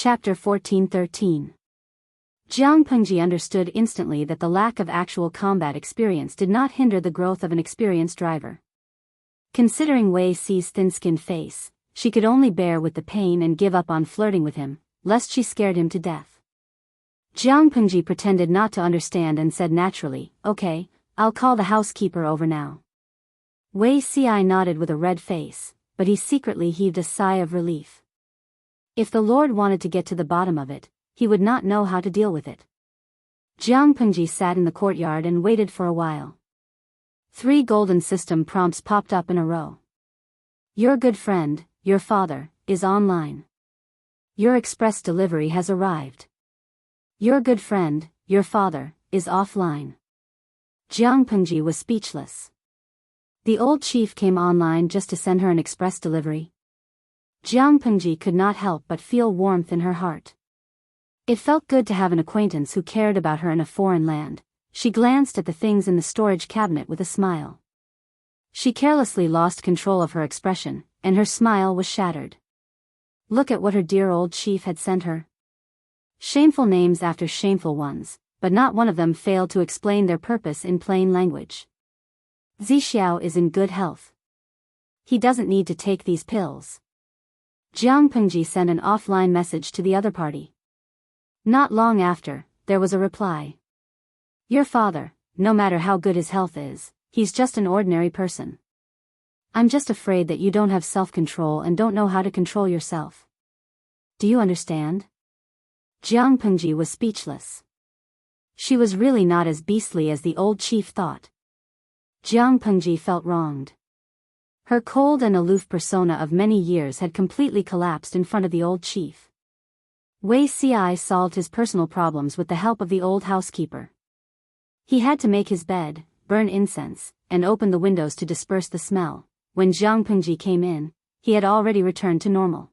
Chapter 14-13. Jiang Pengji understood instantly that the lack of actual combat experience did not hinder the growth of an experienced driver. Considering Wei Si's thin-skinned face, she could only bear with the pain and give up on flirting with him, lest she scared him to death. Jiang Pengji pretended not to understand and said naturally, "Okay, I'll call the housekeeper over now." Wei Si nodded with a red face, but he secretly heaved a sigh of relief. If the Lord wanted to get to the bottom of it, he would not know how to deal with it. Jiang Pengji sat in the courtyard and waited for a while. 3 golden system prompts popped up in a row. Your good friend, your father, is online. Your express delivery has arrived. Your good friend, your father, is offline. Jiang Pengji was speechless. The old chief came online just to send her an express delivery. Jiang Pengji could not help but feel warmth in her heart. It felt good to have an acquaintance who cared about her in a foreign land. She glanced at the things in the storage cabinet with a smile. She carelessly lost control of her expression, and her smile was shattered. Look at what her dear old chief had sent her. Shameful names after shameful ones, but not one of them failed to explain their purpose in plain language. Zixiao is in good health. He doesn't need to take these pills. Jiang Pengji sent an offline message to the other party. Not long after, there was a reply. Your father, no matter how good his health is, he's just an ordinary person. I'm just afraid that you don't have self-control and don't know how to control yourself. Do you understand? Jiang Pengji was speechless. She was really not as beastly as the old chief thought. Jiang Pengji felt wronged. Her cold and aloof persona of many years had completely collapsed in front of the old chief. Wei Si solved his personal problems with the help of the old housekeeper. He had to make his bed, burn incense, and open the windows to disperse the smell. When Jiang Pengji came in, he had already returned to normal.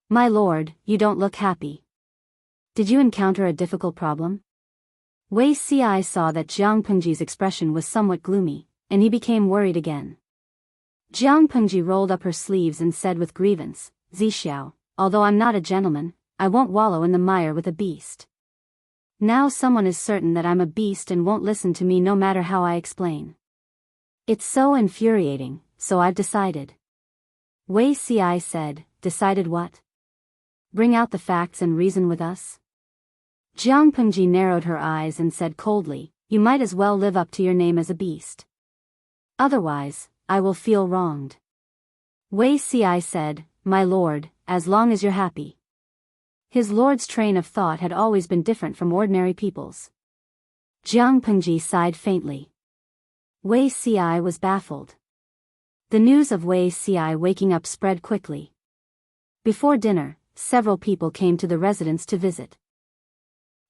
My lord, you don't look happy. Did you encounter a difficult problem? Wei Si saw that Jiang Pengji's expression was somewhat gloomy, and he became worried again. Jiang Pengji rolled up her sleeves and said with grievance, Zixiao, although I'm not a gentleman, I won't wallow in the mire with a beast. Now someone is certain that I'm a beast and won't listen to me no matter how I explain. It's so infuriating, so I've decided. Wei Si said, decided what? Bring out the facts and reason with us? Jiang Pengji narrowed her eyes and said coldly, you might as well live up to your name as a beast. Otherwise, I will feel wronged. Wei Si said, my lord, as long as you're happy. His lord's train of thought had always been different from ordinary people's. Jiang Pengji sighed faintly. Wei Si was baffled. The news of Wei Si waking up spread quickly. Before dinner, several people came to the residence to visit.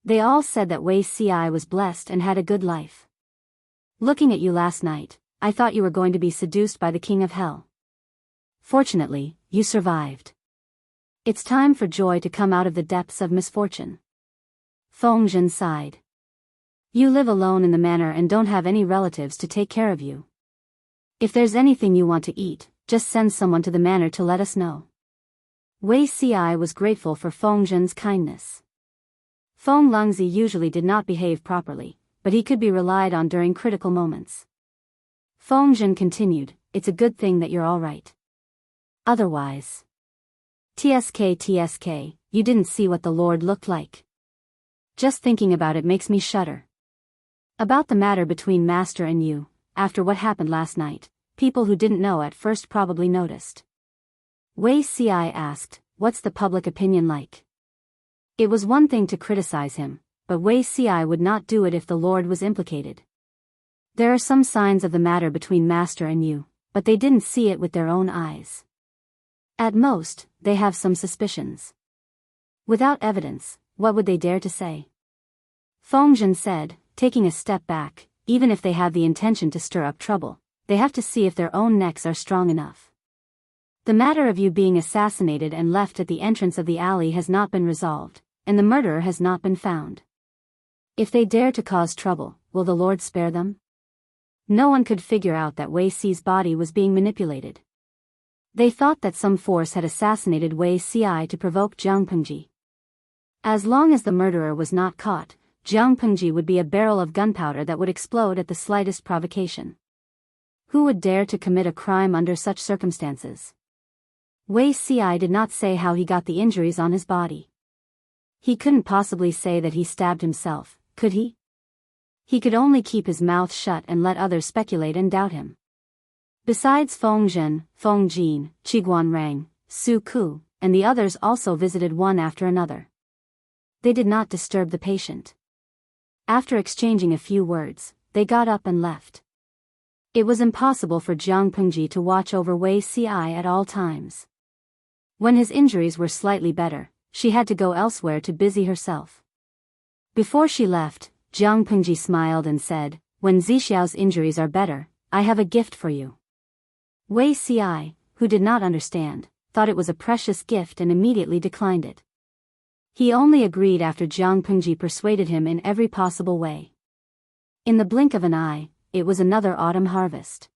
They all said that Wei Si was blessed and had a good life. Looking at you last night, I thought you were going to be seduced by the king of hell. Fortunately, you survived. It's time for joy to come out of the depths of misfortune. Fengzhen sighed. You live alone in the manor and don't have any relatives to take care of you. If there's anything you want to eat, just send someone to the manor to let us know. Wei Si was grateful for Fengzhen's kindness. Feng Lungzi usually did not behave properly, but he could be relied on during critical moments. Fengzhen continued, it's a good thing that you're all right. Otherwise. TSK, you didn't see what the Lord looked like. Just thinking about it makes me shudder. About the matter between Master and you, after what happened last night, people who didn't know at first probably noticed. Wei Si asked, what's the public opinion like? It was one thing to criticize him, but Wei Si would not do it if the Lord was implicated. There are some signs of the matter between Master and you, but they didn't see it with their own eyes. At most, they have some suspicions. Without evidence, what would they dare to say? Fengzhen said, taking a step back, even if they have the intention to stir up trouble, they have to see if their own necks are strong enough. The matter of you being assassinated and left at the entrance of the alley has not been resolved, and the murderer has not been found. If they dare to cause trouble, will the Lord spare them? No one could figure out that Wei Si's body was being manipulated. They thought that some force had assassinated Wei Si to provoke Jiang Pengji. As long as the murderer was not caught, Jiang Pengji would be a barrel of gunpowder that would explode at the slightest provocation. Who would dare to commit a crime under such circumstances? Wei Ci did not say how he got the injuries on his body. He couldn't possibly say that he stabbed himself, could he? He could only keep his mouth shut and let others speculate and doubt him. Besides Feng Zhen, Feng Jin, Qiguan Rang, Su Ku, and the others also visited one after another. They did not disturb the patient. After exchanging a few words, they got up and left. It was impossible for Jiang Pengji to watch over Wei Ci at all times. When his injuries were slightly better, she had to go elsewhere to busy herself. Before she left, Jiang Pengji smiled and said, "When Zixiao's injuries are better, I have a gift for you." Wei Ci, who did not understand, thought it was a precious gift and immediately declined it. He only agreed after Jiang Pengji persuaded him in every possible way. In the blink of an eye, it was another autumn harvest.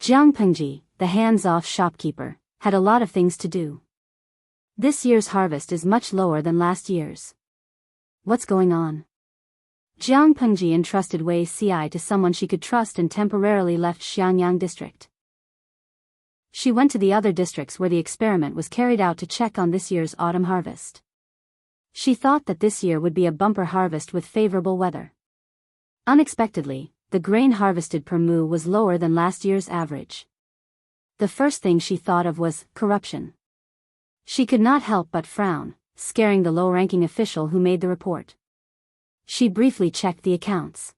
Jiang Pengji, the hands-off shopkeeper, had a lot of things to do. This year's harvest is much lower than last year's. What's going on? Jiang Pengji entrusted Wei Ci to someone she could trust and temporarily left Xiangyang district. She went to the other districts where the experiment was carried out to check on this year's autumn harvest. She thought that this year would be a bumper harvest with favorable weather. Unexpectedly, the grain harvested per mu was lower than last year's average. The first thing she thought of was corruption. She could not help but frown, scaring the low-ranking official who made the report. She briefly checked the accounts.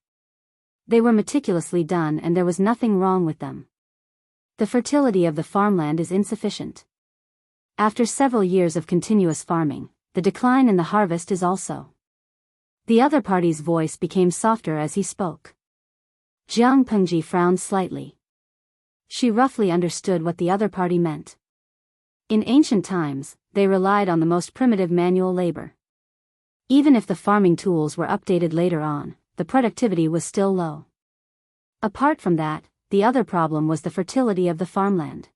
They were meticulously done and there was nothing wrong with them. The fertility of the farmland is insufficient. After several years of continuous farming, the decline in the harvest is also. The other party's voice became softer as he spoke. Jiang Pengji frowned slightly. She roughly understood what the other party meant. In ancient times, they relied on the most primitive manual labor. Even if the farming tools were updated later on, the productivity was still low. Apart from that, the other problem was the fertility of the farmland.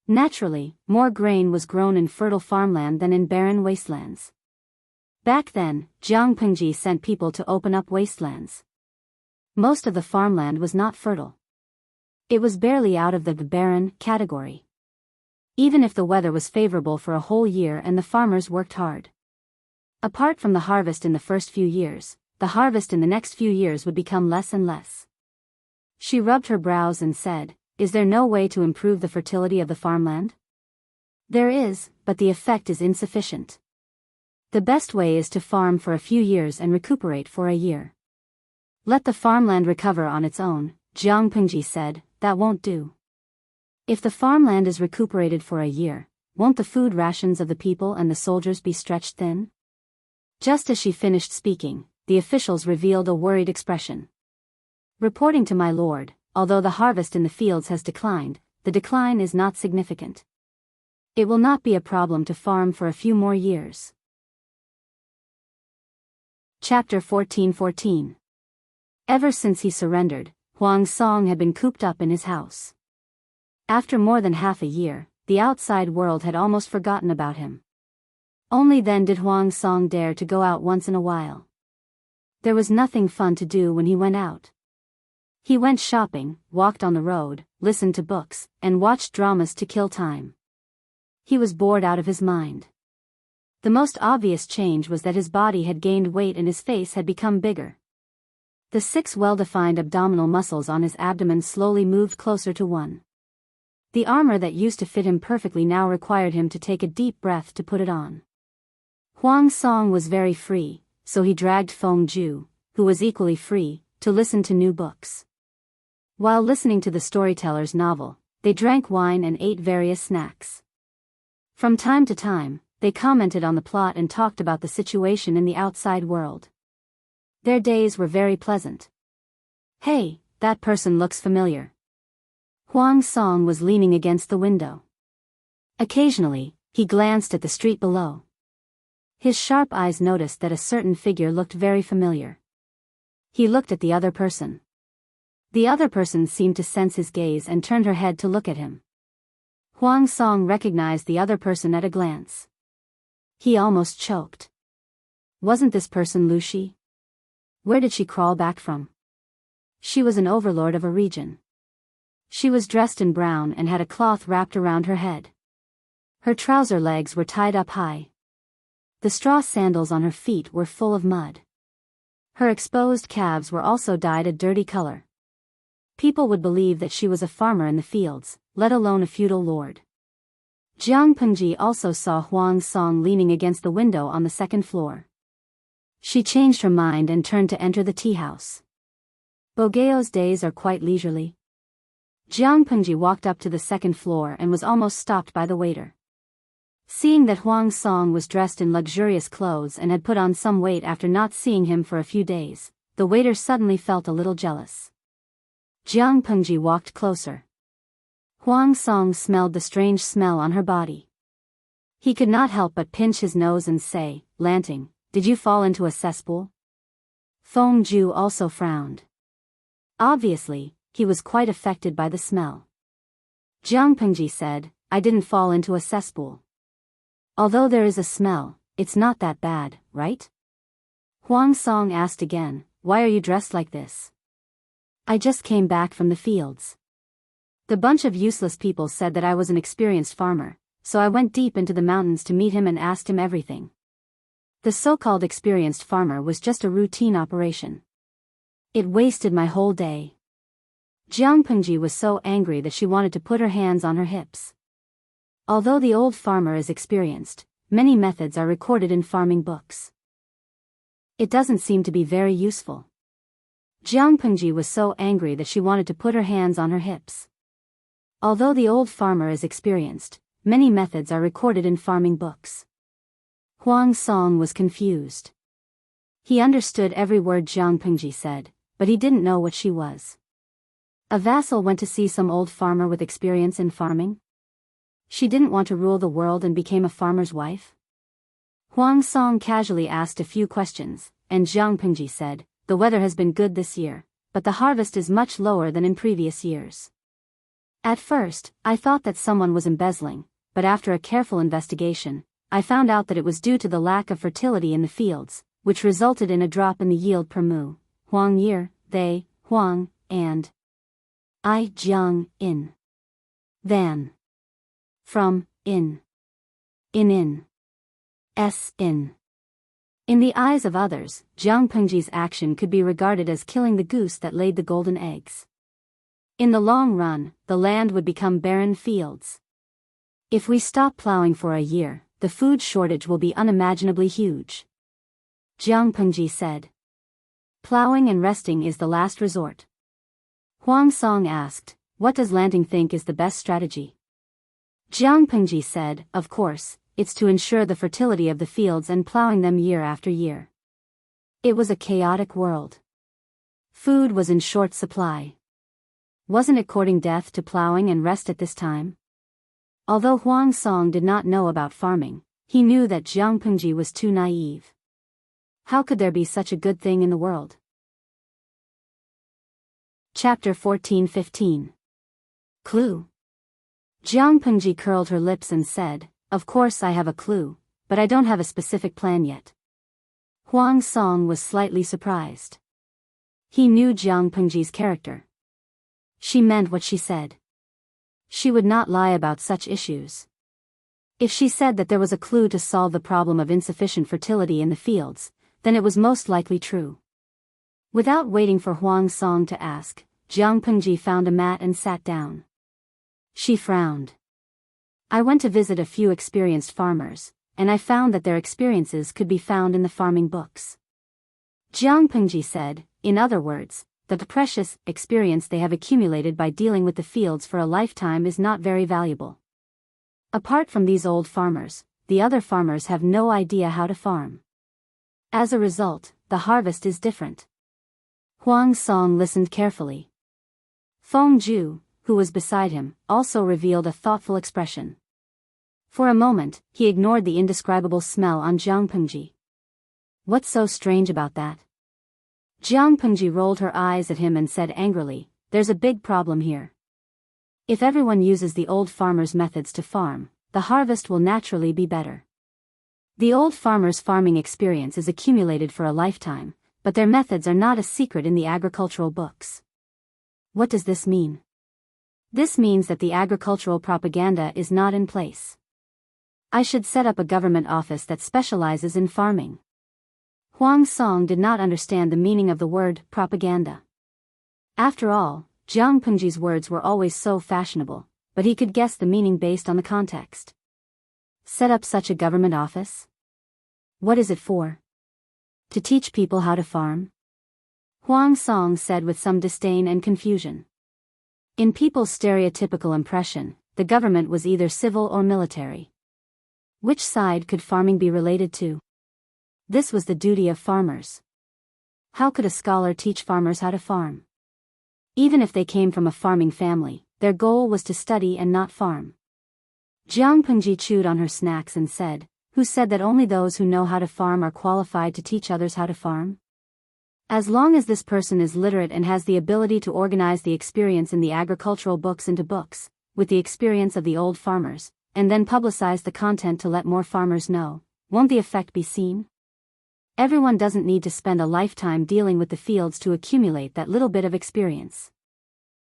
Naturally, more grain was grown in fertile farmland than in barren wastelands. Back then, Jiang Pengji sent people to open up wastelands. Most of the farmland was not fertile. It was barely out of the barren category. Even if the weather was favorable for a whole year and the farmers worked hard. Apart from the harvest in the first few years, the harvest in the next few years would become less and less. She rubbed her brows and said, "Is there no way to improve the fertility of the farmland?" "There is, but the effect is insufficient. The best way is to farm for a few years and recuperate for a year." "Let the farmland recover on its own," Jiang Pengji said, "that won't do. If the farmland is recuperated for a year, won't the food rations of the people and the soldiers be stretched thin?" Just as she finished speaking, the officials revealed a worried expression. "Reporting to my lord, although the harvest in the fields has declined, the decline is not significant. It will not be a problem to farm for a few more years." Chapter 14:14. Ever since he surrendered, Huang Song had been cooped up in his house. After more than half a year, the outside world had almost forgotten about him. Only then did Huang Song dare to go out once in a while. There was nothing fun to do when he went out. He went shopping, walked on the road, listened to books, and watched dramas to kill time. He was bored out of his mind. The most obvious change was that his body had gained weight and his face had become bigger. The 6 well-defined abdominal muscles on his abdomen slowly moved closer to one. The armor that used to fit him perfectly now required him to take a deep breath to put it on. Huang Song was very free, so he dragged Feng Ju, who was equally free, to listen to new books. While listening to the storyteller's novel, they drank wine and ate various snacks. From time to time, they commented on the plot and talked about the situation in the outside world. Their days were very pleasant. "Hey, that person looks familiar." Huang Song was leaning against the window. Occasionally, he glanced at the street below. His sharp eyes noticed that a certain figure looked very familiar. He looked at the other person. The other person seemed to sense his gaze and turned her head to look at him. Huang Song recognized the other person at a glance. He almost choked. Wasn't this person Lucy? Where did she crawl back from? She was an overlord of a region. She was dressed in brown and had a cloth wrapped around her head. Her trouser legs were tied up high. The straw sandals on her feet were full of mud. Her exposed calves were also dyed a dirty color. People would believe that she was a farmer in the fields, let alone a feudal lord. Jiang Pengji also saw Huang Song leaning against the window on the second floor. She changed her mind and turned to enter the tea house. Bogeo's days are quite leisurely. Jiang Pengji walked up to the second floor and was almost stopped by the waiter. Seeing that Huang Song was dressed in luxurious clothes and had put on some weight after not seeing him for a few days, the waiter suddenly felt a little jealous. Jiang Pengji walked closer. Huang Song smelled the strange smell on her body. He could not help but pinch his nose and say, "Lanting, did you fall into a cesspool?" Feng Ju also frowned. Obviously, he was quite affected by the smell. Jiang Pengji said, "I didn't fall into a cesspool. Although there is a smell, it's not that bad, right?" Huang Song asked again, "Why are you dressed like this?" "I just came back from the fields. The bunch of useless people said that I was an experienced farmer, so I went deep into the mountains to meet him and asked him everything. The so-called experienced farmer was just a routine operation. It wasted my whole day." Jiang Pengji was so angry that she wanted to put her hands on her hips. Although the old farmer is experienced, many methods are recorded in farming books. It doesn't seem to be very useful. Jiang Pengji was so angry that she wanted to put her hands on her hips. Although the old farmer is experienced, many methods are recorded in farming books. Huang Song was confused. He understood every word Jiang Pengji said, but he didn't know what she was. A vassal went to see some old farmer with experience in farming? She didn't want to rule the world and became a farmer's wife? Huang Song casually asked a few questions, and Jiang Pengji said, "The weather has been good this year, but the harvest is much lower than in previous years. At first, I thought that someone was embezzling, but after a careful investigation, I found out that it was due to the lack of fertility in the fields, which resulted in a drop in the yield per mu. Huang year, they, Huang, and I Jiang, in. Than. From, in. In. S, in. In the eyes of others, Jiang Pengji's action could be regarded as killing the goose that laid the golden eggs. In the long run, the land would become barren fields. If we stop plowing for a year, the food shortage will be unimaginably huge. Jiang Pengji said. Plowing and resting is the last resort. Huang Song asked, "What does Lanting think is the best strategy?" Jiang Pengji said, "Of course, it's to ensure the fertility of the fields and plowing them year after year." It was a chaotic world. Food was in short supply. Wasn't it courting death to plowing and rest at this time? Although Huang Song did not know about farming, he knew that Jiang Pengji was too naive. How could there be such a good thing in the world? Chapter 14-15. Clue. Jiang Pengji curled her lips and said, "Of course I have a clue, but I don't have a specific plan yet." Huang Song was slightly surprised. He knew Jiang Pengji's character. She meant what she said. She would not lie about such issues. If she said that there was a clue to solve the problem of insufficient fertility in the fields, then it was most likely true. Without waiting for Huang Song to ask, Jiang Pengji found a mat and sat down. She frowned. "I went to visit a few experienced farmers, and I found that their experiences could be found in the farming books." Jiang Pengji said, in other words, that the precious experience they have accumulated by dealing with the fields for a lifetime is not very valuable. Apart from these old farmers, the other farmers have no idea how to farm. As a result, the harvest is different. Huang Song listened carefully. Feng Ju, who was beside him, also revealed a thoughtful expression. For a moment, he ignored the indescribable smell on Jiang Pengji. "What's so strange about that?" Jiang Pengji rolled her eyes at him and said angrily, "There's a big problem here. If everyone uses the old farmers' methods to farm, the harvest will naturally be better. The old farmer's farming experience is accumulated for a lifetime, but their methods are not a secret in the agricultural books. What does this mean? This means that the agricultural propaganda is not in place. I should set up a government office that specializes in farming. Huang Song did not understand the meaning of the word propaganda. After all, Jiang Pengji's words were always so fashionable, but he could guess the meaning based on the context. Set up such a government office? What is it for? To teach people how to farm? Huang Song said with some disdain and confusion. In people's stereotypical impression, the government was either civil or military. Which side could farming be related to? This was the duty of farmers. How could a scholar teach farmers how to farm? Even if they came from a farming family, their goal was to study and not farm. Jiang Pengji chewed on her snacks and said, "Who said that only those who know how to farm are qualified to teach others how to farm? As long as this person is literate and has the ability to organize the experience in the agricultural books into books, with the experience of the old farmers, and then publicize the content to let more farmers know, won't the effect be seen? Everyone doesn't need to spend a lifetime dealing with the fields to accumulate that little bit of experience.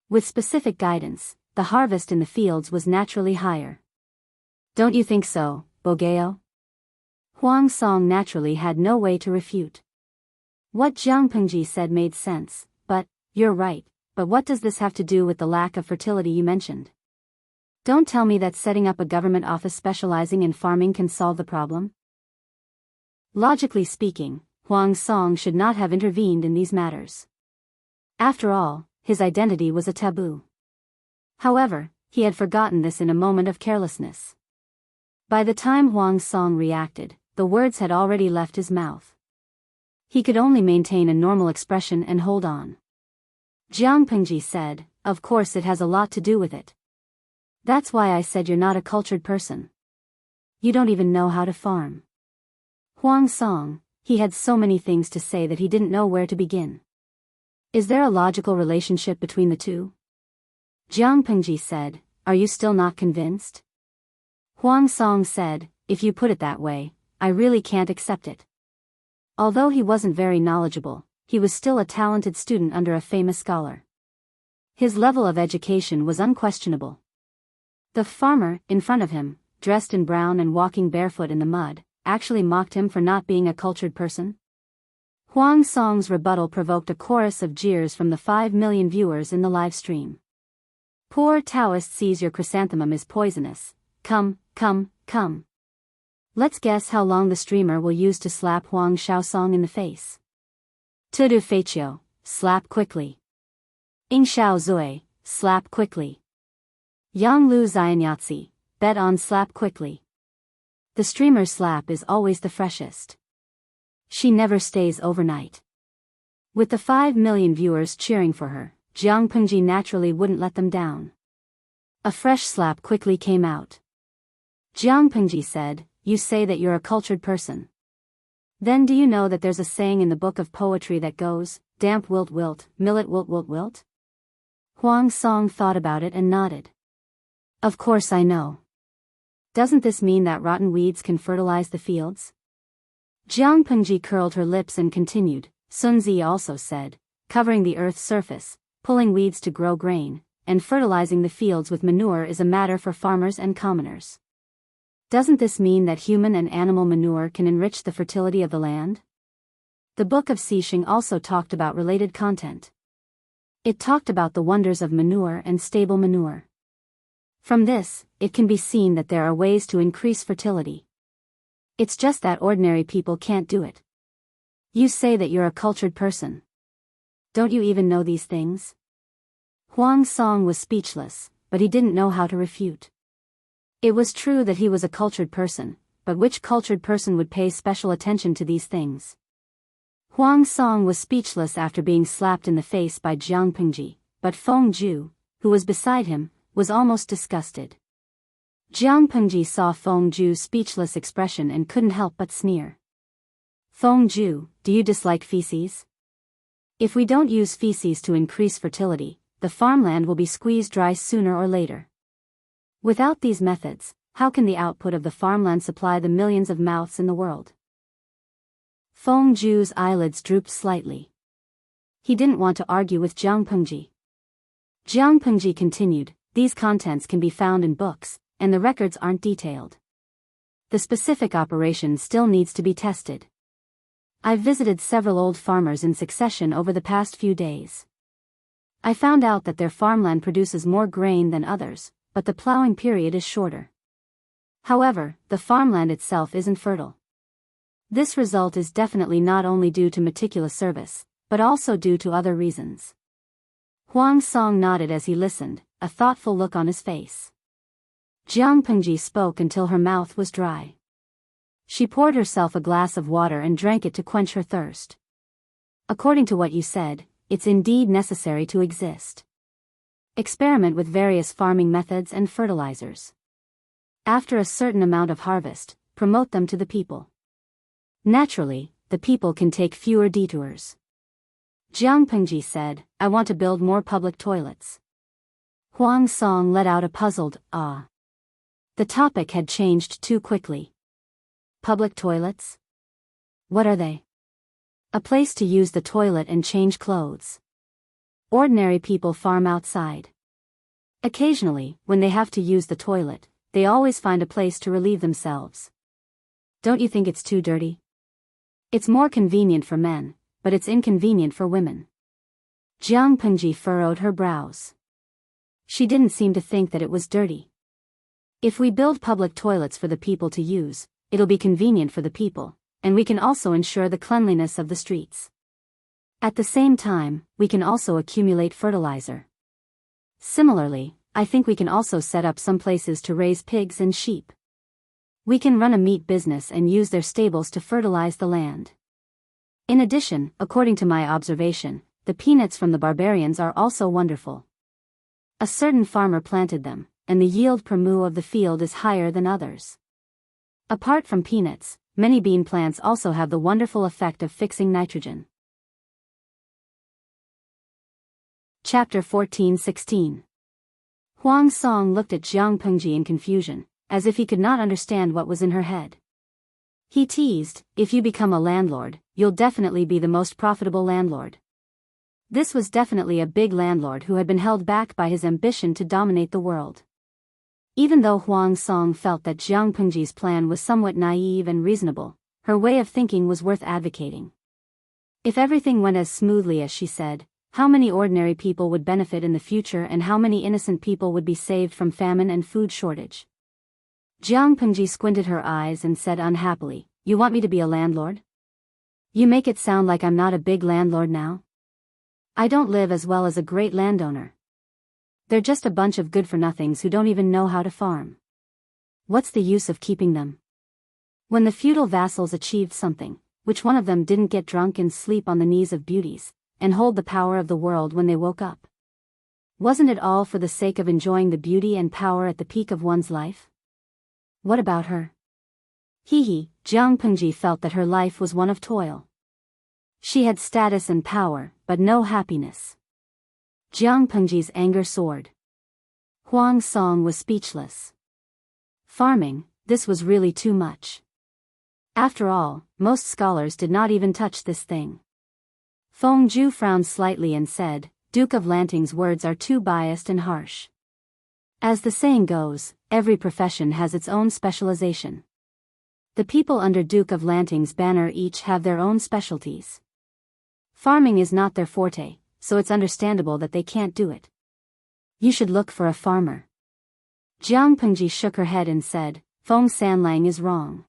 With specific guidance, the harvest in the fields was naturally higher. Don't you think so, Bogeo?" Huang Song naturally had no way to refute. What Jiang Pengji said made sense, but, "You're right, but what does this have to do with the lack of fertility you mentioned? Don't tell me that setting up a government office specializing in farming can solve the problem." Logically speaking, Huang Song should not have intervened in these matters. After all, his identity was a taboo. However, he had forgotten this in a moment of carelessness. By the time Huang Song reacted, the words had already left his mouth. He could only maintain a normal expression and hold on. Jiang Pengji said, "Of course it has a lot to do with it. That's why I said you're not a cultured person. You don't even know how to farm." Huang Song, he had so many things to say that he didn't know where to begin. Is there a logical relationship between the two? Jiang Pengji said, "Are you still not convinced?" Huang Song said, "If you put it that way, I really can't accept it." Although he wasn't very knowledgeable, he was still a talented student under a famous scholar. His level of education was unquestionable. The farmer, in front of him, dressed in brown and walking barefoot in the mud, actually mocked him for not being a cultured person. Huang Song's rebuttal provoked a chorus of jeers from the 5 million viewers in the live stream. "Poor Taoist sees your chrysanthemum is poisonous. Come, come, come." Let's guess how long the streamer will use to slap Huang Shaosong in the face. Tudu Feiqiu, slap quickly. Ing Shao Zui, slap quickly. Yang Lu Xianyatsi, bet on slap quickly. The streamer's slap is always the freshest. She never stays overnight. With the 5 million viewers cheering for her, Jiang Pengji naturally wouldn't let them down. A fresh slap quickly came out. Jiang Pengji said, "You say that you're a cultured person. Then do you know that there's a saying in the book of poetry that goes, damp wilt wilt, millet wilt wilt wilt?" Huang Song thought about it and nodded. "Of course I know. Doesn't this mean that rotten weeds can fertilize the fields?" Jiang Pengji curled her lips and continued, "Sun Zi also said, covering the earth's surface, pulling weeds to grow grain, and fertilizing the fields with manure is a matter for farmers and commoners. Doesn't this mean that human and animal manure can enrich the fertility of the land?" The Book of Xixing also talked about related content. It talked about the wonders of manure and stable manure. From this, it can be seen that there are ways to increase fertility. It's just that ordinary people can't do it. You say that you're a cultured person. Don't you even know these things? Huang Song was speechless, but he didn't know how to refute. It was true that he was a cultured person, but which cultured person would pay special attention to these things? Huang Song was speechless after being slapped in the face by Jiang Pengji, but Feng Ju, who was beside him, was almost disgusted. Jiang Pengji saw Feng Ju's speechless expression and couldn't help but sneer. "Feng Ju, do you dislike feces? If we don't use feces to increase fertility, the farmland will be squeezed dry sooner or later. Without these methods, how can the output of the farmland supply the millions of mouths in the world? Feng Zhu's eyelids drooped slightly. He didn't want to argue with Jiang Pengji. Jiang Pengji continued, these contents can be found in books, and the records aren't detailed. The specific operation still needs to be tested. I've visited several old farmers in succession over the past few days. I found out that their farmland produces more grain than others, but the plowing period is shorter. However, the farmland itself isn't fertile. This result is definitely not only due to meticulous service, but also due to other reasons. Huang Song nodded as he listened, a thoughtful look on his face. Jiang Pengji spoke until her mouth was dry. She poured herself a glass of water and drank it to quench her thirst. According to what you said, it's indeed necessary to exist. Experiment with various farming methods and fertilizers. After a certain amount of harvest, promote them to the people. Naturally, the people can take fewer detours. Jiang Pengji said, I want to build more public toilets. Huang Song let out a puzzled, ah. The topic had changed too quickly. Public toilets? What are they? A place to use the toilet and change clothes. Ordinary people farm outside. Occasionally, when they have to use the toilet, they always find a place to relieve themselves. Don't you think it's too dirty? It's more convenient for men, but it's inconvenient for women. Jiang Pengji furrowed her brows. She didn't seem to think that it was dirty. If we build public toilets for the people to use, it'll be convenient for the people, and we can also ensure the cleanliness of the streets. At the same time, we can also accumulate fertilizer. Similarly, I think we can also set up some places to raise pigs and sheep. We can run a meat business and use their stables to fertilize the land. In addition, according to my observation, the peanuts from the barbarians are also wonderful. A certain farmer planted them, and the yield per mu of the field is higher than others. Apart from peanuts, many bean plants also have the wonderful effect of fixing nitrogen. Chapter 14:16. Huang Song looked at Jiang Pengji in confusion, as if he could not understand what was in her head. He teased, if you become a landlord, you'll definitely be the most profitable landlord. This was definitely a big landlord who had been held back by his ambition to dominate the world. Even though Huang Song felt that Jiang Pengji's plan was somewhat naive and reasonable, her way of thinking was worth advocating. If everything went as smoothly as she said, how many ordinary people would benefit in the future and how many innocent people would be saved from famine and food shortage? Jiang Pengji squinted her eyes and said unhappily, you want me to be a landlord? You make it sound like I'm not a big landlord now. I don't live as well as a great landowner. They're just a bunch of good-for-nothings who don't even know how to farm. What's the use of keeping them? When the feudal vassals achieved something, which one of them didn't get drunk and sleep on the knees of beauties, and hold the power of the world when they woke up? Wasn't it all for the sake of enjoying the beauty and power at the peak of one's life? What about her? Jiang Pengji felt that her life was one of toil. She had status and power, but no happiness. Jiang Pengji's anger soared. Huang Song was speechless. Farming, this was really too much. After all, most scholars did not even touch this thing. Feng Zhu frowned slightly and said, Duke of Lanting's words are too biased and harsh. As the saying goes, every profession has its own specialization. The people under Duke of Lanting's banner each have their own specialties. Farming is not their forte, so it's understandable that they can't do it. You should look for a farmer. Jiang Pengji shook her head and said, Feng Sanlang is wrong.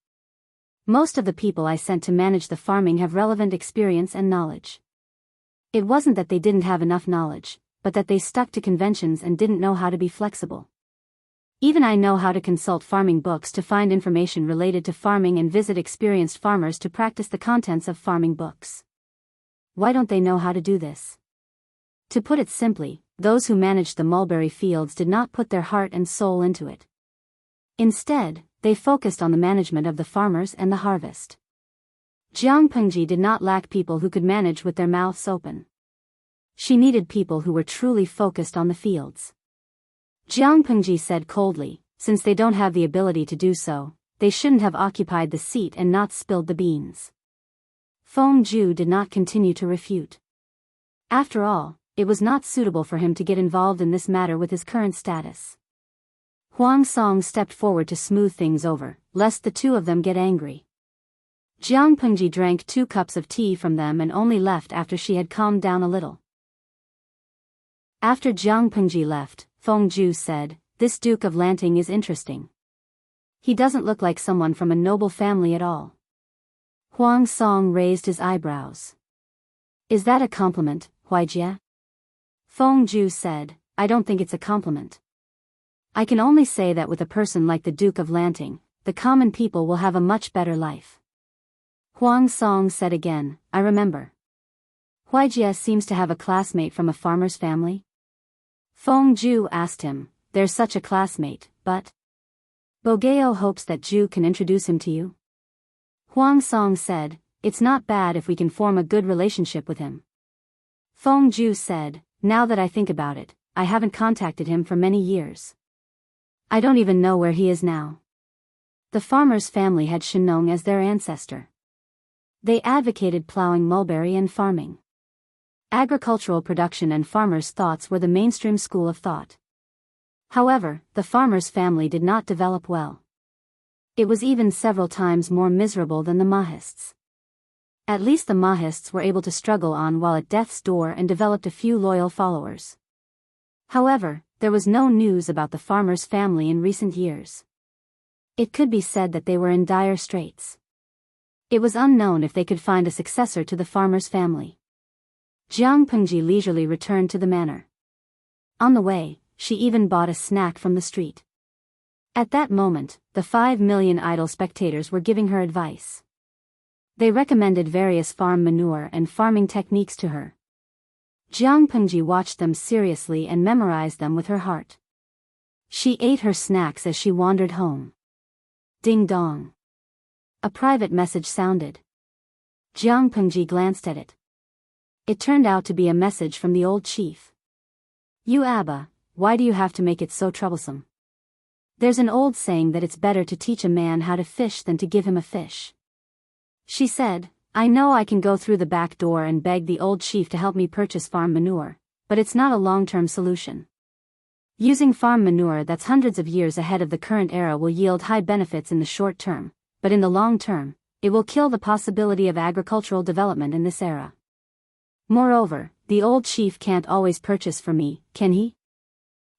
Most of the people I sent to manage the farming have relevant experience and knowledge. It wasn't that they didn't have enough knowledge, but that they stuck to conventions and didn't know how to be flexible. Even I know how to consult farming books to find information related to farming and visit experienced farmers to practice the contents of farming books. Why don't they know how to do this? To put it simply, those who managed the mulberry fields did not put their heart and soul into it. Instead, they focused on the management of the farmers and the harvest. Jiang Pengji did not lack people who could manage with their mouths open. She needed people who were truly focused on the fields. Jiang Pengji said coldly, since they don't have the ability to do so, they shouldn't have occupied the seat and not spilled the beans. Feng Zhu did not continue to refute. After all, it was not suitable for him to get involved in this matter with his current status. Huang Song stepped forward to smooth things over, lest the two of them get angry. Jiang Pengji drank 2 cups of tea from them and only left after she had calmed down a little. After Jiang Pengji left, Feng Zhu said, "This Duke of Lanting is interesting. He doesn't look like someone from a noble family at all." Huang Song raised his eyebrows. "Is that a compliment, Huijie?" Feng Zhu said, "I don't think it's a compliment. I can only say that with a person like the Duke of Lanting, the common people will have a much better life." Huang Song said again, "I remember. Huijie seems to have a classmate from a farmer's family?" Feng Zhu asked him, "There's such a classmate, but Bogeo hopes that Zhu can introduce him to you." Huang Song said, "It's not bad if we can form a good relationship with him." Feng Zhu said, "Now that I think about it, I haven't contacted him for many years. I don't even know where he is now." The farmer's family had Shenong as their ancestor. They advocated plowing mulberry and farming. Agricultural production and farmers' thoughts were the mainstream school of thought. However, the farmer's family did not develop well. It was even several times more miserable than the Mahists. At least the Mahists were able to struggle on while at death's door and developed a few loyal followers. However, there was no news about the farmer's family in recent years. It could be said that they were in dire straits. It was unknown if they could find a successor to the farmer's family. Jiang Pengji leisurely returned to the manor. On the way, she even bought a snack from the street. At that moment, the 5 million idle spectators were giving her advice. They recommended various farm manure and farming techniques to her. Jiang Pengji watched them seriously and memorized them with her heart. She ate her snacks as she wandered home. Ding dong. A private message sounded. Jiang Pengji glanced at it. It turned out to be a message from the old chief. "You Abba, why do you have to make it so troublesome? There's an old saying that it's better to teach a man how to fish than to give him a fish." She said, "I know I can go through the back door and beg the old chief to help me purchase farm manure, but it's not a long-term solution. Using farm manure that's hundreds of years ahead of the current era will yield high benefits in the short term, but in the long term, it will kill the possibility of agricultural development in this era. Moreover, the old chief can't always purchase for me, can he?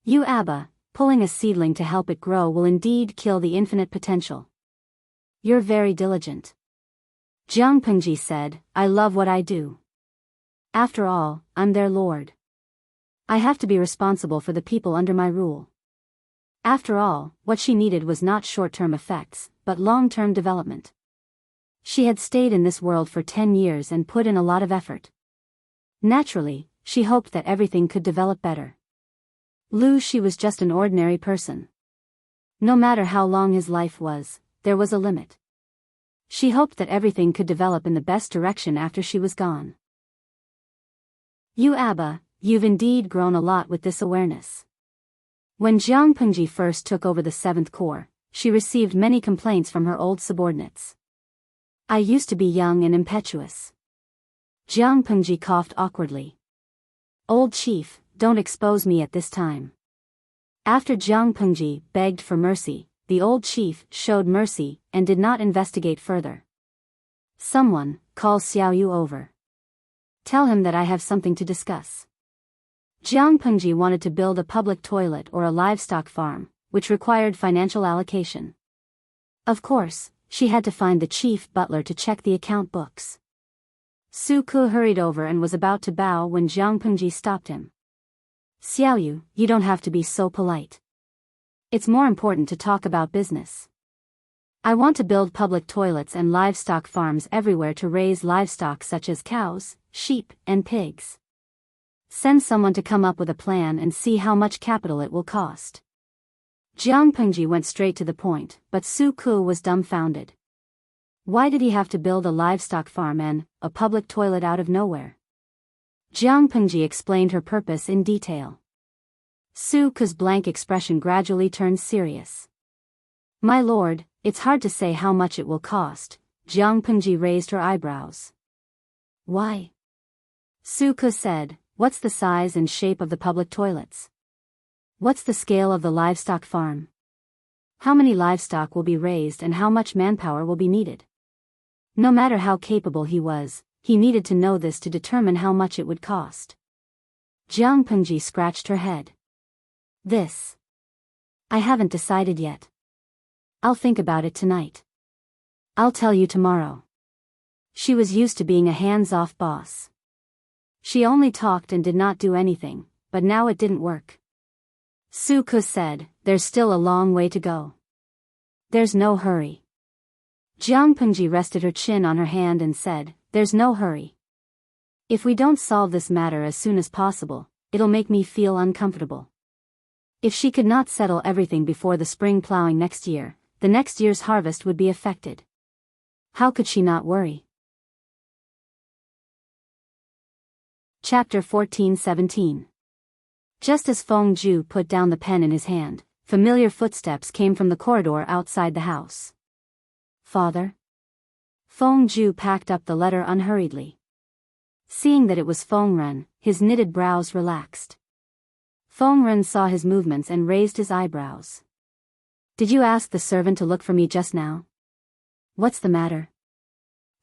You Abba, pulling a seedling to help it grow will indeed kill the infinite potential. You're very diligent." Jiang Pengji said, "I love what I do. After all, I'm their lord. I have to be responsible for the people under my rule." After all, what she needed was not short-term effects, but long-term development. She had stayed in this world for 10 years and put in a lot of effort. Naturally, she hoped that everything could develop better. She was just an ordinary person. No matter how long his life was, there was a limit. She hoped that everything could develop in the best direction after she was gone. You Abba, you've indeed grown a lot with this awareness. When Jiang Pengji first took over the 7th Corps, she received many complaints from her old subordinates. "I used to be young and impetuous." Jiang Pengji coughed awkwardly. "Old chief, don't expose me at this time." After Jiang Pengji begged for mercy, the old chief showed mercy and did not investigate further. "Someone, call Xiaoyu over. Tell him that I have something to discuss." Jiang Pengji wanted to build a public toilet or a livestock farm, which required financial allocation. Of course, she had to find the chief butler to check the account books. Su Ku hurried over and was about to bow when Jiang Pengji stopped him. "Xiaoyu, you don't have to be so polite. It's more important to talk about business. I want to build public toilets and livestock farms everywhere to raise livestock such as cows, sheep, and pigs. Send someone to come up with a plan and see how much capital it will cost." Jiang Pengji went straight to the point, but Su Ku was dumbfounded. Why did he have to build a livestock farm and a public toilet out of nowhere? Jiang Pengji explained her purpose in detail. Suku's blank expression gradually turned serious. My lord, it's hard to say how much it will cost. Jiang Pengji raised her eyebrows. Why? Suku said, what's the size and shape of the public toilets? What's the scale of the livestock farm? How many livestock will be raised and how much manpower will be needed? No matter how capable he was, he needed to know this to determine how much it would cost. Jiang Pengji scratched her head. This. I haven't decided yet. I'll think about it tonight. I'll tell you tomorrow. She was used to being a hands-off boss. She only talked and did not do anything, but now it didn't work. Suku said, there's still a long way to go. There's no hurry. Jiang Pengji rested her chin on her hand and said, there's no hurry. If we don't solve this matter as soon as possible, it'll make me feel uncomfortable. If she could not settle everything before the spring plowing next year, the next year's harvest would be affected. How could she not worry? Chapter 14-17. Just as Feng Zhu put down the pen in his hand, familiar footsteps came from the corridor outside the house. Father? Feng Zhu packed up the letter unhurriedly. Seeing that it was Feng Ren, his knitted brows relaxed. Feng Ren saw his movements and raised his eyebrows. Did you ask the servant to look for me just now? What's the matter?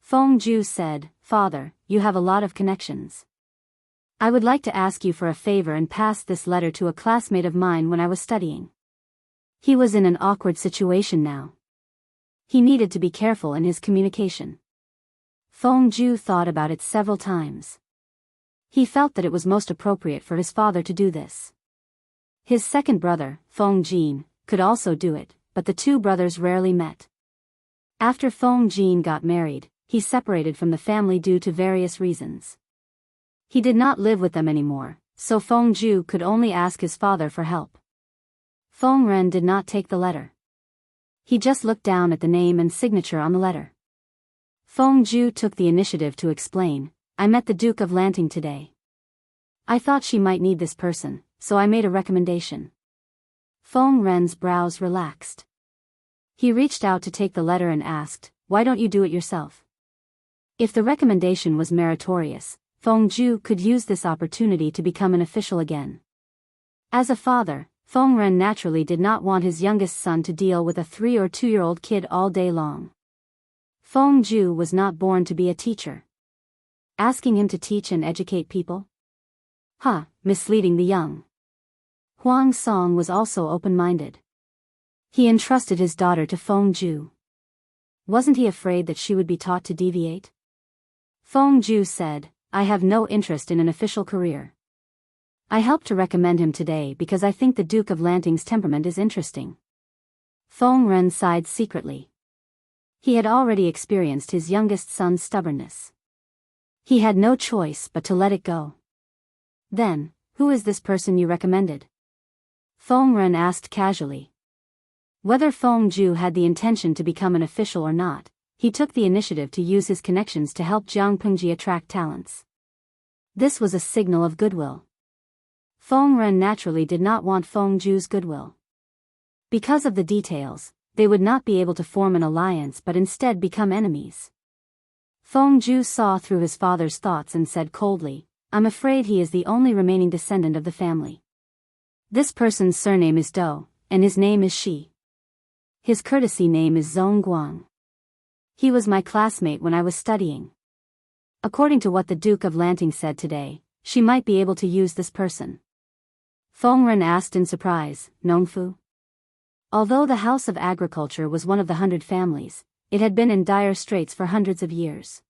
Feng Zhu said, Father, you have a lot of connections. I would like to ask you for a favor and pass this letter to a classmate of mine when I was studying. He was in an awkward situation now. He needed to be careful in his communication. Feng Zhu thought about it several times. He felt that it was most appropriate for his father to do this. His second brother, Feng Jin, could also do it, but the two brothers rarely met. After Feng Jin got married, he separated from the family due to various reasons. He did not live with them anymore, so Feng Zhu could only ask his father for help. Feng Ren did not take the letter. He just looked down at the name and signature on the letter. Feng Zhu took the initiative to explain, I met the Duke of Lanting today. I thought she might need this person, so I made a recommendation. Feng Ren's brows relaxed. He reached out to take the letter and asked, why don't you do it yourself? If the recommendation was meritorious, Feng Zhu could use this opportunity to become an official again. As a father, Feng Ren naturally did not want his youngest son to deal with a 3 or 2-year-old kid all day long. Feng Zhu was not born to be a teacher. Asking him to teach and educate people? Misleading the young. Huang Song was also open-minded. He entrusted his daughter to Feng Zhu. Wasn't he afraid that she would be taught to deviate? Feng Zhu said, I have no interest in an official career. I helped to recommend him today because I think the Duke of Lanting's temperament is interesting. Feng Ren sighed secretly. He had already experienced his youngest son's stubbornness. He had no choice but to let it go. Then, who is this person you recommended? Feng Ren asked casually. Whether Feng Zhu had the intention to become an official or not, he took the initiative to use his connections to help Jiang Pengji attract talents. This was a signal of goodwill. Feng Ren naturally did not want Feng Zhu's goodwill. Because of the details, they would not be able to form an alliance but instead become enemies. Feng Zhu saw through his father's thoughts and said coldly, I'm afraid he is the only remaining descendant of the family. This person's surname is Dou, and his name is Shi. His courtesy name is Zhongguang. He was my classmate when I was studying. According to what the Duke of Lanting said today, she might be able to use this person. Feng Ren asked in surprise, Nongfu? Although the House of Agriculture was one of the 100 families, it had been in dire straits for hundreds of years.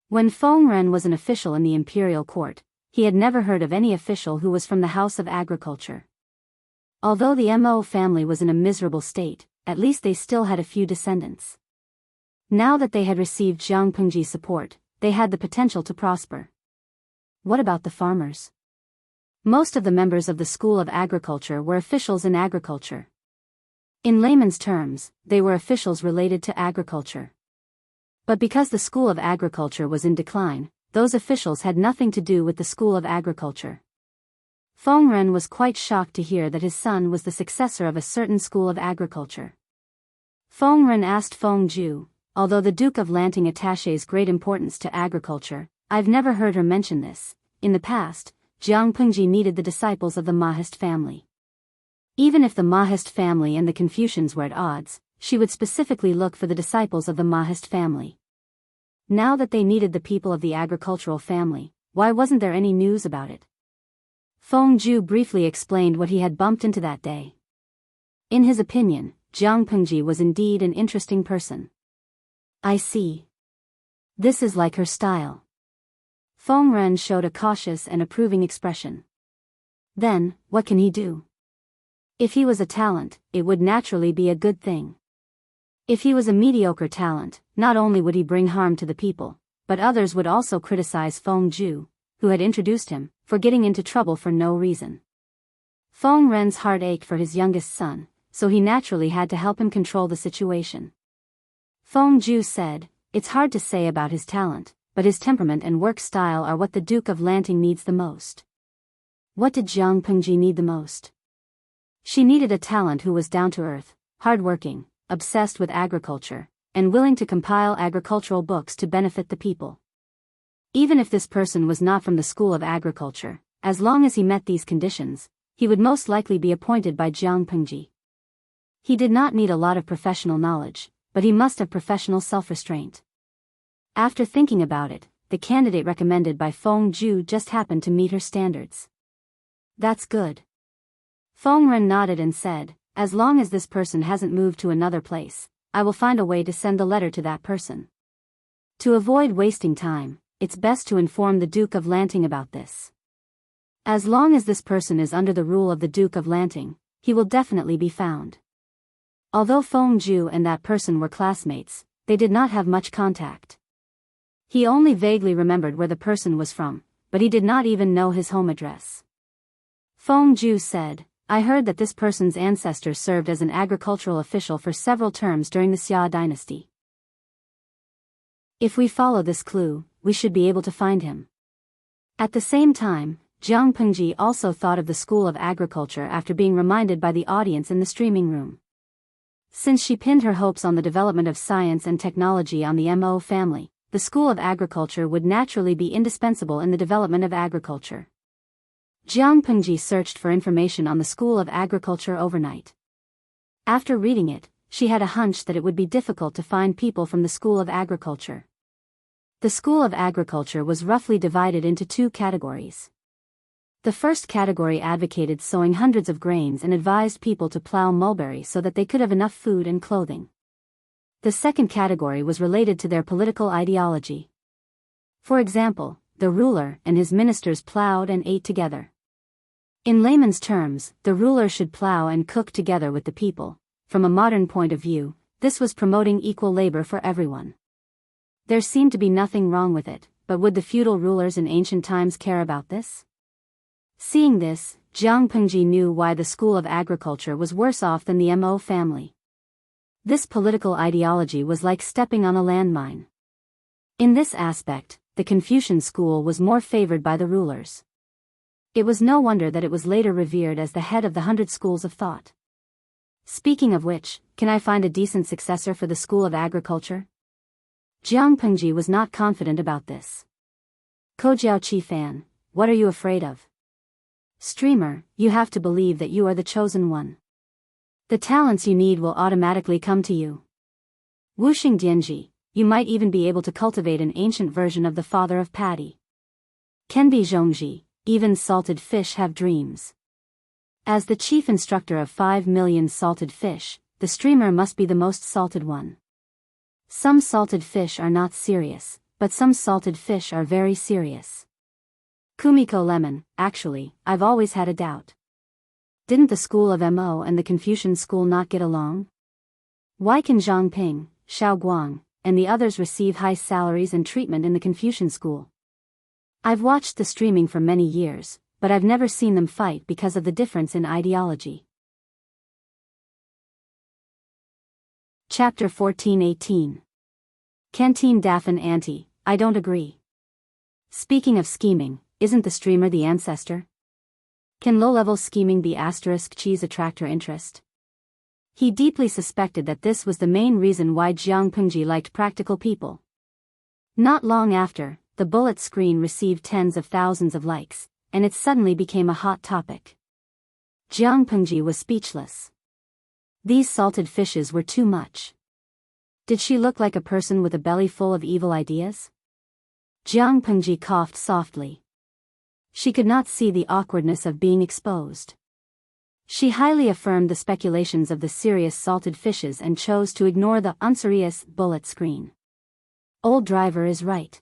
When Feng Ren was an official in the imperial court, he had never heard of any official who was from the House of Agriculture. Although the Mo family was in a miserable state, at least they still had a few descendants. Now that they had received Jiang Pengji's support, they had the potential to prosper. What about the farmers? Most of the members of the School of Agriculture were officials in agriculture. In layman's terms, they were officials related to agriculture. But because the School of Agriculture was in decline, those officials had nothing to do with the School of Agriculture. Feng Ren was quite shocked to hear that his son was the successor of a certain school of agriculture. Feng Ren asked Feng Ju, although the Duke of Lanting attaches great importance to agriculture, I've never heard her mention this. In the past, Jiang Pengji needed the disciples of the Mahist family. Even if the Mahist family and the Confucians were at odds, she would specifically look for the disciples of the Mahist family. Now that they needed the people of the agricultural family, why wasn't there any news about it? Feng Ju briefly explained what he had bumped into that day. In his opinion, Jiang Pengji was indeed an interesting person. I see. This is like her style. Feng Ren showed a cautious and approving expression. Then, what can he do? If he was a talent, it would naturally be a good thing. If he was a mediocre talent, not only would he bring harm to the people, but others would also criticize Feng Ju, who had introduced him, for getting into trouble for no reason. Feng Ren's heart ached for his youngest son, so he naturally had to help him control the situation. Feng Ju said, it's hard to say about his talent, but his temperament and work style are what the Duke of Lanting needs the most. What did Jiang Pengji need the most? She needed a talent who was down to earth, hardworking, obsessed with agriculture, and willing to compile agricultural books to benefit the people. Even if this person was not from the school of agriculture, as long as he met these conditions, he would most likely be appointed by Jiang Pengji. He did not need a lot of professional knowledge, but he must have professional self-restraint. After thinking about it, the candidate recommended by Feng Ju just happened to meet her standards. That's good. Feng Ren nodded and said, as long as this person hasn't moved to another place, I will find a way to send the letter to that person. To avoid wasting time, it's best to inform the Duke of Lanting about this. As long as this person is under the rule of the Duke of Lanting, he will definitely be found. Although Feng Ju and that person were classmates, they did not have much contact. He only vaguely remembered where the person was from, but he did not even know his home address. Feng Ju said, I heard that this person's ancestors served as an agricultural official for several terms during the Xia dynasty. If we follow this clue, we should be able to find him. At the same time, Jiang Pengji also thought of the School of Agriculture after being reminded by the audience in the streaming room. Since she pinned her hopes on the development of science and technology on the Mo family, the School of Agriculture would naturally be indispensable in the development of agriculture. Jiang Pengji searched for information on the School of Agriculture overnight. After reading it, she had a hunch that it would be difficult to find people from the School of Agriculture. The School of Agriculture was roughly divided into two categories. The first category advocated sowing hundreds of grains and advised people to plow mulberry so that they could have enough food and clothing. The second category was related to their political ideology. For example, the ruler and his ministers plowed and ate together. In layman's terms, the ruler should plow and cook together with the people. From a modern point of view, this was promoting equal labor for everyone. There seemed to be nothing wrong with it, but would the feudal rulers in ancient times care about this? Seeing this, Jiang Pengji knew why the School of Agriculture was worse off than the Mo family. This political ideology was like stepping on a landmine. In this aspect, the Confucian school was more favored by the rulers. It was no wonder that it was later revered as the head of the 100 schools of thought. Speaking of which, can I find a decent successor for the School of Agriculture? Jiang Pengji was not confident about this. Kojiao Chi fan, what are you afraid of? Streamer, you have to believe that you are the chosen one. The talents you need will automatically come to you. Wuxing Dianji, you might even be able to cultivate an ancient version of the father of paddy. Kenbi Zhongji, even salted fish have dreams. As the chief instructor of 5 million salted fish, the streamer must be the most salted one. Some salted fish are not serious, but some salted fish are very serious. Kumiko Lemon, actually, I've always had a doubt. Didn't the School of Mo and the Confucian school not get along? Why can Zhang Ping, Xiao Guang, and the others receive high salaries and treatment in the Confucian school? I've watched the streaming for many years, but I've never seen them fight because of the difference in ideology. Chapter 14:18. Canteen Daffin Auntie, I don't agree. Speaking of scheming, isn't the streamer the ancestor? Can low-level scheming be ** cheese attract her interest? He deeply suspected that this was the main reason why Jiang Pengji liked practical people. Not long after, the bullet screen received tens of thousands of likes, and it suddenly became a hot topic. Jiang Pengji was speechless. These salted fishes were too much. Did she look like a person with a belly full of evil ideas? Jiang Pengji coughed softly. She could not see the awkwardness of being exposed. She highly affirmed the speculations of the serious salted fishes and chose to ignore the unserious bullet screen. Old driver is right.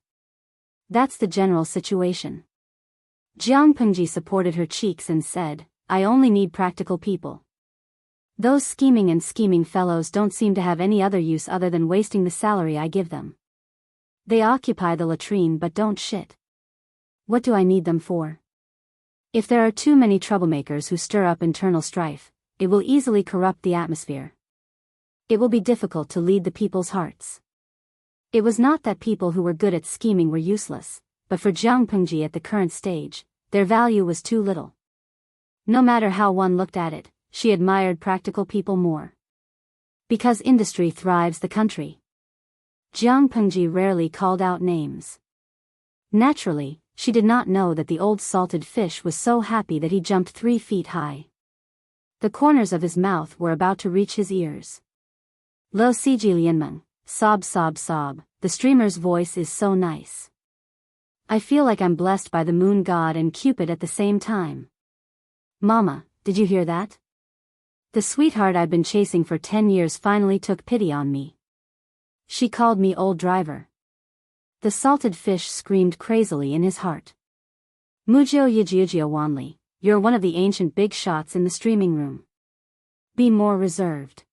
That's the general situation. Jiang Pengji supported her cheeks and said, I only need practical people. Those scheming fellows don't seem to have any other use other than wasting the salary I give them. They occupy the latrine but don't shit. What do I need them for? If there are too many troublemakers who stir up internal strife, it will easily corrupt the atmosphere. It will be difficult to lead the people's hearts. It was not that people who were good at scheming were useless, but for Jiang Pengji at the current stage, their value was too little. No matter how one looked at it, she admired practical people more. Because industry thrives the country. Jiang Pengji rarely called out names. Naturally, she did not know that the old salted fish was so happy that he jumped 3 feet high. The corners of his mouth were about to reach his ears. Lo si ji lianmeng, sob sob sob, the streamer's voice is so nice. I feel like I'm blessed by the moon god and Cupid at the same time. Mama, did you hear that? The sweetheart I've been chasing for 10 years finally took pity on me. She called me old driver. The salted fish screamed crazily in his heart. Mujio Yijio Wanli, you're one of the ancient big shots in the streaming room. Be more reserved.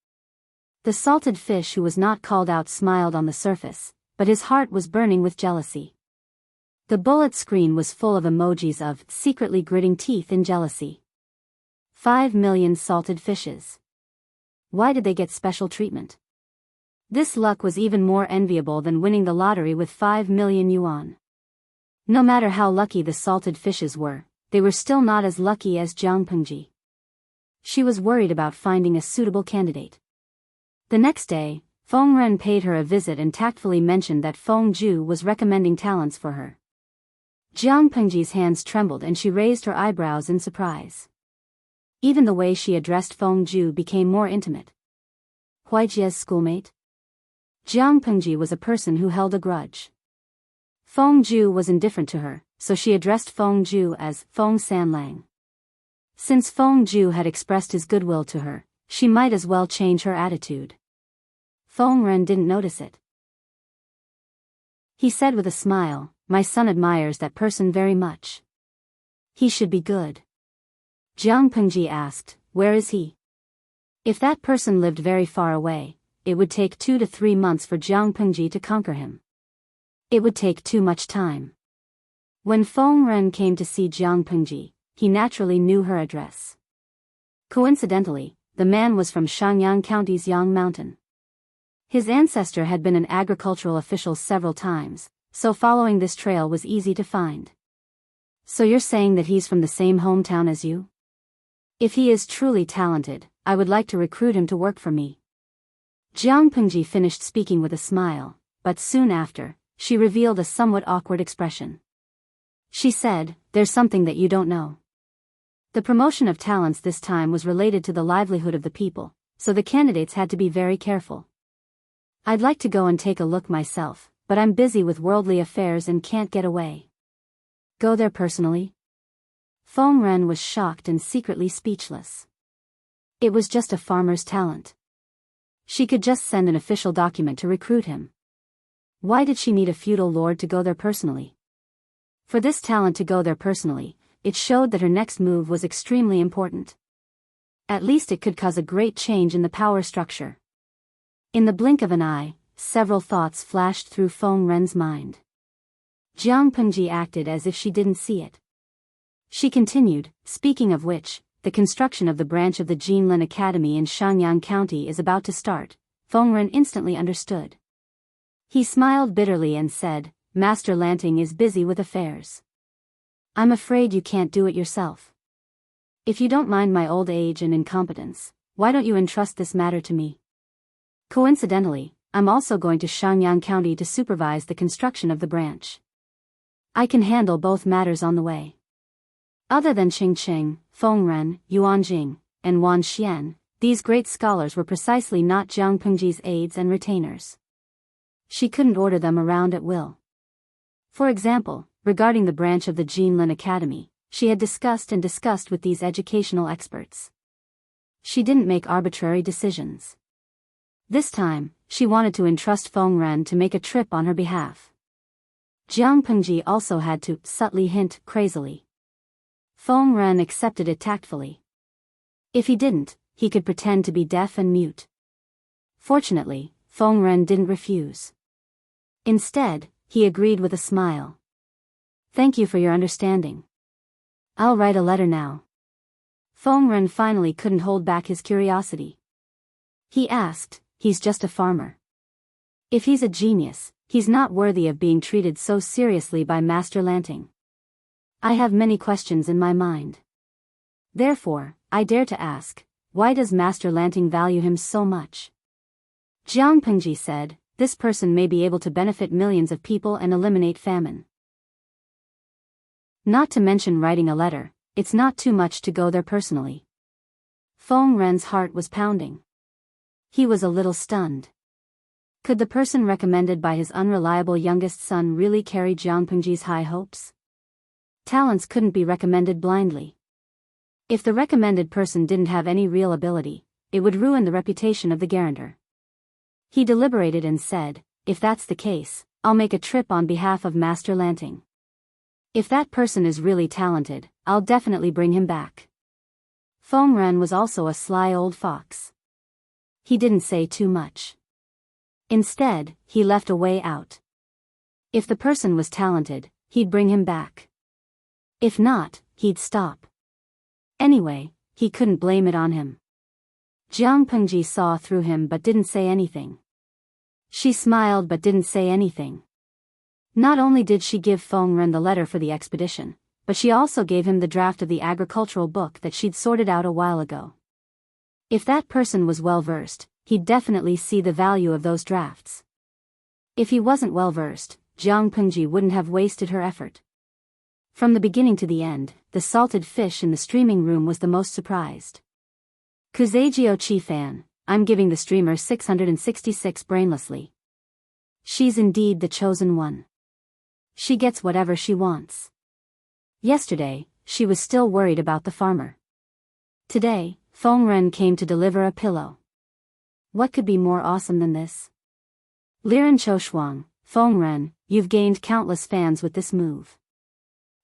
The salted fish who was not called out smiled on the surface, but his heart was burning with jealousy. The bullet screen was full of emojis of secretly gritting teeth in jealousy. 5 million salted fishes. Why did they get special treatment? This luck was even more enviable than winning the lottery with 5 million yuan. No matter how lucky the salted fishes were, they were still not as lucky as Jiang Pengji. She was worried about finding a suitable candidate. The next day, Feng Ren paid her a visit and tactfully mentioned that Feng Ju was recommending talents for her. Jiang Pengji's hands trembled and she raised her eyebrows in surprise. Even the way she addressed Feng Ju became more intimate. Huijie's schoolmate? Jiang Pengji was a person who held a grudge. Feng Ju was indifferent to her, so she addressed Feng Ju as Feng Sanlang. Since Feng Ju had expressed his goodwill to her, she might as well change her attitude. Feng Ren didn't notice it. He said with a smile, my son admires that person very much. He should be good. Jiang Pengji asked, where is he? If that person lived very far away, it would take 2 to 3 months for Jiang Pengji to conquer him. It would take too much time. When Feng Ren came to see Jiang Pengji, he naturally knew her address. Coincidentally, the man was from Shangyang County's Yang Mountain. His ancestor had been an agricultural official several times, so following this trail was easy to find. So you're saying that he's from the same hometown as you? If he is truly talented, I would like to recruit him to work for me. Jiang Pengji finished speaking with a smile, but soon after, she revealed a somewhat awkward expression. She said, there's something that you don't know. The promotion of talents this time was related to the livelihood of the people, so the candidates had to be very careful. I'd like to go and take a look myself, but I'm busy with worldly affairs and can't get away. Go there personally? Feng Ren was shocked and secretly speechless. It was just a farmer's talent. She could just send an official document to recruit him. Why did she need a feudal lord to go there personally? For this talent to go there personally, it showed that her next move was extremely important. At least it could cause a great change in the power structure. In the blink of an eye, several thoughts flashed through Feng Ren's mind. Jiang Pengji acted as if she didn't see it. She continued, speaking of which, the construction of the branch of the Jinlin Academy in Shangyang County is about to start. Feng Ren instantly understood. He smiled bitterly and said, Master Lanting is busy with affairs. I'm afraid you can't do it yourself. If you don't mind my old age and incompetence, why don't you entrust this matter to me? Coincidentally, I'm also going to Shangyang County to supervise the construction of the branch. I can handle both matters on the way. Other than Qingqing, Fengren, Yuanjing, and Wan Xian, these great scholars were precisely not Jiang Pengji's aides and retainers. She couldn't order them around at will. For example, regarding the branch of the Jinlin Academy, she had discussed with these educational experts. She didn't make arbitrary decisions. This time, she wanted to entrust Fengren to make a trip on her behalf. Jiang Pengji also had to subtly hint crazily. Fengren accepted it tactfully. If he didn't, he could pretend to be deaf and mute. Fortunately, Fengren didn't refuse. Instead, he agreed with a smile. Thank you for your understanding. I'll write a letter now. Fengren finally couldn't hold back his curiosity. He asked, he's just a farmer. If he's a genius, he's not worthy of being treated so seriously by Master Lanting. I have many questions in my mind. Therefore, I dare to ask, why does Master Lanting value him so much? Jiang Pengji said, this person may be able to benefit millions of people and eliminate famine. Not to mention writing a letter, it's not too much to go there personally. Fengren's heart was pounding. He was a little stunned. Could the person recommended by his unreliable youngest son really carry Jiang Pengji's high hopes? Talents couldn't be recommended blindly. If the recommended person didn't have any real ability, it would ruin the reputation of the guarantor. He deliberated and said, if that's the case, I'll make a trip on behalf of Master Lanting. If that person is really talented, I'll definitely bring him back. Fengren was also a sly old fox. He didn't say too much. Instead, he left a way out. If the person was talented, he'd bring him back. If not, he'd stop. Anyway, he couldn't blame it on him. Jiang Pengji saw through him but didn't say anything. She smiled but didn't say anything. Not only did she give Fengren the letter for the expedition, but she also gave him the draft of the agricultural book that she'd sorted out a while ago. If that person was well-versed, he'd definitely see the value of those drafts. If he wasn't well-versed, Jiang Pengji wouldn't have wasted her effort. From the beginning to the end, the salted fish in the streaming room was the most surprised. Kuzagio Chi-fan, I'm giving the streamer 666 brainlessly. She's indeed the chosen one. She gets whatever she wants. Yesterday, she was still worried about the farmer. Today, Fengren came to deliver a pillow. What could be more awesome than this? Liren Choshuang, Fengren, you've gained countless fans with this move.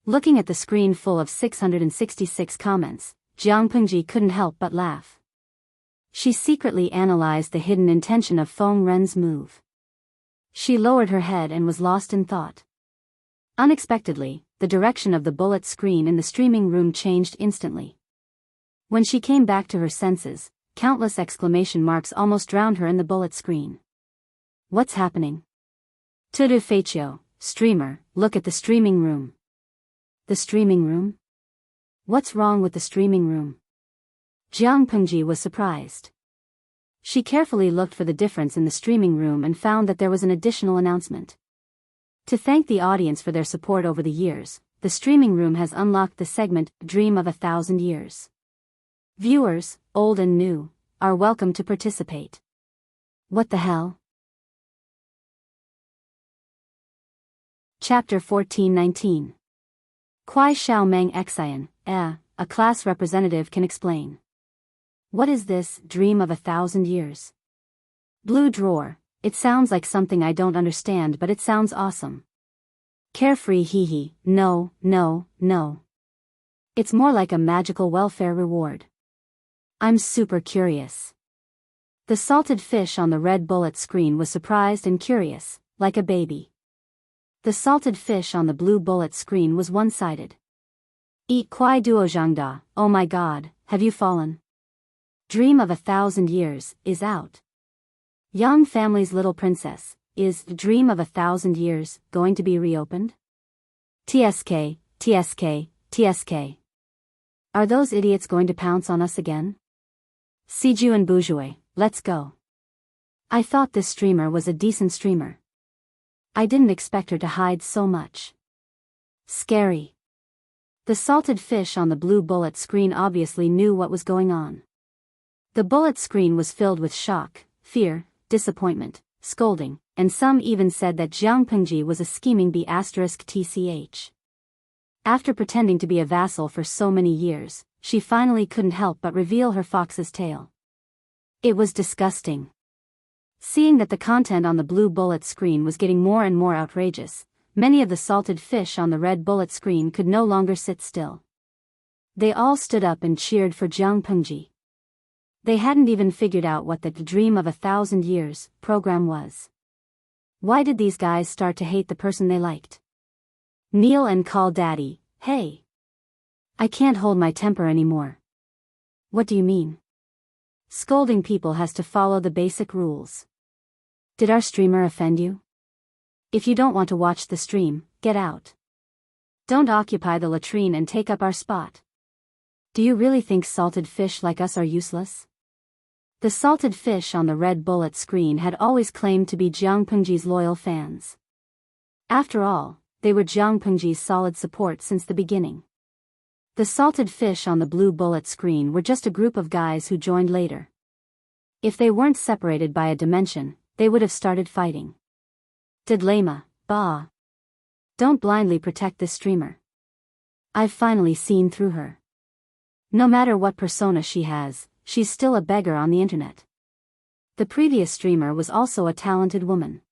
Looking at the screen full of 666 comments, Jiang Pengji couldn't help but laugh. She secretly analyzed the hidden intention of Fengren's move. She lowered her head and was lost in thought. Unexpectedly, the direction of the bullet screen in the streaming room changed instantly. When she came back to her senses, countless exclamation marks almost drowned her in the bullet screen. What's happening? Tudu Feichio, streamer, look at the streaming room. The streaming room? What's wrong with the streaming room? Jiang Pengji was surprised. She carefully looked for the difference in the streaming room and found that there was an additional announcement. To thank the audience for their support over the years, the streaming room has unlocked the segment Dream of 1,000 Years. Viewers, old and new, are welcome to participate. What the hell? Chapter 1419. Kwai Xiao Meng Xian, a class representative can explain. What is this Dream of 1,000 Years? Blue drawer, it sounds like something I don't understand, but it sounds awesome. Carefree hee, no. It's more like a magical welfare reward. I'm super curious. The salted fish on the red bullet screen was surprised and curious, like a baby. The salted fish on the blue bullet screen was one-sided. Eat Kwai Duo Zhangda, oh my god, have you fallen? Dream of 1,000 Years is out. Yang family's little princess, is Dream of 1,000 Years going to be reopened? TSK. Are those idiots going to pounce on us again? Siju and Bourgeois, let's go. I thought this streamer was a decent streamer. I didn't expect her to hide so much. Scary. The salted fish on the blue bullet screen obviously knew what was going on. The bullet screen was filled with shock, fear, disappointment, scolding, and some even said that Jiang Pengji was a scheming B***tch. After pretending to be a vassal for so many years, she finally couldn't help but reveal her fox's tail. It was disgusting. Seeing that the content on the blue bullet screen was getting more and more outrageous, many of the salted fish on the red bullet screen could no longer sit still. They all stood up and cheered for Jiang Pengji. They hadn't even figured out what the Dream of 1,000 Years program was. Why did these guys start to hate the person they liked? Kneel and call daddy, hey. I can't hold my temper anymore. What do you mean? Scolding people has to follow the basic rules. Did our streamer offend you? If you don't want to watch the stream, get out. Don't occupy the latrine and take up our spot. Do you really think salted fish like us are useless? The salted fish on the red bullet screen had always claimed to be Jiang Pengji's loyal fans. After all, they were Jiang Pengji's solid support since the beginning. The salted fish on the blue bullet screen were just a group of guys who joined later. If they weren't separated by a dimension, they would have started fighting. Didlama, bah. Don't blindly protect this streamer. I've finally seen through her. No matter what persona she has, she's still a beggar on the internet. The previous streamer was also a talented woman.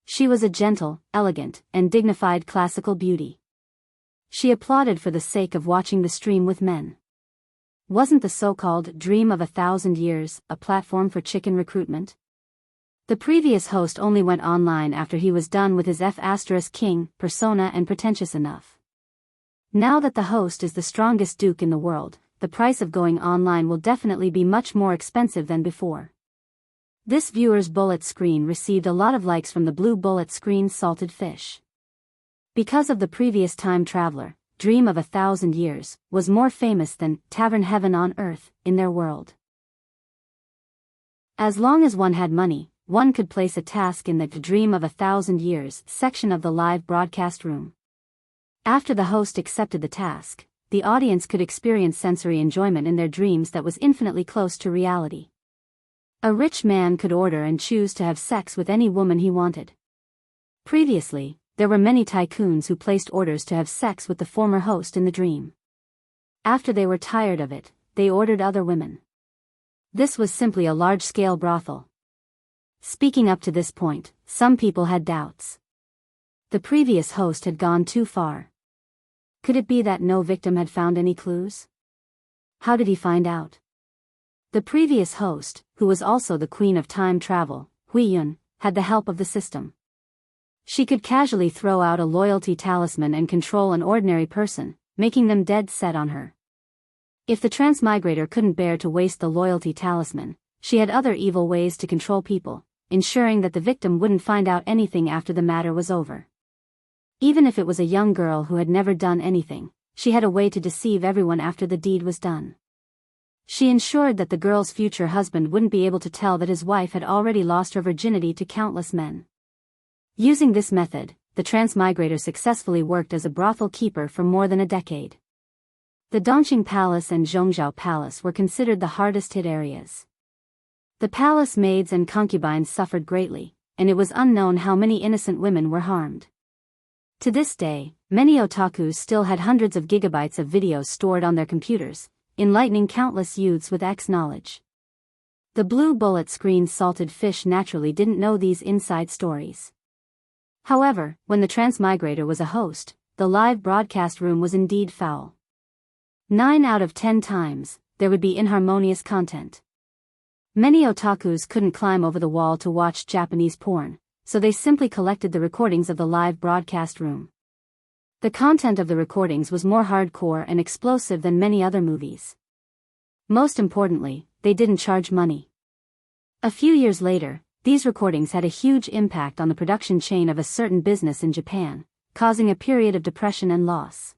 She was a gentle, elegant, and dignified classical beauty. She applauded for the sake of watching the stream with men. Wasn't the so-called Dream of 1,000 Years a platform for chicken recruitment? The previous host only went online after he was done with his F***king persona and pretentious enough. Now that the host is the strongest duke in the world, the price of going online will definitely be much more expensive than before. This viewer's bullet screen received a lot of likes from the blue bullet screen salted fish. Because of the previous time traveler, Dream of 1,000 Years was more famous than Tavern Heaven on Earth in their world. As long as one had money, one could place a task in the Dream of 1,000 Years section of the live broadcast room. After the host accepted the task, the audience could experience sensory enjoyment in their dreams that was infinitely close to reality. A rich man could order and choose to have sex with any woman he wanted. Previously, there were many tycoons who placed orders to have sex with the former host in the dream. After they were tired of it, they ordered other women. This was simply a large-scale brothel. Speaking up to this point, some people had doubts. The previous host had gone too far. Could it be that no victim had found any clues? How did he find out? The previous host, who was also the queen of time travel, Hui Yun, had the help of the system. She could casually throw out a loyalty talisman and control an ordinary person, making them dead set on her. If the transmigrator couldn't bear to waste the loyalty talisman, she had other evil ways to control people, ensuring that the victim wouldn't find out anything after the matter was over. Even if it was a young girl who had never done anything, she had a way to deceive everyone after the deed was done. She ensured that the girl's future husband wouldn't be able to tell that his wife had already lost her virginity to countless men. Using this method, the transmigrator successfully worked as a brothel keeper for more than a decade. The Dongqing Palace and Zhongzhou Palace were considered the hardest hit areas. The palace maids and concubines suffered greatly, and it was unknown how many innocent women were harmed. To this day, many otakus still had hundreds of gigabytes of videos stored on their computers, enlightening countless youths with X knowledge. The blue bullet screen salted fish naturally didn't know these inside stories. However, when the transmigrator was a host, the live broadcast room was indeed foul. 9 out of 10 times, there would be inharmonious content. Many otakus couldn't climb over the wall to watch Japanese porn, so they simply collected the recordings of the live broadcast room. The content of the recordings was more hardcore and explosive than many other movies. Most importantly, they didn't charge money. A few years later, these recordings had a huge impact on the production chain of a certain business in Japan, causing a period of depression and loss.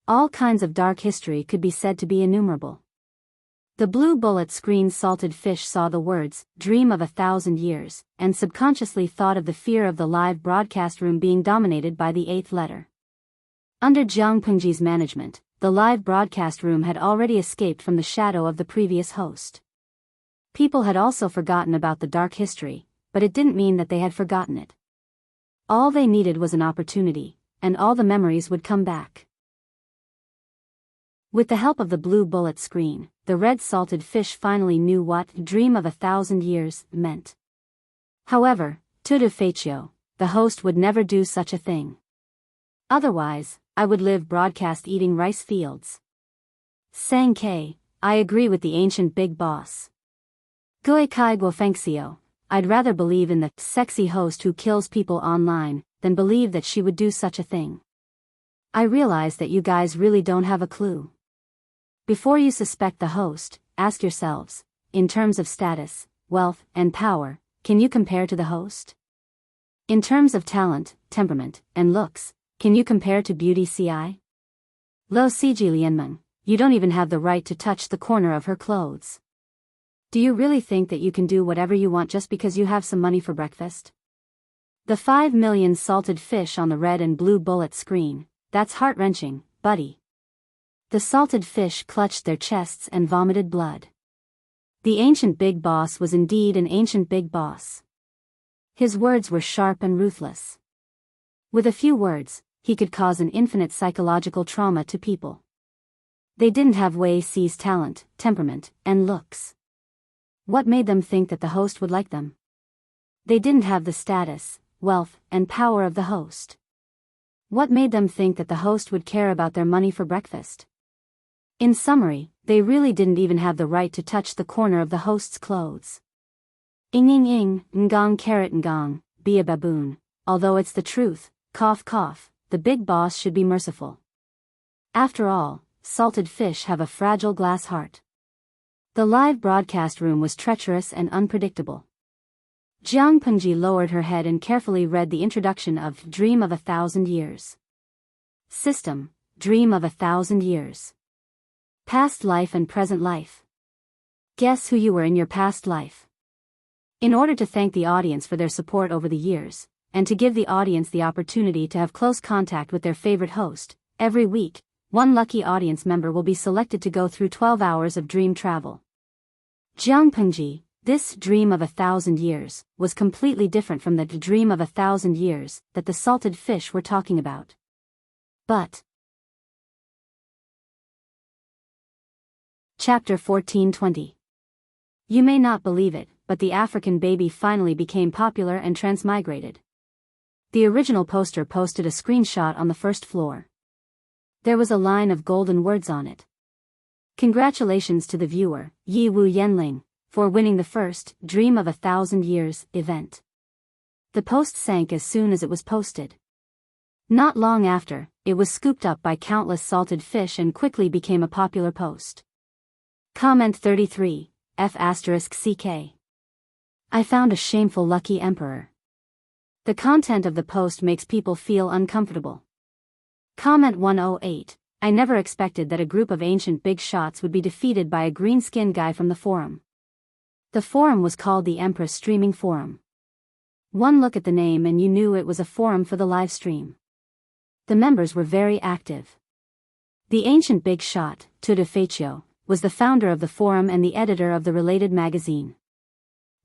All kinds of dark history could be said to be innumerable. The blue bullet screen salted fish saw the words, "Dream of 1,000 years," and subconsciously thought of the fear of the live broadcast room being dominated by the 8th letter. Under Jiang Pengji's management, the live broadcast room had already escaped from the shadow of the previous host. People had also forgotten about the dark history, but it didn't mean that they had forgotten it. All they needed was an opportunity, and all the memories would come back. With the help of the blue bullet screen, the red salted fish finally knew what "dream of 1,000 years" meant. However, to de facto, the host would never do such a thing. Otherwise, I would live broadcast eating rice fields. Sang K, I agree with the ancient big boss. Gui Kai Guofengxio, I'd rather believe in the sexy host who kills people online than believe that she would do such a thing. I realize that you guys really don't have a clue. Before you suspect the host, ask yourselves, in terms of status, wealth, and power, can you compare to the host? In terms of talent, temperament, and looks, can you compare to beauty ci? Lo Siji Lianmeng, you don't even have the right to touch the corner of her clothes. Do you really think that you can do whatever you want just because you have some money for breakfast? The 5 million salted fish on the red and blue bullet screen, that's heart-wrenching, buddy. The salted fish clutched their chests and vomited blood. The ancient big boss was indeed an ancient big boss. His words were sharp and ruthless. With a few words, he could cause an infinite psychological trauma to people. They didn't have Wei Ci's talent, temperament, and looks. What made them think that the host would like them? They didn't have the status, wealth, and power of the host. What made them think that the host would care about their money for breakfast? In summary, they really didn't even have the right to touch the corner of the host's clothes. Ing, ngong carrot ngong, be a baboon, although it's the truth, cough cough, the big boss should be merciful. After all, salted fish have a fragile glass heart. The live broadcast room was treacherous and unpredictable. Jiang Pengji lowered her head and carefully read the introduction of "Dream of 1,000 Years." System, Dream of 1,000 Years. Past life and present life. Guess who you were in your past life. In order to thank the audience for their support over the years, and to give the audience the opportunity to have close contact with their favorite host, every week, one lucky audience member will be selected to go through 12 hours of dream travel. Jiang Pengji, this "Dream of 1,000 Years" was completely different from the "Dream of 1,000 Years" that the salted fish were talking about. But Chapter 1420. You may not believe it, but the African baby finally became popular and transmigrated. The original poster posted a screenshot on the first floor. There was a line of golden words on it. Congratulations to the viewer, Yi Wu Yanling, for winning the first "Dream of 1,000 Years" event. The post sank as soon as it was posted. Not long after, it was scooped up by countless salted fish and quickly became a popular post. Comment 33, F***CK. I found a shameful lucky emperor. The content of the post makes people feel uncomfortable. Comment 108, I never expected that a group of ancient big shots would be defeated by a green-skinned guy from the forum. The forum was called the Empress Streaming Forum. One look at the name and you knew it was a forum for the live stream. The members were very active. The ancient big shot, Tuda Faccio, was the founder of the forum and the editor of the related magazine.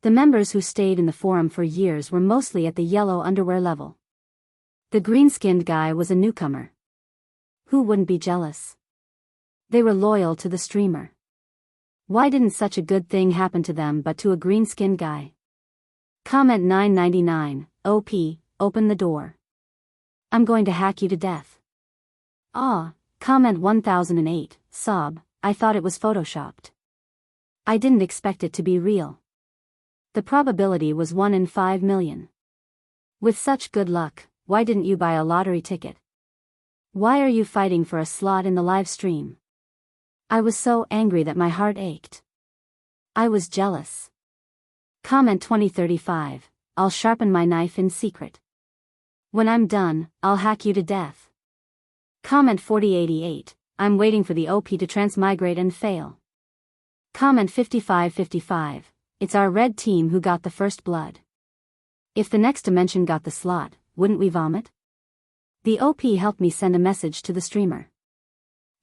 The members who stayed in the forum for years were mostly at the yellow underwear level. The green-skinned guy was a newcomer. Who wouldn't be jealous? They were loyal to the streamer. Why didn't such a good thing happen to them but to a green-skinned guy? Comment 999, OP, open the door. I'm going to hack you to death. Comment 1008, sob, I thought it was photoshopped. I didn't expect it to be real. The probability was 1 in 5 million. With such good luck, why didn't you buy a lottery ticket? Why are you fighting for a slot in the live stream? I was so angry that my heart ached. I was jealous. Comment 2035, I'll sharpen my knife in secret. When I'm done, I'll hack you to death. Comment 4088, I'm waiting for the OP to transmigrate and fail. Comment 5555, it's our red team who got the first blood. If the next dimension got the slot, wouldn't we vomit? The OP helped me send a message to the streamer.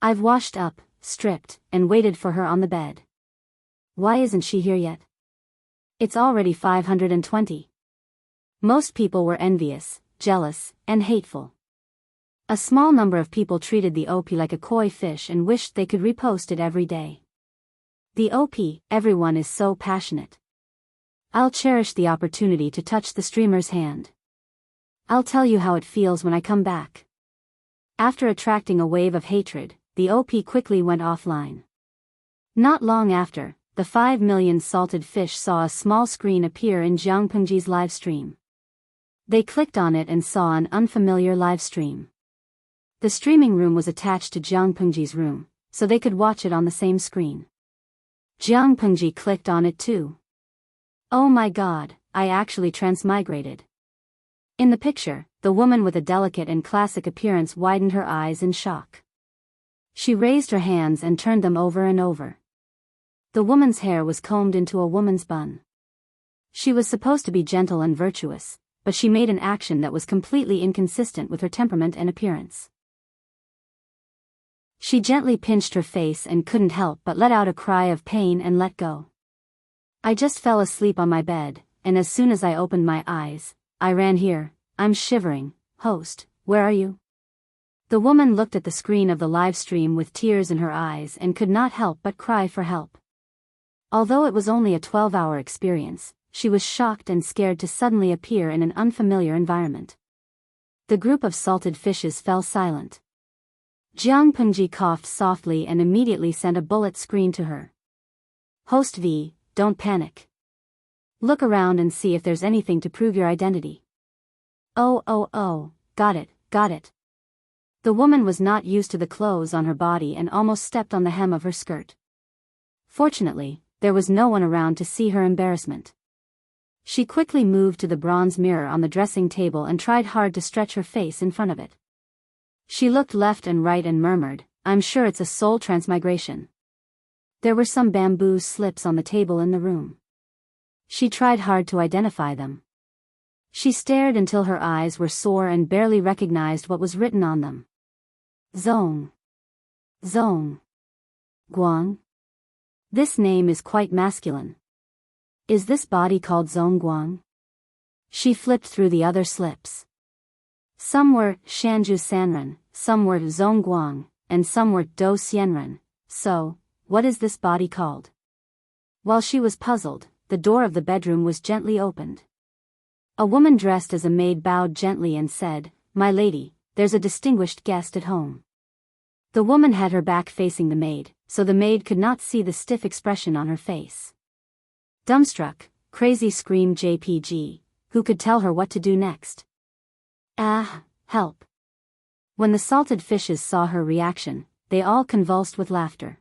I've washed up, stripped, and waited for her on the bed. Why isn't she here yet? It's already 520. Most people were envious, jealous, and hateful. A small number of people treated the OP like a koi fish and wished they could repost it every day. The OP, everyone is so passionate. I'll cherish the opportunity to touch the streamer's hand. I'll tell you how it feels when I come back. After attracting a wave of hatred, the OP quickly went offline. Not long after, the 5 million salted fish saw a small screen appear in Jiang Pengji's live stream. They clicked on it and saw an unfamiliar live stream. The streaming room was attached to Jiang Pengji's room, so they could watch it on the same screen. Jiang Pengji clicked on it too. Oh my god, I actually transmigrated. In the picture, the woman with a delicate and classic appearance widened her eyes in shock. She raised her hands and turned them over and over. The woman's hair was combed into a woman's bun. She was supposed to be gentle and virtuous, but she made an action that was completely inconsistent with her temperament and appearance. She gently pinched her face and couldn't help but let out a cry of pain and let go. I just fell asleep on my bed, and as soon as I opened my eyes, I ran here. I'm shivering. Host, where are you? The woman looked at the screen of the live stream with tears in her eyes and could not help but cry for help. Although it was only a 12-hour experience, she was shocked and scared to suddenly appear in an unfamiliar environment. The group of salted fishes fell silent. Jiang Pengji coughed softly and immediately sent a bullet screen to her. Host V, don't panic. Look around and see if there's anything to prove your identity. Oh, got it. The woman was not used to the clothes on her body and almost stepped on the hem of her skirt. Fortunately, there was no one around to see her embarrassment. She quickly moved to the bronze mirror on the dressing table and tried hard to stretch her face in front of it. She looked left and right and murmured, I'm sure it's a soul transmigration. There were some bamboo slips on the table in the room. She tried hard to identify them. She stared until her eyes were sore and barely recognized what was written on them. Zong. Guang. This name is quite masculine. Is this body called Zong Guang? She flipped through the other slips. Some were Shanju Sanren, some were Zong Guang, and some were Do Xianren. So, what is this body called? While she was puzzled, the door of the bedroom was gently opened. A woman dressed as a maid bowed gently and said, My lady, there's a distinguished guest at home. The woman had her back facing the maid, so the maid could not see the stiff expression on her face. Dumbstruck, crazy screamed JPG, who could tell her what to do next. Ah, help. When the salted fishes saw her reaction, they all convulsed with laughter.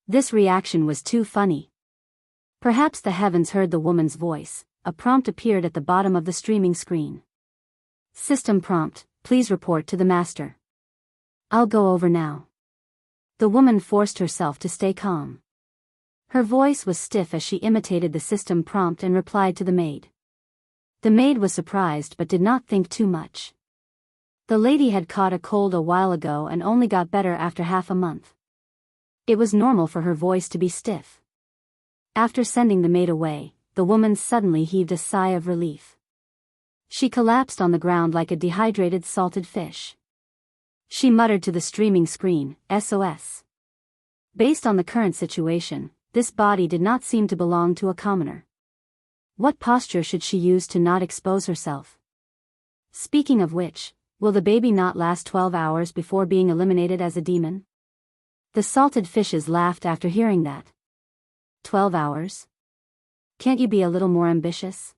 This reaction was too funny. Perhaps the heavens heard the woman's voice. A prompt appeared at the bottom of the streaming screen. System prompt, please report to the master. I'll go over now. The woman forced herself to stay calm. Her voice was stiff as she imitated the system prompt and replied to the maid. The maid was surprised but did not think too much. The lady had caught a cold a while ago and only got better after half a month. It was normal for her voice to be stiff. After sending the maid away, the woman suddenly heaved a sigh of relief. She collapsed on the ground like a dehydrated salted fish. She muttered to the streaming screen, SOS. Based on the current situation, this body did not seem to belong to a commoner. What posture should she use to not expose herself? Speaking of which, will the baby not last 12 hours before being eliminated as a demon? The salted fishes laughed after hearing that. 12 hours? Can't you be a little more ambitious?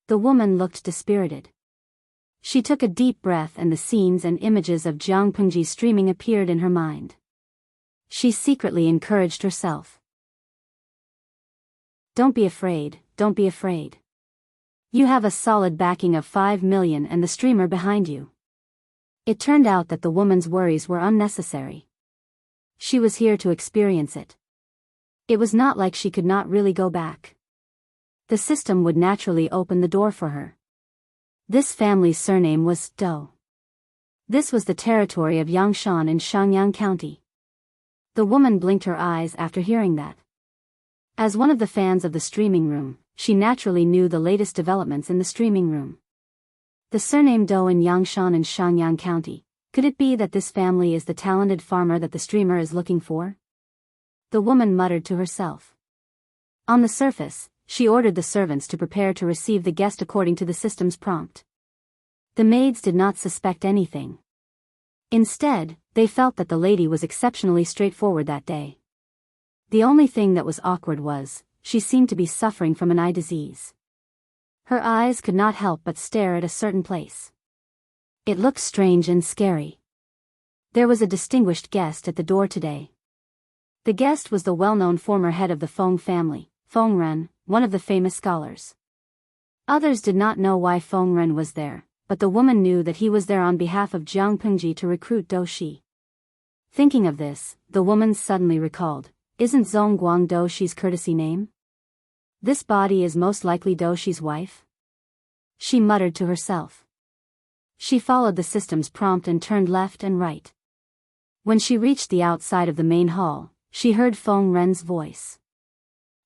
The woman looked dispirited. She took a deep breath and the scenes and images of Jiang Pengji streaming appeared in her mind. She secretly encouraged herself. Don't be afraid, don't be afraid. You have a solid backing of 5 million and the streamer behind you. It turned out that the woman's worries were unnecessary. She was here to experience it. It was not like she could not really go back. The system would naturally open the door for her. This family's surname was Do. This was the territory of Yangshan in Shangyang County. The woman blinked her eyes after hearing that. As one of the fans of the streaming room, she naturally knew the latest developments in the streaming room. The surname Do in Yangshan in Shangyang County. Could it be that this family is the talented farmer that the streamer is looking for? The woman muttered to herself. On the surface, she ordered the servants to prepare to receive the guest according to the system's prompt. The maids did not suspect anything. Instead, they felt that the lady was exceptionally straightforward that day. The only thing that was awkward was, she seemed to be suffering from an eye disease. Her eyes could not help but stare at a certain place. It looked strange and scary. There was a distinguished guest at the door today. The guest was the well-known former head of the Feng family, Feng Ren, one of the famous scholars. Others did not know why Feng Ren was there, but the woman knew that he was there on behalf of Jiang Pengji to recruit Do Shi. Thinking of this, the woman suddenly recalled, isn't Zhongguang Do Shi's courtesy name? This body is most likely Do Shi's wife? She muttered to herself. She followed the system's prompt and turned left and right. When she reached the outside of the main hall, she heard Feng Ren's voice.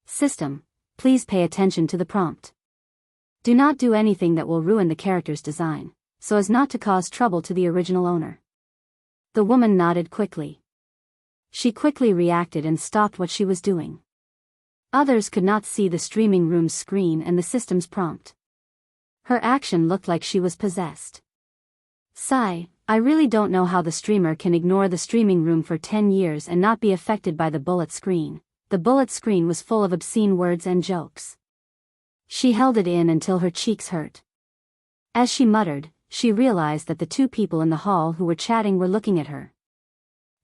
System, please pay attention to the prompt. Do not do anything that will ruin the character's design, so as not to cause trouble to the original owner. The woman nodded quickly. She quickly reacted and stopped what she was doing. Others could not see the streaming room's screen and the system's prompt. Her action looked like she was possessed. Sigh, I really don't know how the streamer can ignore the streaming room for 10 years and not be affected by the bullet screen. The bullet screen was full of obscene words and jokes. She held it in until her cheeks hurt. As she muttered, she realized that the two people in the hall who were chatting were looking at her.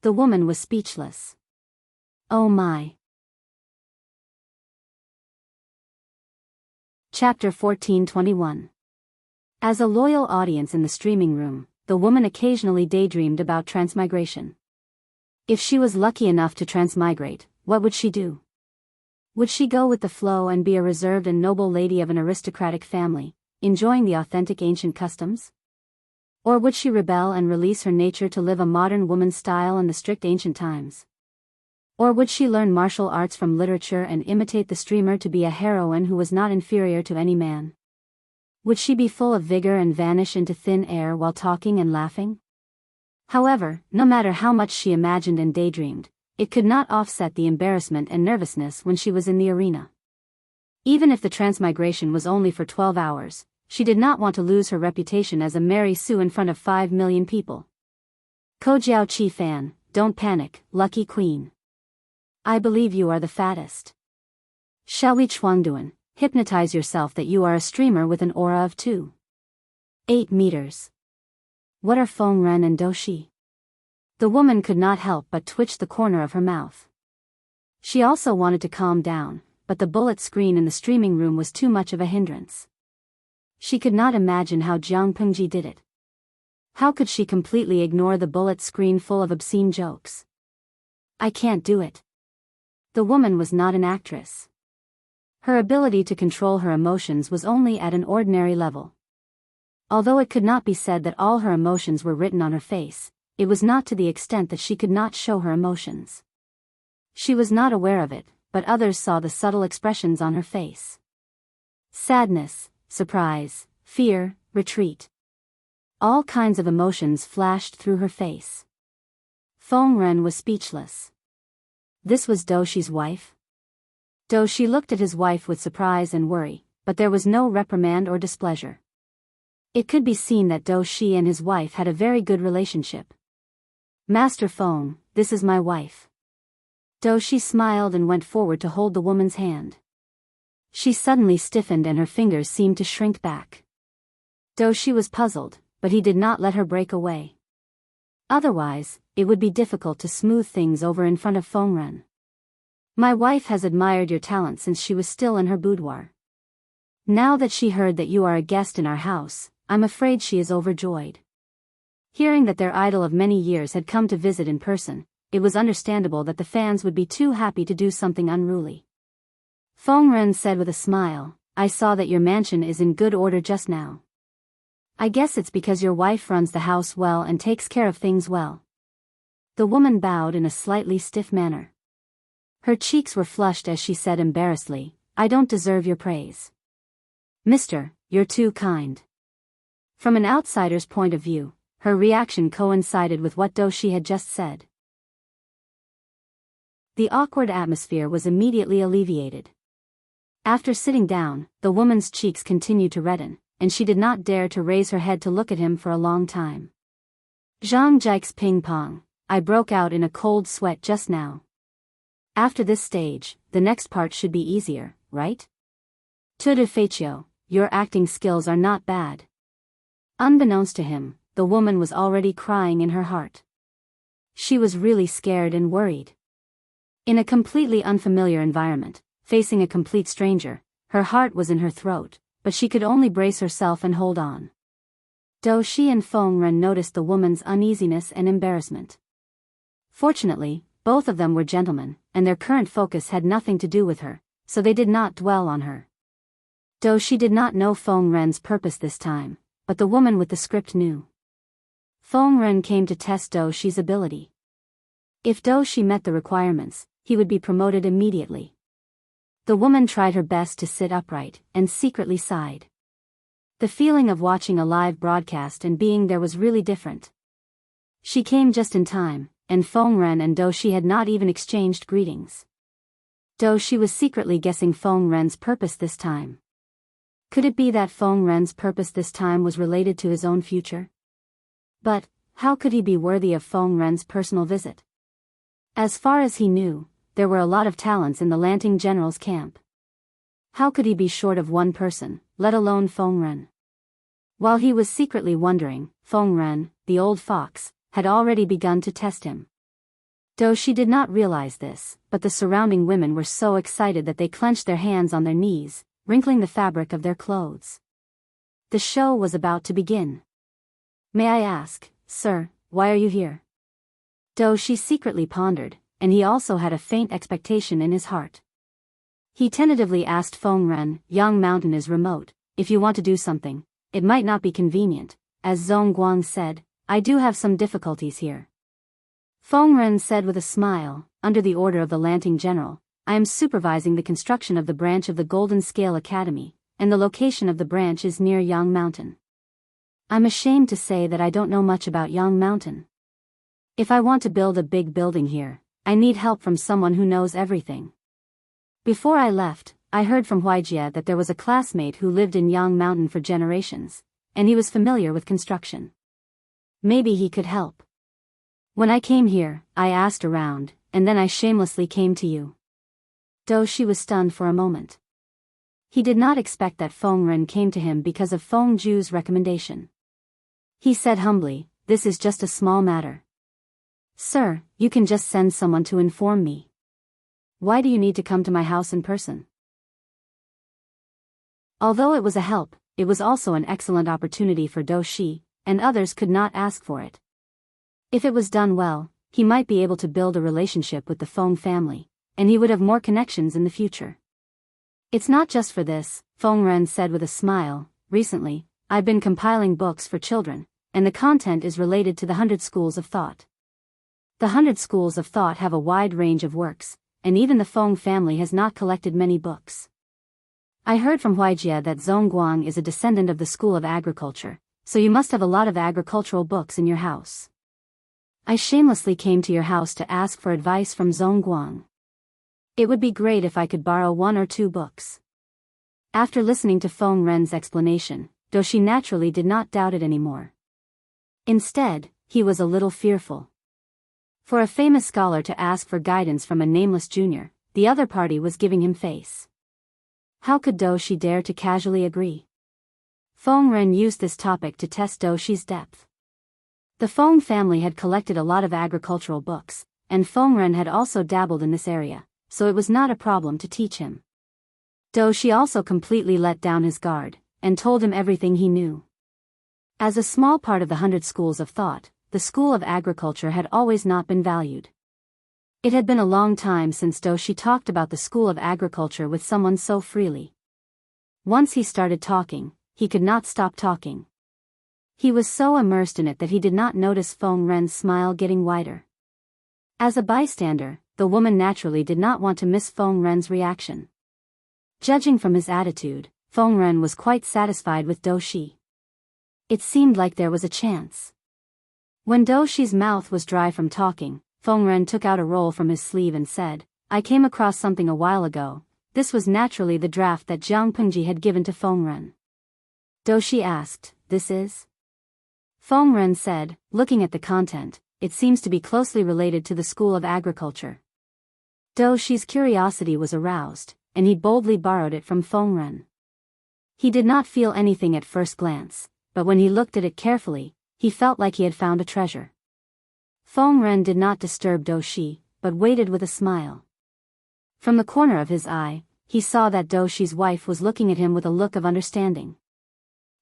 The woman was speechless. Oh my. Chapter 14:21. As a loyal audience in the streaming room, the woman occasionally daydreamed about transmigration. If she was lucky enough to transmigrate, what would she do? Would she go with the flow and be a reserved and noble lady of an aristocratic family, enjoying the authentic ancient customs? Or would she rebel and release her nature to live a modern woman's style in the strict ancient times? Or would she learn martial arts from literature and imitate the streamer to be a heroine who was not inferior to any man? Would she be full of vigor and vanish into thin air while talking and laughing? However, no matter how much she imagined and daydreamed, it could not offset the embarrassment and nervousness when she was in the arena. Even if the transmigration was only for 12 hours, she did not want to lose her reputation as a Mary Sue in front of 5 million people. Ko Jiao Chi fan, don't panic, lucky queen. I believe you are the fattest. Shall we Chuangduan? Hypnotize yourself that you are a streamer with an aura of 2.8 meters. What are Feng Ren and Do Shi? The woman could not help but twitch the corner of her mouth. She also wanted to calm down, but the bullet screen in the streaming room was too much of a hindrance. She could not imagine how Jiang Pengji did it. How could she completely ignore the bullet screen full of obscene jokes? I can't do it. The woman was not an actress. Her ability to control her emotions was only at an ordinary level. Although it could not be said that all her emotions were written on her face, it was not to the extent that she could not show her emotions. She was not aware of it, but others saw the subtle expressions on her face. Sadness, surprise, fear, retreat. All kinds of emotions flashed through her face. Feng Ren was speechless. This was Do Shi's wife? Do Shi looked at his wife with surprise and worry, but there was no reprimand or displeasure. It could be seen that Do Shi and his wife had a very good relationship. Master Feng, this is my wife. Do Shi smiled and went forward to hold the woman's hand. She suddenly stiffened and her fingers seemed to shrink back. Do Shi was puzzled, but he did not let her break away. Otherwise, it would be difficult to smooth things over in front of Feng Ren. My wife has admired your talent since she was still in her boudoir. Now that she heard that you are a guest in our house, I'm afraid she is overjoyed. Hearing that their idol of many years had come to visit in person, it was understandable that the fans would be too happy to do something unruly. Feng Ren said with a smile, "I saw that your mansion is in good order just now. I guess it's because your wife runs the house well and takes care of things well." The woman bowed in a slightly stiff manner. Her cheeks were flushed as she said embarrassedly, "I don't deserve your praise. Mister, you're too kind." From an outsider's point of view, her reaction coincided with what Doshi had just said. The awkward atmosphere was immediately alleviated. After sitting down, the woman's cheeks continued to redden, and she did not dare to raise her head to look at him for a long time. "Zhang Jike's ping pong, I broke out in a cold sweat just now. After this stage, the next part should be easier, right? Tout de fait, your acting skills are not bad." Unbeknownst to him, the woman was already crying in her heart. She was really scared and worried. In a completely unfamiliar environment, facing a complete stranger, her heart was in her throat, but she could only brace herself and hold on. Doshi and Feng Ren noticed the woman's uneasiness and embarrassment. Fortunately, both of them were gentlemen, and their current focus had nothing to do with her, so they did not dwell on her. Doshi did not know Feng Ren's purpose this time, but the woman with the script knew. Feng Ren came to test Doshi's ability. If Doshi met the requirements, he would be promoted immediately. The woman tried her best to sit upright, and secretly sighed. The feeling of watching a live broadcast and being there was really different. She came just in time, and Feng Ren and Doshi had not even exchanged greetings. Doshi was secretly guessing Feng Ren's purpose this time. Could it be that Feng Ren's purpose this time was related to his own future? But, how could he be worthy of Feng Ren's personal visit? As far as he knew, there were a lot of talents in the Lanting General's camp. How could he be short of one person, let alone Feng Ren? While he was secretly wondering, Feng Ren, the old fox, had already begun to test him. Doshi did not realize this, but the surrounding women were so excited that they clenched their hands on their knees, wrinkling the fabric of their clothes. The show was about to begin. "May I ask, sir, why are you here?" Doshi secretly pondered, and he also had a faint expectation in his heart. He tentatively asked Feng Ren, "Yang Mountain is remote. If you want to do something, it might not be convenient. As Zhongguang said, I do have some difficulties here." Feng Ren said with a smile, "Under the order of the Lanting General, I am supervising the construction of the branch of the Golden Scale Academy, and the location of the branch is near Yang Mountain. I'm ashamed to say that I don't know much about Yang Mountain. If I want to build a big building here, I need help from someone who knows everything. Before I left, I heard from Huijie that there was a classmate who lived in Yang Mountain for generations, and he was familiar with construction. Maybe he could help. When I came here, I asked around, and then I shamelessly came to you." Doshi was stunned for a moment. He did not expect that Feng Ren came to him because of Feng Ju's recommendation. He said humbly, "This is just a small matter. Sir, you can just send someone to inform me. Why do you need to come to my house in person?" Although it was a help, it was also an excellent opportunity for Doshi, and others could not ask for it. If it was done well, he might be able to build a relationship with the Feng family, and he would have more connections in the future. "It's not just for this," Feng Ren said with a smile. "Recently, I've been compiling books for children, and the content is related to the 100 Schools of Thought. The 100 Schools of Thought have a wide range of works, and even the Feng family has not collected many books. I heard from Huijie that Zhongguang is a descendant of the School of Agriculture, so you must have a lot of agricultural books in your house. I shamelessly came to your house to ask for advice from Zhongguang. It would be great if I could borrow 1 or 2 books." After listening to Feng Ren's explanation, Doshi naturally did not doubt it anymore. Instead, he was a little fearful. For a famous scholar to ask for guidance from a nameless junior, the other party was giving him face. How could Doshi dare to casually agree? Feng Ren used this topic to test Doshi's depth. The Feng family had collected a lot of agricultural books, and Feng Ren had also dabbled in this area, so it was not a problem to teach him. Doshi also completely let down his guard, and told him everything he knew. As a small part of the 100 schools of thought, the school of agriculture had always not been valued. It had been a long time since Doshi talked about the school of agriculture with someone so freely. Once he started talking, he could not stop talking. He was so immersed in it that he did not notice Feng Ren's smile getting wider. As a bystander, the woman naturally did not want to miss Feng Ren's reaction. Judging from his attitude, Feng Ren was quite satisfied with Doshi. It seemed like there was a chance. When Doshi's mouth was dry from talking, Feng Ren took out a roll from his sleeve and said, "I came across something a while ago." This was naturally the draft that Jiang Pengji had given to Feng Ren. Doshi asked, "This is?" Feng Ren said, looking at the content, "It seems to be closely related to the school of agriculture." Doshi's curiosity was aroused, and he boldly borrowed it from Feng Ren. He did not feel anything at first glance, but when he looked at it carefully, he felt like he had found a treasure. Feng Ren did not disturb Doshi, but waited with a smile. From the corner of his eye, he saw that Doshi's wife was looking at him with a look of understanding.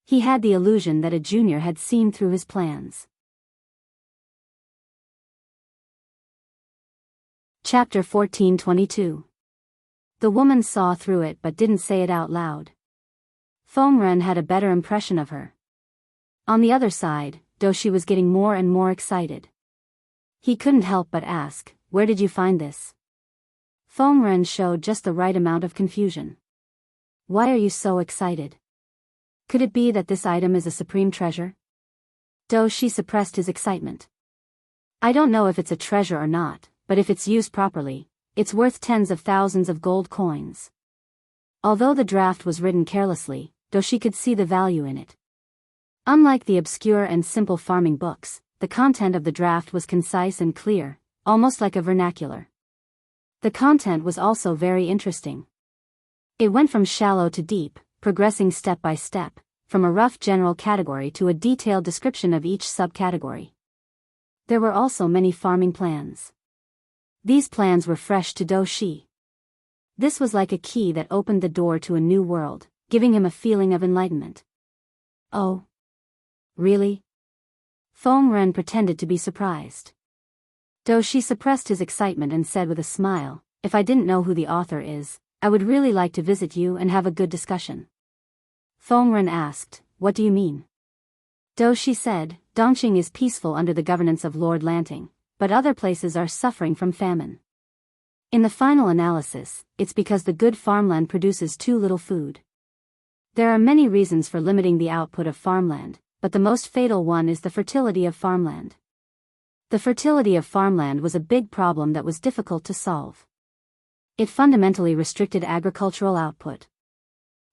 He had the illusion that a junior had seen through his plans. Chapter 14:22. The woman saw through it but didn't say it out loud. Feng Ren had a better impression of her. On the other side, Doshi was getting more and more excited. He couldn't help but ask, "Where did you find this?" Feng Ren showed just the right amount of confusion. "Why are you so excited? Could it be that this item is a supreme treasure?" Doshi suppressed his excitement. "I don't know if it's a treasure or not, but if it's used properly, it's worth tens of thousands of gold coins." Although the draft was written carelessly, Doshi could see the value in it. Unlike the obscure and simple farming books, the content of the draft was concise and clear, almost like a vernacular. The content was also very interesting. It went from shallow to deep, progressing step by step, from a rough general category to a detailed description of each subcategory. There were also many farming plans. These plans were fresh to Doshi. This was like a key that opened the door to a new world, giving him a feeling of enlightenment. "Oh? Really?" Feng Ren pretended to be surprised. Doshi suppressed his excitement and said with a smile, "If I didn't know who the author is, I would really like to visit you and have a good discussion." Feng Ren asked, "What do you mean?" Doshi said, "Dongqing is peaceful under the governance of Lord Lanting, but other places are suffering from famine. In the final analysis, it's because the good farmland produces too little food. There are many reasons for limiting the output of farmland, but the most fatal one is the fertility of farmland. The fertility of farmland was a big problem that was difficult to solve. It fundamentally restricted agricultural output.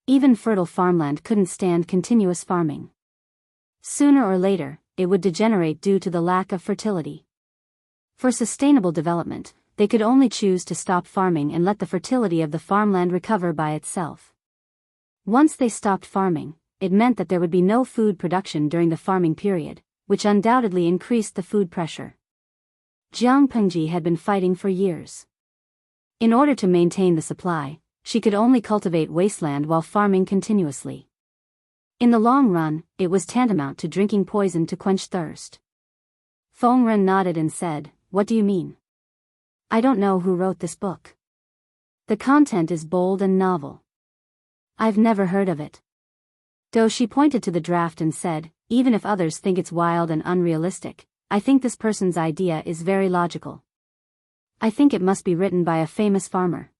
Even fertile farmland couldn't stand continuous farming. Sooner or later, it would degenerate due to the lack of fertility. For sustainable development, they could only choose to stop farming and let the fertility of the farmland recover by itself. Once they stopped farming, it meant that there would be no food production during the farming period, which undoubtedly increased the food pressure. Jiang Pengji had been fighting for years. In order to maintain the supply, she could only cultivate wasteland while farming continuously. In the long run, it was tantamount to drinking poison to quench thirst. Feng Ren nodded and said, "What do you mean?" "I don't know who wrote this book. The content is bold and novel. I've never heard of it." Doshi pointed to the draft and said, "Even if others think it's wild and unrealistic, I think this person's idea is very logical. I think it must be written by a famous farmer.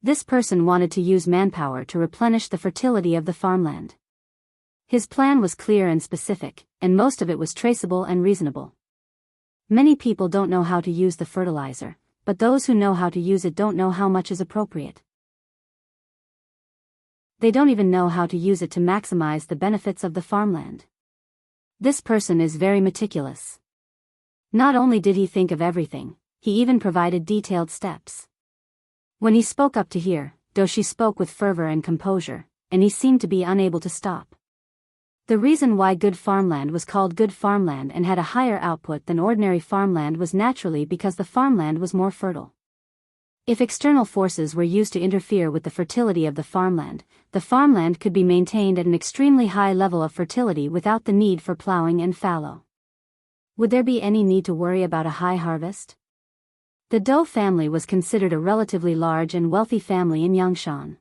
This person wanted to use manpower to replenish the fertility of the farmland. His plan was clear and specific, and most of it was traceable and reasonable. Many people don't know how to use the fertilizer, but those who know how to use it don't know how much is appropriate. They don't even know how to use it to maximize the benefits of the farmland. This person is very meticulous. Not only did he think of everything, he even provided detailed steps." When he spoke up to hear, Doshi spoke with fervor and composure, and he seemed to be unable to stop. The reason why good farmland was called good farmland and had a higher output than ordinary farmland was naturally because the farmland was more fertile. If external forces were used to interfere with the fertility of the farmland could be maintained at an extremely high level of fertility without the need for plowing and fallow. Would there be any need to worry about a high harvest? The Dou family was considered a relatively large and wealthy family in Yangshan.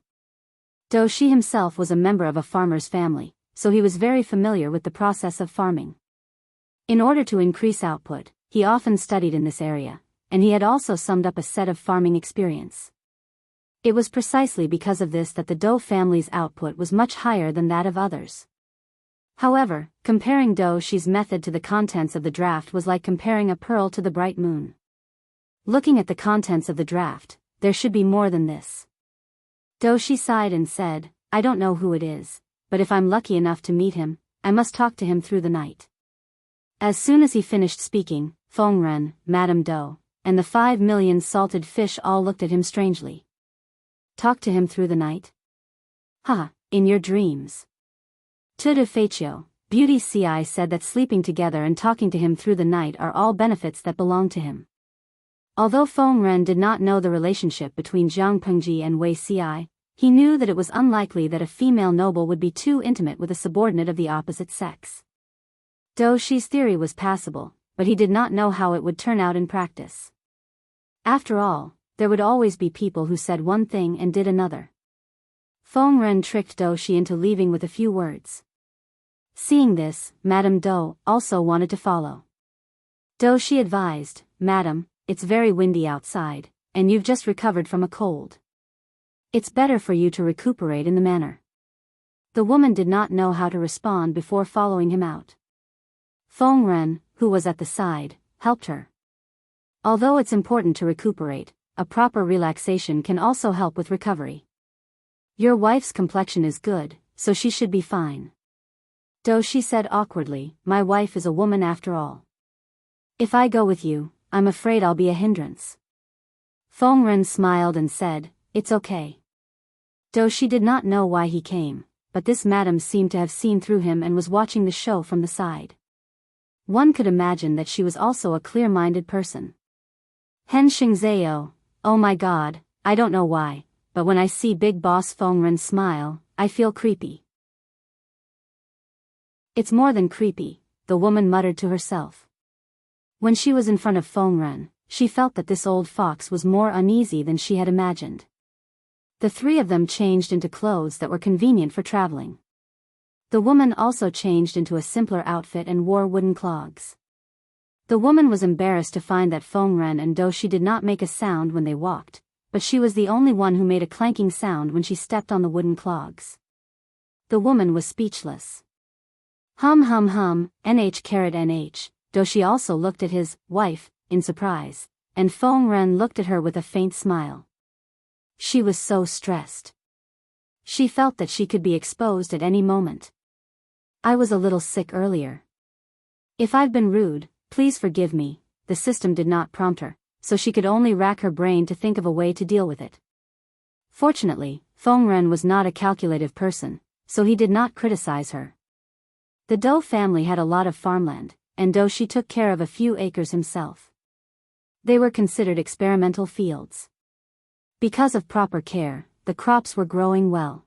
Dou Shi himself was a member of a farmer's family, so he was very familiar with the process of farming. In order to increase output, he often studied in this area, and he had also summed up a set of farming experience. It was precisely because of this that the Dou family's output was much higher than that of others. However, comparing Dou Shi's method to the contents of the draft was like comparing a pearl to the bright moon. Looking at the contents of the draft, there should be more than this. Dou Shi sighed and said, I don't know who it is, but if I'm lucky enough to meet him, I must talk to him through the night. As soon as he finished speaking, Feng Ren, Madame Dou, and the 5 million salted fish all looked at him strangely. Talk to him through the night? Ha, in your dreams. Tudu Feiqiu, Beauty Ci said that sleeping together and talking to him through the night are all benefits that belong to him. Although Feng Ren did not know the relationship between Jiang Pengji and Wei Ci, he knew that it was unlikely that a female noble would be too intimate with a subordinate of the opposite sex. Dou Shi's theory was passable, but he did not know how it would turn out in practice. After all, there would always be people who said one thing and did another. Feng Ren tricked Dou Shi into leaving with a few words. Seeing this, Madame Dou also wanted to follow. Dou Shi advised, Madam, it's very windy outside, and you've just recovered from a cold. It's better for you to recuperate in the manor. The woman did not know how to respond before following him out. Feng Ren, who was at the side, helped her. Although it's important to recuperate, a proper relaxation can also help with recovery. Your wife's complexion is good, so she should be fine. Dou Shi said awkwardly, my wife is a woman after all. If I go with you, I'm afraid I'll be a hindrance. Feng Ren smiled and said, it's okay. Dou Shi did not know why he came, but this madam seemed to have seen through him and was watching the show from the side. One could imagine that she was also a clear-minded person. Hen Xingzhao, oh my god, I don't know why, but when I see Big Boss Feng Ren smile, I feel creepy. It's more than creepy, the woman muttered to herself. When she was in front of Feng Ren, she felt that this old fox was more uneasy than she had imagined. The three of them changed into clothes that were convenient for traveling. The woman also changed into a simpler outfit and wore wooden clogs. The woman was embarrassed to find that Feng Ren and Dou Shi did not make a sound when they walked, but she was the only one who made a clanking sound when she stepped on the wooden clogs. The woman was speechless. Hum hum hum, nh. Dou Shi also looked at his wife in surprise, and Feng Ren looked at her with a faint smile. She was so stressed. She felt that she could be exposed at any moment. I was a little sick earlier. If I've been rude, please forgive me, the system did not prompt her, so she could only rack her brain to think of a way to deal with it. Fortunately, Feng Ren was not a calculative person, so he did not criticize her. The Dou family had a lot of farmland, and Dou Shi took care of a few acres himself. They were considered experimental fields. Because of proper care, the crops were growing well.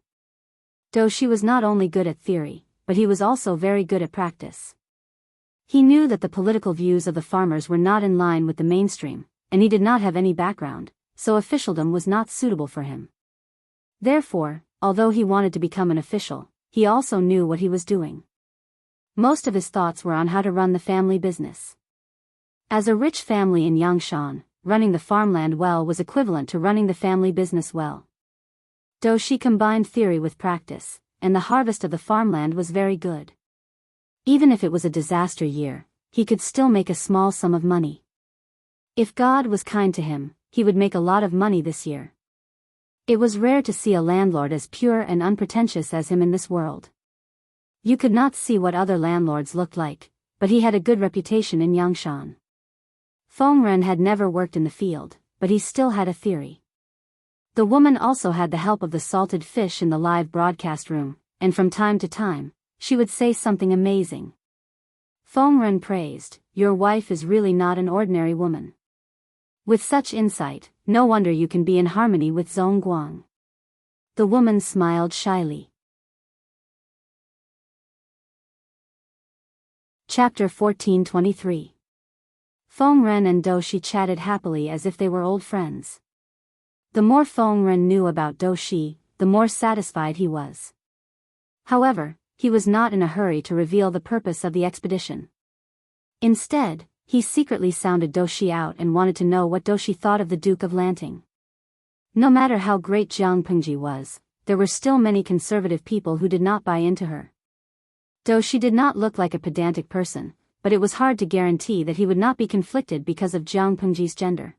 Dou Shi was not only good at theory, but he was also very good at practice. He knew that the political views of the farmers were not in line with the mainstream, and he did not have any background, so officialdom was not suitable for him. Therefore, although he wanted to become an official, he also knew what he was doing. Most of his thoughts were on how to run the family business. As a rich family in Yangshan, running the farmland well was equivalent to running the family business well. Dou Shi combined theory with practice, and the harvest of the farmland was very good. Even if it was a disaster year, he could still make a small sum of money. If God was kind to him, he would make a lot of money this year. It was rare to see a landlord as pure and unpretentious as him in this world. You could not see what other landlords looked like, but he had a good reputation in Yangshan. Feng Ren had never worked in the field, but he still had a theory. The woman also had the help of the salted fish in the live broadcast room, and from time to time, she would say something amazing. Feng Ren praised, your wife is really not an ordinary woman. With such insight, no wonder you can be in harmony with Zhongguang. The woman smiled shyly. Chapter 1423. Feng Ren and Doshi chatted happily as if they were old friends. The more Feng Ren knew about Doshi, the more satisfied he was. However, he was not in a hurry to reveal the purpose of the expedition. Instead, he secretly sounded Doshi out and wanted to know what Doshi thought of the Duke of Lanting. No matter how great Jiang Pengji was, there were still many conservative people who did not buy into her. Doshi did not look like a pedantic person, but it was hard to guarantee that he would not be conflicted because of Jiang Pengji's gender.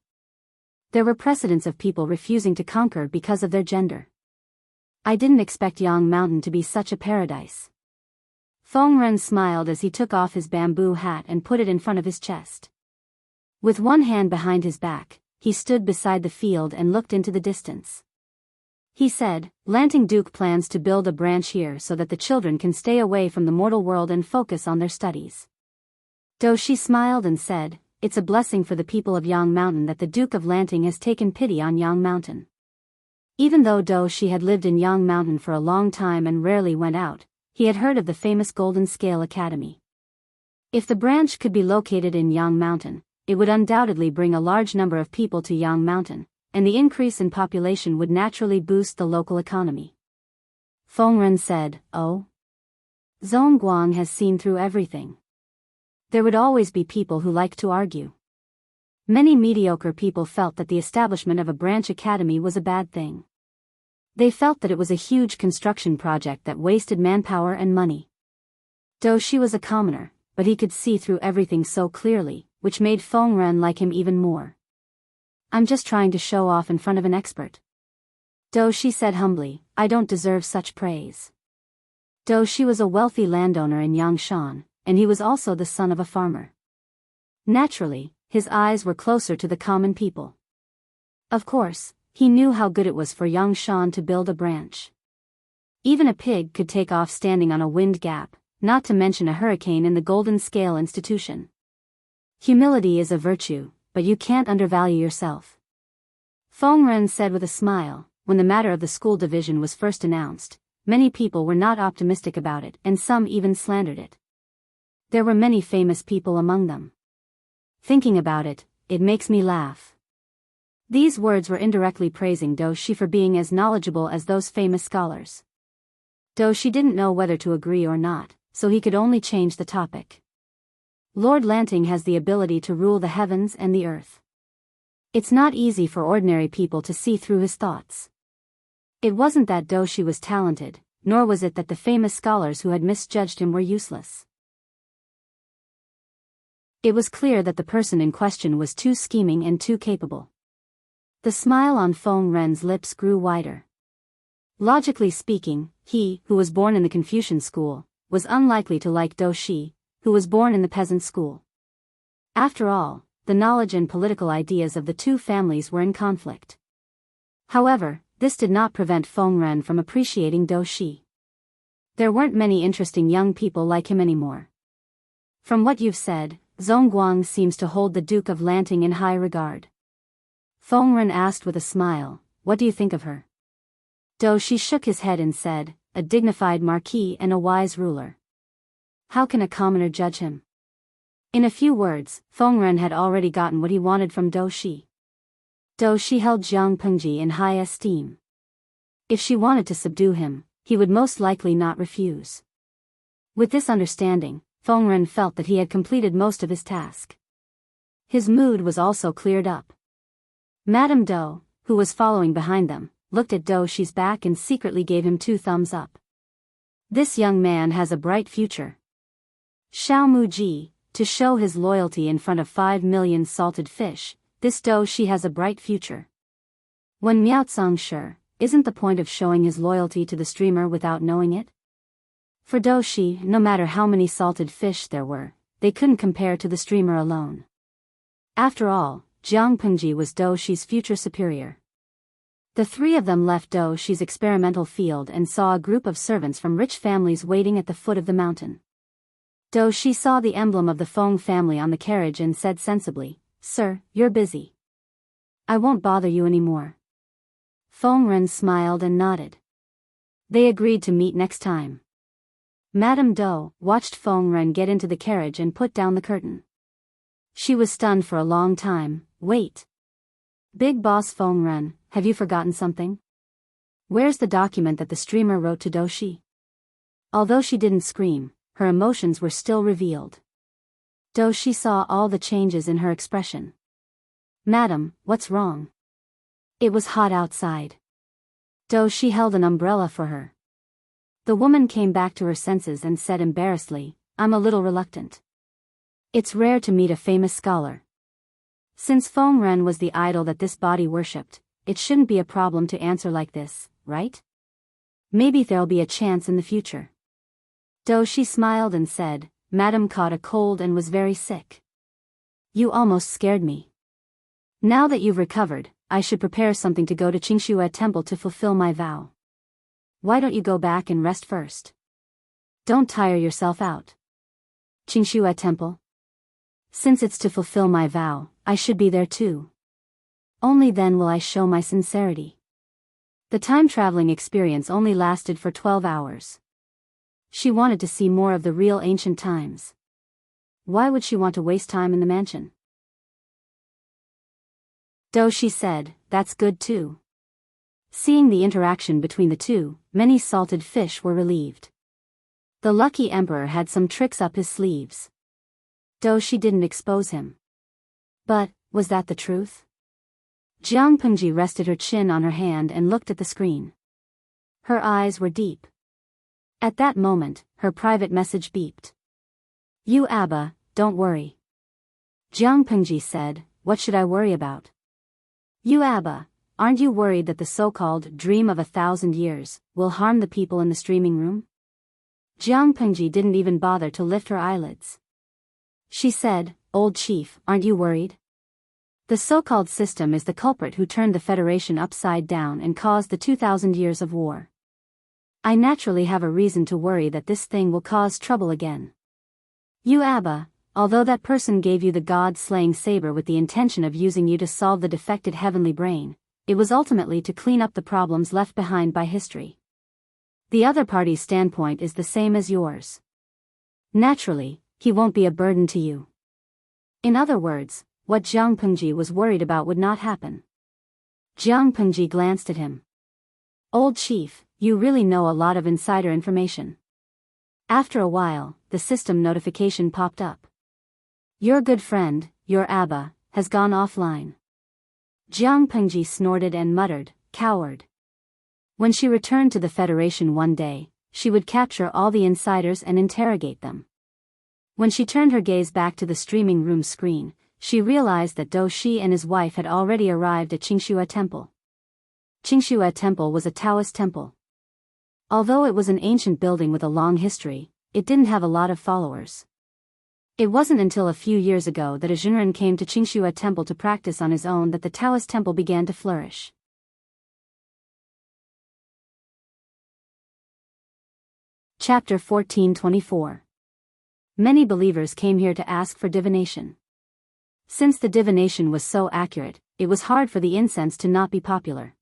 There were precedents of people refusing to conquer because of their gender. I didn't expect Yang Mountain to be such a paradise. Feng Ren smiled as he took off his bamboo hat and put it in front of his chest. With one hand behind his back, he stood beside the field and looked into the distance. He said, Lanting Duke plans to build a branch here so that the children can stay away from the mortal world and focus on their studies. Doshi smiled and said, it's a blessing for the people of Yang Mountain that the Duke of Lanting has taken pity on Yang Mountain. Even though Doshi had lived in Yang Mountain for a long time and rarely went out, he had heard of the famous Golden Scale Academy. If the branch could be located in Yang Mountain, it would undoubtedly bring a large number of people to Yang Mountain, and the increase in population would naturally boost the local economy. Feng Ren said, oh. Zhongguang has seen through everything. There would always be people who liked to argue. Many mediocre people felt that the establishment of a branch academy was a bad thing. They felt that it was a huge construction project that wasted manpower and money. Doshi was a commoner, but he could see through everything so clearly, which made Feng Ren like him even more. I'm just trying to show off in front of an expert. Doshi said humbly, I don't deserve such praise. Doshi was a wealthy landowner in Yangshan, and he was also the son of a farmer. Naturally, his eyes were closer to the common people. Of course, he knew how good it was for Yangshan to build a branch. Even a pig could take off standing on a wind gap, not to mention a hurricane in the Golden Scale Institution. Humility is a virtue, but you can't undervalue yourself. Feng Ren said with a smile. When the matter of the school division was first announced, many people were not optimistic about it and some even slandered it. There were many famous people among them. Thinking about it, it makes me laugh. These words were indirectly praising Doshi for being as knowledgeable as those famous scholars. Doshi didn't know whether to agree or not, so he could only change the topic. Lord Lanting has the ability to rule the heavens and the earth. It's not easy for ordinary people to see through his thoughts. It wasn't that Doshi was talented, nor was it that the famous scholars who had misjudged him were useless. It was clear that the person in question was too scheming and too capable. The smile on Feng Ren's lips grew wider. Logically speaking, he, who was born in the Confucian school, was unlikely to like Doshi, who was born in the peasant school. After all, the knowledge and political ideas of the two families were in conflict. However, this did not prevent Feng Ren from appreciating Doshi. There weren't many interesting young people like him anymore. From what you've said, Zhongguang seems to hold the Duke of Lanting in high regard. Feng Ren asked with a smile, what do you think of her? Doshi shook his head and said, a dignified marquis and a wise ruler. How can a commoner judge him? In a few words, Feng Ren had already gotten what he wanted from Doshi. Doshi held Jiang Pengji in high esteem. If she wanted to subdue him, he would most likely not refuse. With this understanding, Feng Ren felt that he had completed most of his task. His mood was also cleared up. Madame Do, who was following behind them, looked at Doshi's back and secretly gave him 2 thumbs up. This young man has a bright future. Xiao Muji, to show his loyalty in front of 5 million salted fish, this Doshi has a bright future. When Miaotsang sure, isn't the point of showing his loyalty to the streamer without knowing it? For Doshi, no matter how many salted fish there were, they couldn't compare to the streamer alone. After all, Jiang Pengji was Doshi's future superior. The 3 of them left Doshi's experimental field and saw a group of servants from rich families waiting at the foot of the mountain. Doshi saw the emblem of the Feng family on the carriage and said sensibly, Sir, you're busy. I won't bother you anymore. Feng Ren smiled and nodded. They agreed to meet next time. Madame Dou watched Feng Ren get into the carriage and put down the curtain. She was stunned for a long time. Wait. Big boss Feng Ren, have you forgotten something? Where's the document that the streamer wrote to Doshi? Although she didn't scream, her emotions were still revealed. Doshi saw all the changes in her expression. Madam, what's wrong? It was hot outside. Doshi held an umbrella for her. The woman came back to her senses and said embarrassedly, I'm a little reluctant. It's rare to meet a famous scholar. Since Feng Ren was the idol that this body worshipped, it shouldn't be a problem to answer like this, right? Maybe there'll be a chance in the future. Doshi smiled and said, Madam caught a cold and was very sick. You almost scared me. Now that you've recovered, I should prepare something to go to Qingxue Temple to fulfill my vow. Why don't you go back and rest first? Don't tire yourself out. Qingxue Temple? Since it's to fulfill my vow, I should be there too. Only then will I show my sincerity. The time-traveling experience only lasted for 12 hours. She wanted to see more of the real ancient times. Why would she want to waste time in the mansion? Doshi said, that's good too. Seeing the interaction between the two, many salted fish were relieved. The lucky emperor had some tricks up his sleeves. Doshi didn't expose him. But, was that the truth? Jiang Pengji rested her chin on her hand and looked at the screen. Her eyes were deep. At that moment, her private message beeped. You Abba, don't worry. Jiang Pengji said, what should I worry about? You Abba, aren't you worried that the so-called dream of 1,000 years will harm the people in the streaming room? Jiang Pengji didn't even bother to lift her eyelids. She said, Old Chief, aren't you worried? The so-called system is the culprit who turned the Federation upside down and caused the 2,000 years of war. I naturally have a reason to worry that this thing will cause trouble again. You Abba, although that person gave you the god-slaying saber with the intention of using you to solve the defected heavenly brain, it was ultimately to clean up the problems left behind by history. The other party's standpoint is the same as yours. Naturally, he won't be a burden to you. In other words, what Jiang Pengji was worried about would not happen. Jiang Pengji glanced at him. Old Chief, you really know a lot of insider information. After a while, the system notification popped up. Your good friend, your Abba, has gone offline. Jiang Pengji snorted and muttered, coward. When she returned to the Federation one day, she would capture all the insiders and interrogate them. When she turned her gaze back to the streaming room screen, she realized that Doshi and his wife had already arrived at Qingxue Temple. Qingxue Temple was a Taoist temple. Although it was an ancient building with a long history, it didn't have a lot of followers. It wasn't until a few years ago that a Jinren came to Qingxue Temple to practice on his own that the Taoist temple began to flourish. Chapter 1424. Many believers came here to ask for divination. Since the divination was so accurate, it was hard for the incense to not be popular.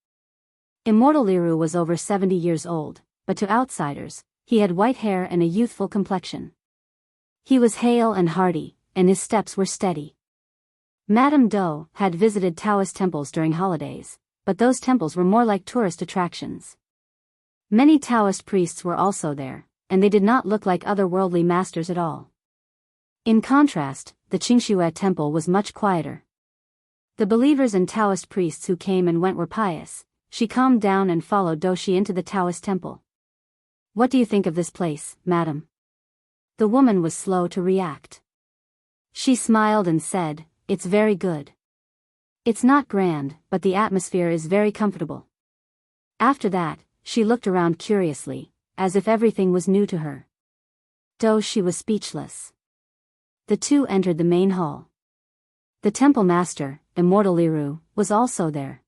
Immortal Liru was over 70 years old, but to outsiders, he had white hair and a youthful complexion. He was hale and hearty, and his steps were steady. Madame Dou had visited Taoist temples during holidays, but those temples were more like tourist attractions. Many Taoist priests were also there, and they did not look like otherworldly masters at all. In contrast, the Qingxue Temple was much quieter. The believers and Taoist priests who came and went were pious. She calmed down and followed Doshi into the Taoist temple. What do you think of this place, madam? The woman was slow to react. She smiled and said, it's very good. It's not grand, but the atmosphere is very comfortable. After that, she looked around curiously, as if everything was new to her. Doshi was speechless. The two entered the main hall. The temple master, Immortal Liru, was also there.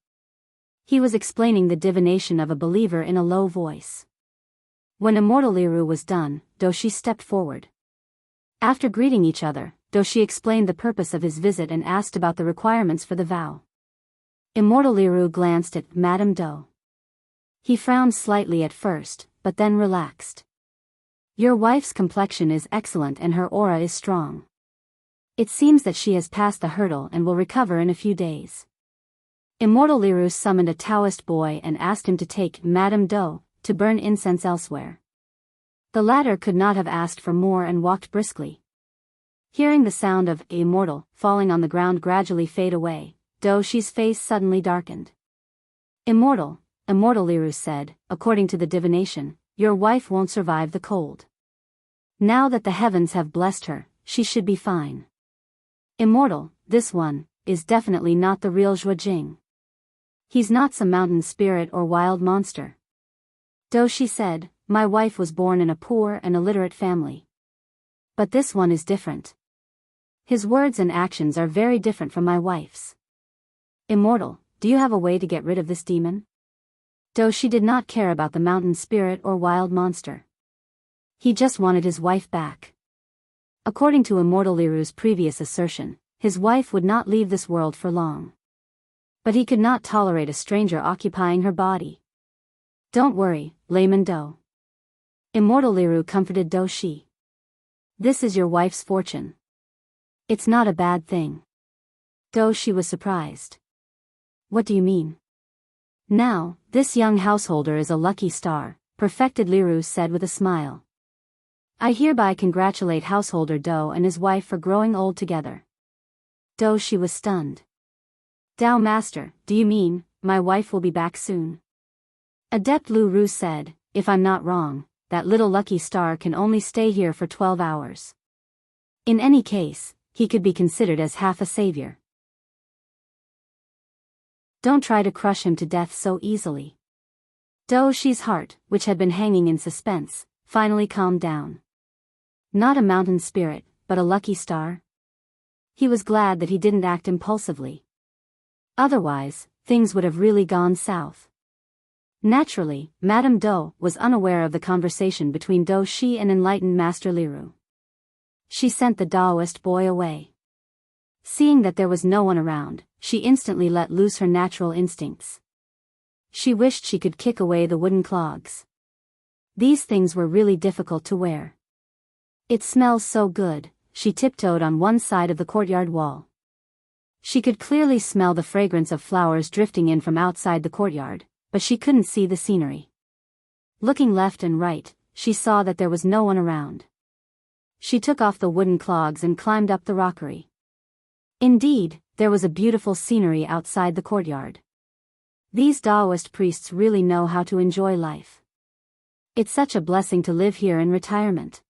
He was explaining the divination of a believer in a low voice. When Immortal Liru was done, Doshi stepped forward. After greeting each other, Doshi explained the purpose of his visit and asked about the requirements for the vow. Immortal Liru glanced at Madame Do. He frowned slightly at first, but then relaxed. Your wife's complexion is excellent and her aura is strong. It seems that she has passed the hurdle and will recover in a few days. Immortal Liru summoned a Taoist boy and asked him to take Madame Do to burn incense elsewhere. The latter could not have asked for more and walked briskly. Hearing the sound of Immortal falling on the ground gradually fade away, Do-shi's face suddenly darkened. Immortal Liru said, according to the divination, your wife won't survive the cold. Now that the heavens have blessed her, she should be fine. Immortal, this one, is definitely not the real Zhuojing. He's not some mountain spirit or wild monster. Do-shi said, my wife was born in a poor and illiterate family. But this one is different. His words and actions are very different from my wife's. Immortal, do you have a way to get rid of this demon? Do-shi did not care about the mountain spirit or wild monster. He just wanted his wife back. According to Immortal Liru's previous assertion, his wife would not leave this world for long. But he could not tolerate a stranger occupying her body. Don't worry, Layman Do. Immortal Liru comforted Do-shi. This is your wife's fortune. It's not a bad thing. Do-shi was surprised. What do you mean? Now, this young householder is a lucky star, perfected Liru said with a smile. I hereby congratulate householder Do and his wife for growing old together. Do-shi was stunned. Dao Master, do you mean, my wife will be back soon? Adept Lu Ru said, if I'm not wrong, that little lucky star can only stay here for 12 hours. In any case, he could be considered as half a savior. Don't try to crush him to death so easily. Do-shi's heart, which had been hanging in suspense, finally calmed down. Not a mountain spirit, but a lucky star? He was glad that he didn't act impulsively. Otherwise, things would have really gone south. Naturally, Madame Do was unaware of the conversation between Do-shi and enlightened Master Liru. She sent the Taoist boy away. Seeing that there was no one around, she instantly let loose her natural instincts. She wished she could kick away the wooden clogs. These things were really difficult to wear. It smells so good, she tiptoed on one side of the courtyard wall. She could clearly smell the fragrance of flowers drifting in from outside the courtyard, but she couldn't see the scenery. Looking left and right, she saw that there was no one around. She took off the wooden clogs and climbed up the rockery. Indeed, there was a beautiful scenery outside the courtyard. These Taoist priests really know how to enjoy life. It's such a blessing to live here in retirement.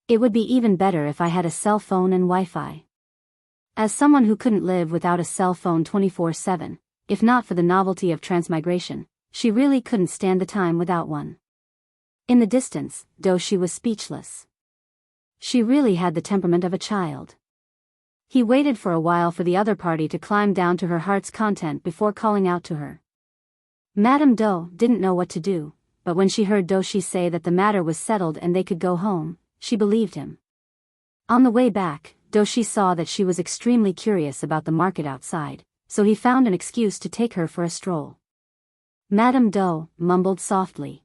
It would be even better if I had a cell phone and Wi-Fi. As someone who couldn't live without a cell phone 24/7, if not for the novelty of transmigration, she really couldn't stand the time without one. In the distance, Do-shi was speechless. She really had the temperament of a child. He waited for a while for the other party to climb down to her heart's content before calling out to her. Madame Do didn't know what to do, but when she heard Do-shi say that the matter was settled and they could go home, she believed him. On the way back, Do-shi saw that she was extremely curious about the market outside, so he found an excuse to take her for a stroll. Madame Do mumbled softly.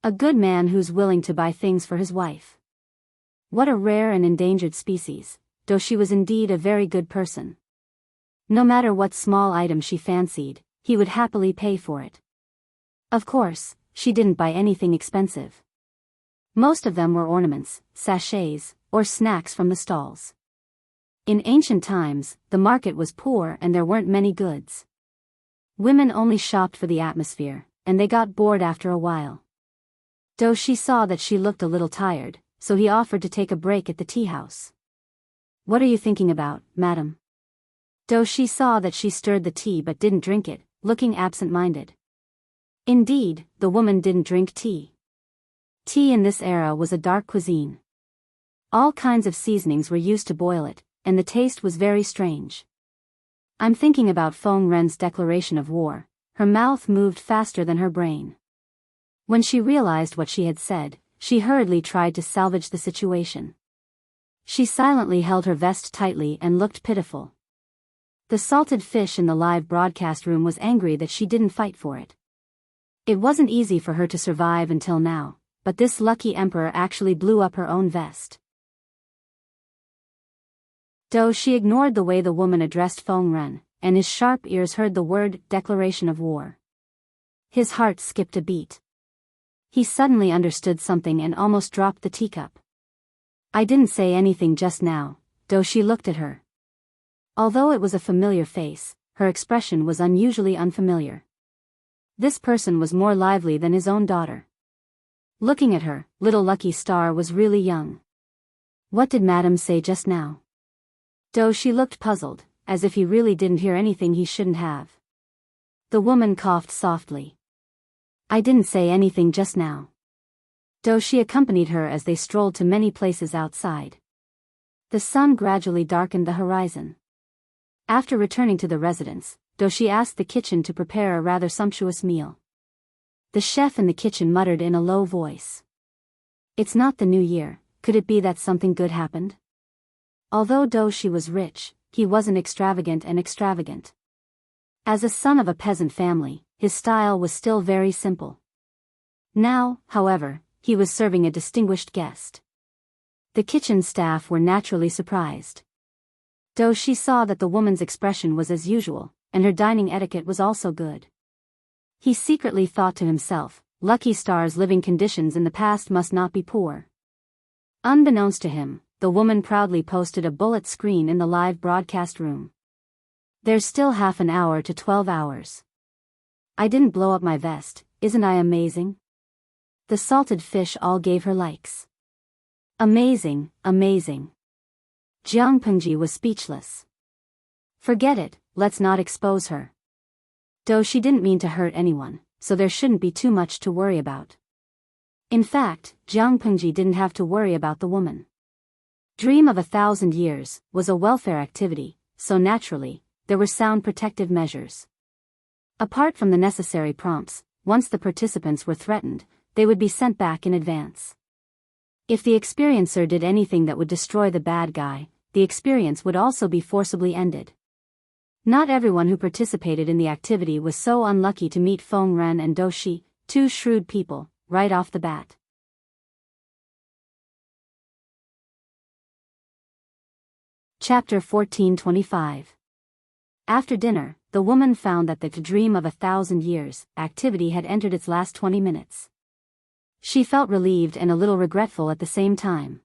A good man who's willing to buy things for his wife. What a rare and endangered species. Do-shi was indeed a very good person. No matter what small item she fancied, he would happily pay for it. Of course, she didn't buy anything expensive. Most of them were ornaments, sachets, or snacks from the stalls. In ancient times, the market was poor and there weren't many goods. Women only shopped for the atmosphere, and they got bored after a while. Do-shi saw that she looked a little tired, so he offered to take a break at the tea house. What are you thinking about, madam? Do-shi saw that she stirred the tea but didn't drink it, looking absent-minded. Indeed, the woman didn't drink tea. Tea in this era was a dark cuisine. All kinds of seasonings were used to boil it, and the taste was very strange. I'm thinking about Feng Ren's declaration of war. Her mouth moved faster than her brain. When she realized what she had said, she hurriedly tried to salvage the situation. She silently held her vest tightly and looked pitiful. The salted fish in the live broadcast room was angry that she didn't fight for it. It wasn't easy for her to survive until now, but this lucky emperor actually blew up her own vest. Though she ignored the way the woman addressed Feng Ren, and his sharp ears heard the word declaration of war. His heart skipped a beat. He suddenly understood something and almost dropped the teacup. I didn't say anything just now, though she looked at her. Although it was a familiar face, her expression was unusually unfamiliar. This person was more lively than his own daughter. Looking at her, little Lucky Star was really young. What did Madame say just now? Though she looked puzzled, as if he really didn't hear anything he shouldn't have. The woman coughed softly. I didn't say anything just now. Though she accompanied her as they strolled to many places outside. The sun gradually darkened the horizon. After returning to the residence, Doshi asked the kitchen to prepare a rather sumptuous meal. The chef in the kitchen muttered in a low voice. It's not the new year, could it be that something good happened? Although Doshi was rich, he wasn't extravagant and extravagant. As a son of a peasant family, his style was still very simple. Now, however, he was serving a distinguished guest. The kitchen staff were naturally surprised. Though she saw that the woman's expression was as usual, and her dining etiquette was also good. He secretly thought to himself, Lucky Star's living conditions in the past must not be poor. Unbeknownst to him, the woman proudly posted a bullet screen in the live broadcast room. There's still half an hour to 12 hours. I didn't blow up my vest, isn't I amazing? The salted fish all gave her likes. Amazing, amazing. Jiang Pengji was speechless. Forget it, let's not expose her. Though she didn't mean to hurt anyone, so there shouldn't be too much to worry about. In fact, Jiang Pengji didn't have to worry about the woman. Dream of 1,000 Years was a welfare activity, so naturally, there were sound protective measures. Apart from the necessary prompts, once the participants were threatened, they would be sent back in advance. If the experiencer did anything that would destroy the bad guy, the experience would also be forcibly ended. Not everyone who participated in the activity was so unlucky to meet Feng Ren and Doshi, two shrewd people, right off the bat. Chapter 1425. After dinner, the woman found that the Dream of 1,000 Years activity had entered its last 20 minutes. She felt relieved and a little regretful at the same time.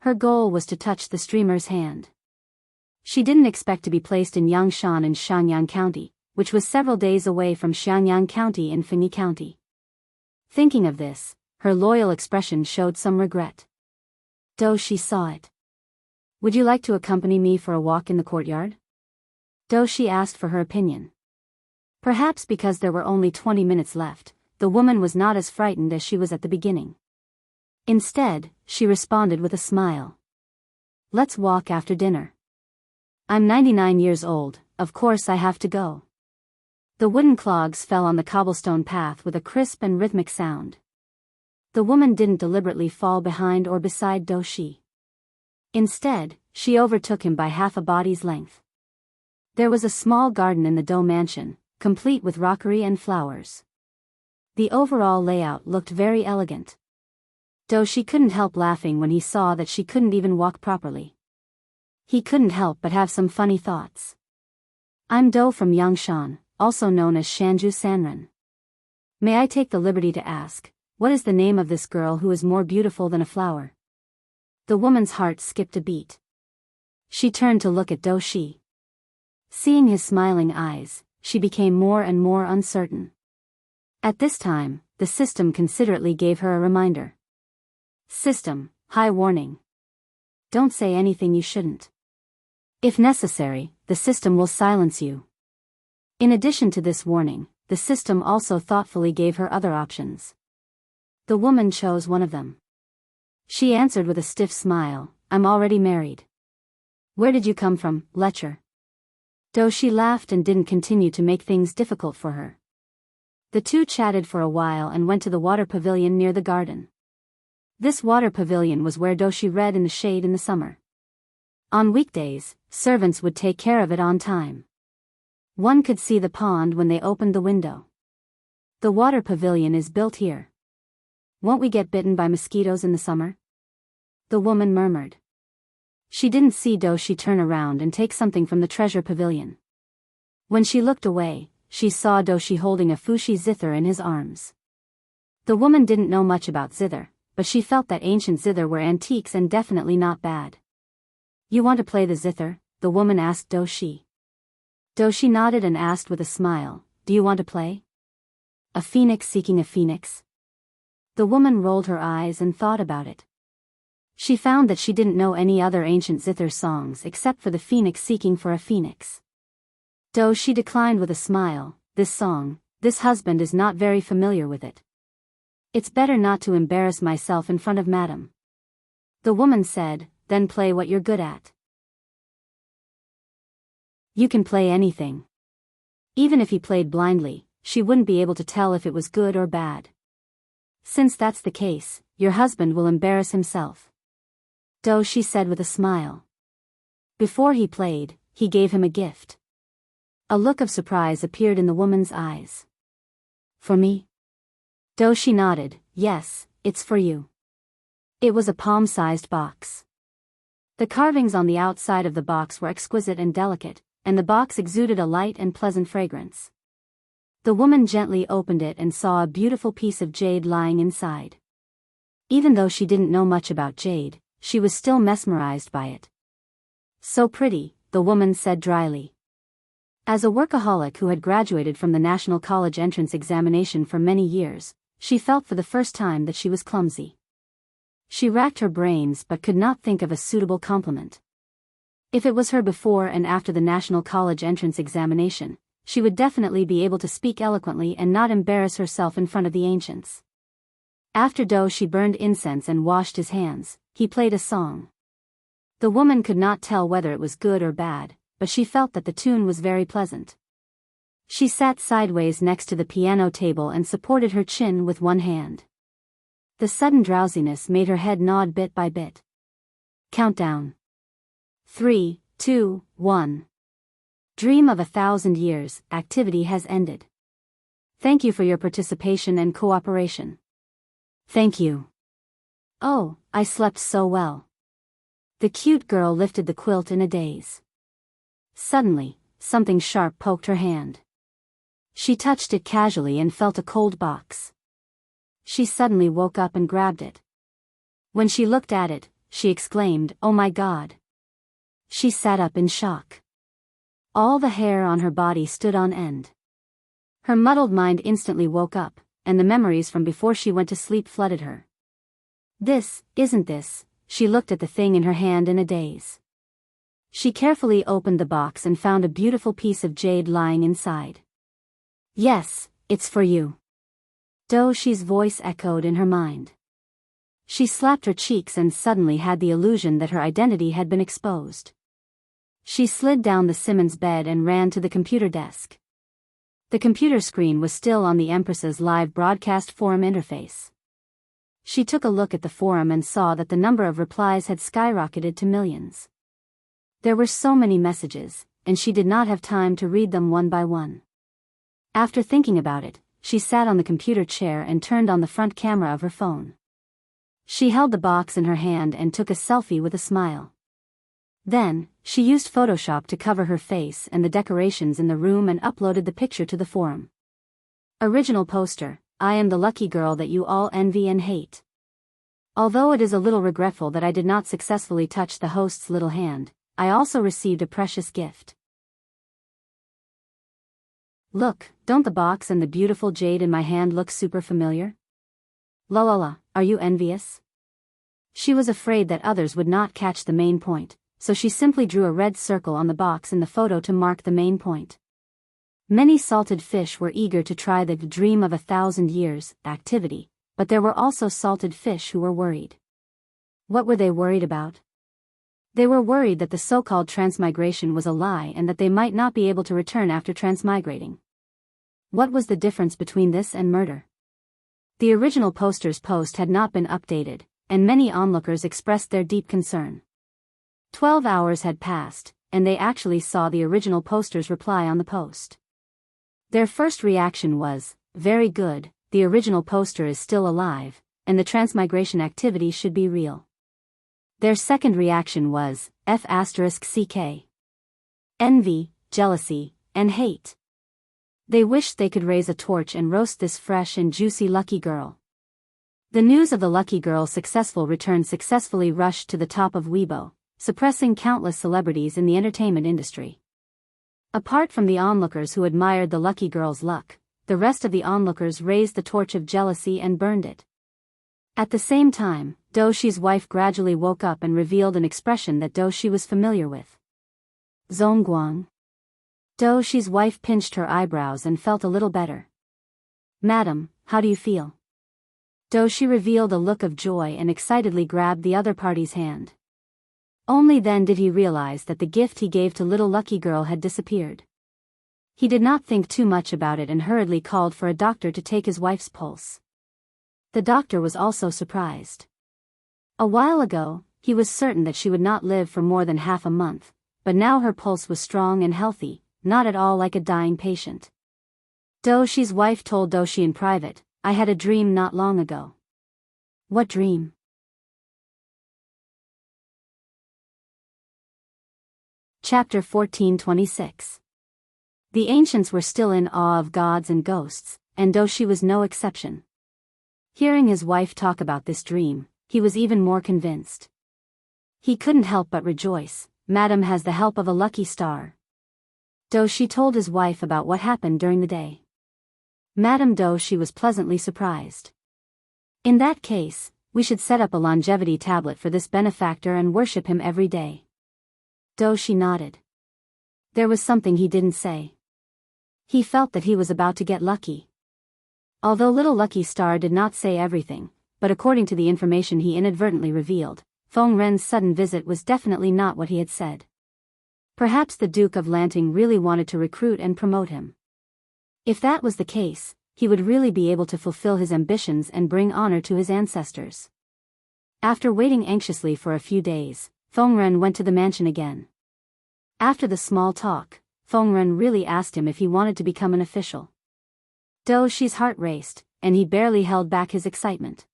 Her goal was to touch the streamer's hand. She didn't expect to be placed in Yangshan in Shenyang County, which was several days away from Shenyang County in Fengyi County. Thinking of this, her loyal expression showed some regret. Though she saw it. Would you like to accompany me for a walk in the courtyard? Doshi asked for her opinion. Perhaps because there were only 20 minutes left, the woman was not as frightened as she was at the beginning. Instead, she responded with a smile. Let's walk after dinner. I'm 99 years old, of course I have to go. The wooden clogs fell on the cobblestone path with a crisp and rhythmic sound. The woman didn't deliberately fall behind or beside Doshi. Instead, she overtook him by half a body's length. There was a small garden in the Do mansion, complete with rockery and flowers. The overall layout looked very elegant. Doshi couldn't help laughing when he saw that she couldn't even walk properly. He couldn't help but have some funny thoughts. I'm Do from Yangshan, also known as Shanju Sanren. May I take the liberty to ask, what is the name of this girl who is more beautiful than a flower? The woman's heart skipped a beat. She turned to look at Doshi. Seeing his smiling eyes, she became more and more uncertain. At this time, the system considerately gave her a reminder. System, high warning. Don't say anything you shouldn't. If necessary, the system will silence you. In addition to this warning, the system also thoughtfully gave her other options. The woman chose one of them. She answered with a stiff smile, I'm already married. Where did you come from, Lecher? Doshi laughed and didn't continue to make things difficult for her. The two chatted for a while and went to the water pavilion near the garden. This water pavilion was where Doshi read in the shade in the summer. On weekdays, servants would take care of it on time. One could see the pond when they opened the window. The water pavilion is built here. Won't we get bitten by mosquitoes in the summer? The woman murmured. She didn't see Doshi turn around and take something from the treasure pavilion. When she looked away, she saw Doshi holding a fushi zither in his arms. The woman didn't know much about zither, but she felt that ancient zither were antiques and definitely not bad. You want to play the zither? The woman asked Doshi. Doshi nodded and asked with a smile, do you want to play? A phoenix seeking a phoenix? The woman rolled her eyes and thought about it. She found that she didn't know any other ancient zither songs except for the phoenix seeking for a phoenix. Doshi declined with a smile, this song, this husband is not very familiar with it. It's better not to embarrass myself in front of madam. The woman said, then play what you're good at. You can play anything. Even if he played blindly, she wouldn't be able to tell if it was good or bad. Since that's the case, your husband will embarrass himself. Doshi said with a smile. Before he played, he gave him a gift. A look of surprise appeared in the woman's eyes. For me? Doshi nodded, yes, it's for you. It was a palm-sized box. The carvings on the outside of the box were exquisite and delicate, and the box exuded a light and pleasant fragrance. The woman gently opened it and saw a beautiful piece of jade lying inside. Even though she didn't know much about jade, she was still mesmerized by it. So pretty, the woman said dryly. As a workaholic who had graduated from the National College entrance examination for many years, she felt for the first time that she was clumsy. She racked her brains but could not think of a suitable compliment. If it was her before and after the National College entrance examination, she would definitely be able to speak eloquently and not embarrass herself in front of the ancients. After Doshi burned incense and washed his hands, he played a song. The woman could not tell whether it was good or bad, but she felt that the tune was very pleasant. She sat sideways next to the piano table and supported her chin with one hand. The sudden drowsiness made her head nod bit by bit. Countdown. 3, 2, 1. Dream of 1,000 years, activity has ended. Thank you for your participation and cooperation. Thank you. Oh, I slept so well. The cute girl lifted the quilt in a daze. Suddenly, something sharp poked her hand. She touched it casually and felt a cold box. She suddenly woke up and grabbed it. When she looked at it, she exclaimed, "Oh my God!" She sat up in shock. All the hair on her body stood on end. Her muddled mind instantly woke up, and the memories from before she went to sleep flooded her. This, isn't this? She looked at the thing in her hand in a daze. She carefully opened the box and found a beautiful piece of jade lying inside. Yes, it's for you. Doshi's voice echoed in her mind. She slapped her cheeks and suddenly had the illusion that her identity had been exposed. She slid down the Simmons bed and ran to the computer desk. The computer screen was still on the Empress's live broadcast forum interface. She took a look at the forum and saw that the number of replies had skyrocketed to millions. There were so many messages, and she did not have time to read them one by one. After thinking about it, she sat on the computer chair and turned on the front camera of her phone. She held the box in her hand and took a selfie with a smile. Then, she used Photoshop to cover her face and the decorations in the room and uploaded the picture to the forum. Original poster: I am the lucky girl that you all envy and hate. Although it is a little regretful that I did not successfully touch the host's little hand, I also received a precious gift. Look, don't the box and the beautiful jade in my hand look super familiar? La la la, are you envious? She was afraid that others would not catch the main point, so she simply drew a red circle on the box in the photo to mark the main point. Many salted fish were eager to try the Dream of 1,000 Years activity, but there were also salted fish who were worried. What were they worried about? They were worried that the so-called transmigration was a lie and that they might not be able to return after transmigrating. What was the difference between this and murder? The original poster's post had not been updated, and many onlookers expressed their deep concern. 12 hours had passed, and they actually saw the original poster's reply on the post. Their first reaction was, "Very good, the original poster is still alive, and the transmigration activity should be real." Their second reaction was, F***ck. Envy, jealousy, and hate. They wished they could raise a torch and roast this fresh and juicy lucky girl. The news of the lucky girl's successful return successfully rushed to the top of Weibo, suppressing countless celebrities in the entertainment industry. Apart from the onlookers who admired the lucky girl's luck, the rest of the onlookers raised the torch of jealousy and burned it. At the same time, Doxi's wife gradually woke up and revealed an expression that Doxi was familiar with. Zongguang. Doxi's wife pinched her eyebrows and felt a little better. "Madam, how do you feel?" Doxi revealed a look of joy and excitedly grabbed the other party's hand. Only then did he realize that the gift he gave to little lucky girl had disappeared. He did not think too much about it and hurriedly called for a doctor to take his wife's pulse. The doctor was also surprised. A while ago, he was certain that she would not live for more than half a month, but now her pulse was strong and healthy, not at all like a dying patient. Doxi's wife told Doxi in private, "I had a dream not long ago." "What dream?" Chapter 1426. The ancients were still in awe of gods and ghosts, and Doxi was no exception. Hearing his wife talk about this dream, he was even more convinced. He couldn't help but rejoice. "Madam has the help of a lucky star." Doxi told his wife about what happened during the day. Madame Doxi was pleasantly surprised. "In that case, we should set up a longevity tablet for this benefactor and worship him every day." Doxi nodded. There was something he didn't say. He felt that he was about to get lucky. Although little Lucky Star did not say everything, but according to the information he inadvertently revealed, Feng Ren's sudden visit was definitely not what he had said. Perhaps the Duke of Lanting really wanted to recruit and promote him. If that was the case, he would really be able to fulfill his ambitions and bring honor to his ancestors. After waiting anxiously for a few days, Feng Ren went to the mansion again. After the small talk, Feng Ren really asked him if he wanted to become an official. Doxi's heart raced, and he barely held back his excitement.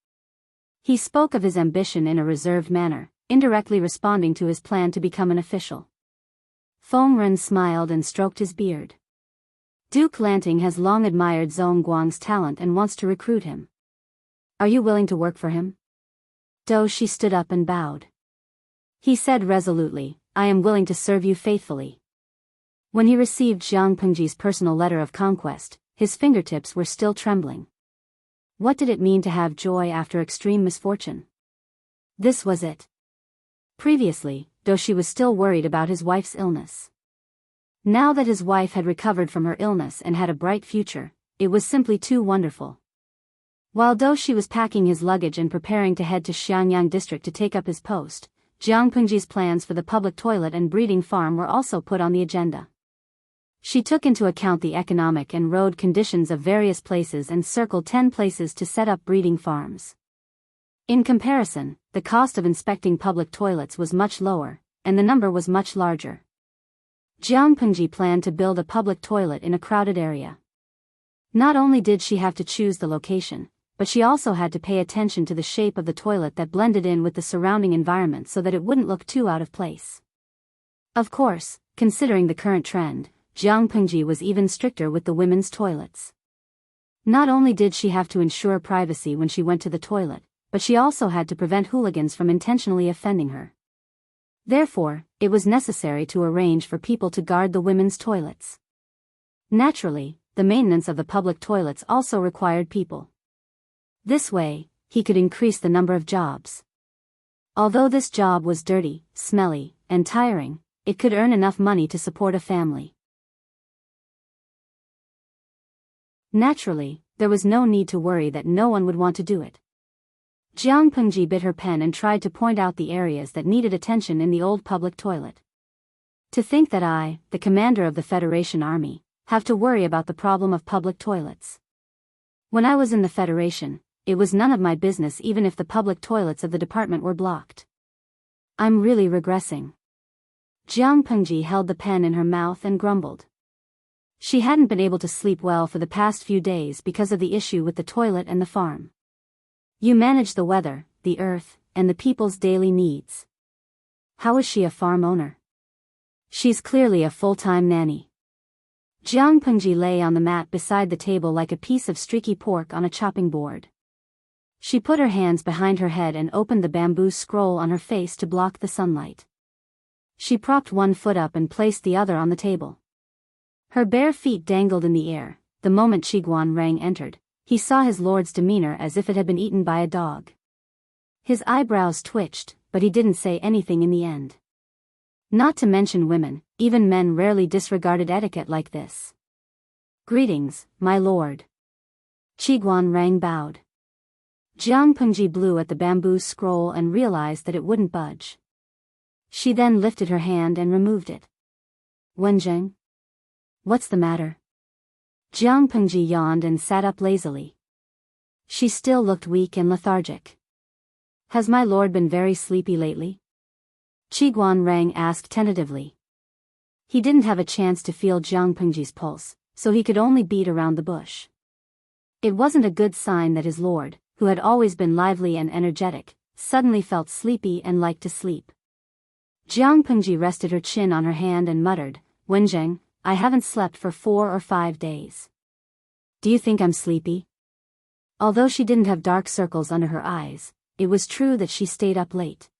He spoke of his ambition in a reserved manner, indirectly responding to his plan to become an official. Feng Ren smiled and stroked his beard. Duke Lanting has long admired Zongguang's talent and wants to recruit him. "Are you willing to work for him?" Doxi stood up and bowed. He said resolutely, "I am willing to serve you faithfully." When he received Jiang Pengji's personal letter of conquest, his fingertips were still trembling. What did it mean to have joy after extreme misfortune? This was it. Previously, Doxi was still worried about his wife's illness. Now that his wife had recovered from her illness and had a bright future, it was simply too wonderful. While Doxi was packing his luggage and preparing to head to Xiangyang district to take up his post, Jiang Pengji's plans for the public toilet and breeding farm were also put on the agenda. She took into account the economic and road conditions of various places and circled 10 places to set up breeding farms. In comparison, the cost of inspecting public toilets was much lower, and the number was much larger. Jiang Pengji planned to build a public toilet in a crowded area. Not only did she have to choose the location, but she also had to pay attention to the shape of the toilet that blended in with the surrounding environment so that it wouldn't look too out of place. Of course, considering the current trend, Jiang Pengji was even stricter with the women's toilets. Not only did she have to ensure privacy when she went to the toilet, but she also had to prevent hooligans from intentionally offending her. Therefore, it was necessary to arrange for people to guard the women's toilets. Naturally, the maintenance of the public toilets also required people. This way, he could increase the number of jobs. Although this job was dirty, smelly, and tiring, it could earn enough money to support a family. Naturally, there was no need to worry that no one would want to do it. Jiang Pengji bit her pen and tried to point out the areas that needed attention in the old public toilet. To think that I, the commander of the Federation Army, have to worry about the problem of public toilets. When I was in the Federation, it was none of my business even if the public toilets of the department were blocked. I'm really regressing. Jiang Pengji held the pen in her mouth and grumbled. She hadn't been able to sleep well for the past few days because of the issue with the toilet and the farm. You manage the weather, the earth, and the people's daily needs. How is she a farm owner? She's clearly a full-time nanny. Jiang Pengji lay on the mat beside the table like a piece of streaky pork on a chopping board. She put her hands behind her head and opened the bamboo scroll on her face to block the sunlight. She propped one foot up and placed the other on the table. Her bare feet dangled in the air. The moment Qiguan Rang entered, he saw his lord's demeanor as if it had been eaten by a dog. His eyebrows twitched, but he didn't say anything in the end. Not to mention women, even men rarely disregarded etiquette like this. "Greetings, my lord." Qiguan Rang bowed. Jiang Pengji blew at the bamboo scroll and realized that it wouldn't budge. She then lifted her hand and removed it. "Wenjing? What's the matter?" Jiang Pengji yawned and sat up lazily. She still looked weak and lethargic. "Has my lord been very sleepy lately?" Qiguan Rang asked tentatively. He didn't have a chance to feel Jiang Pengji's pulse, so he could only beat around the bush. It wasn't a good sign that his lord, who had always been lively and energetic, suddenly felt sleepy and liked to sleep. Jiang Pengji rested her chin on her hand and muttered, "Wenjing, I haven't slept for 4 or 5 days. Do you think I'm sleepy?" Although she didn't have dark circles under her eyes, it was true that she stayed up late.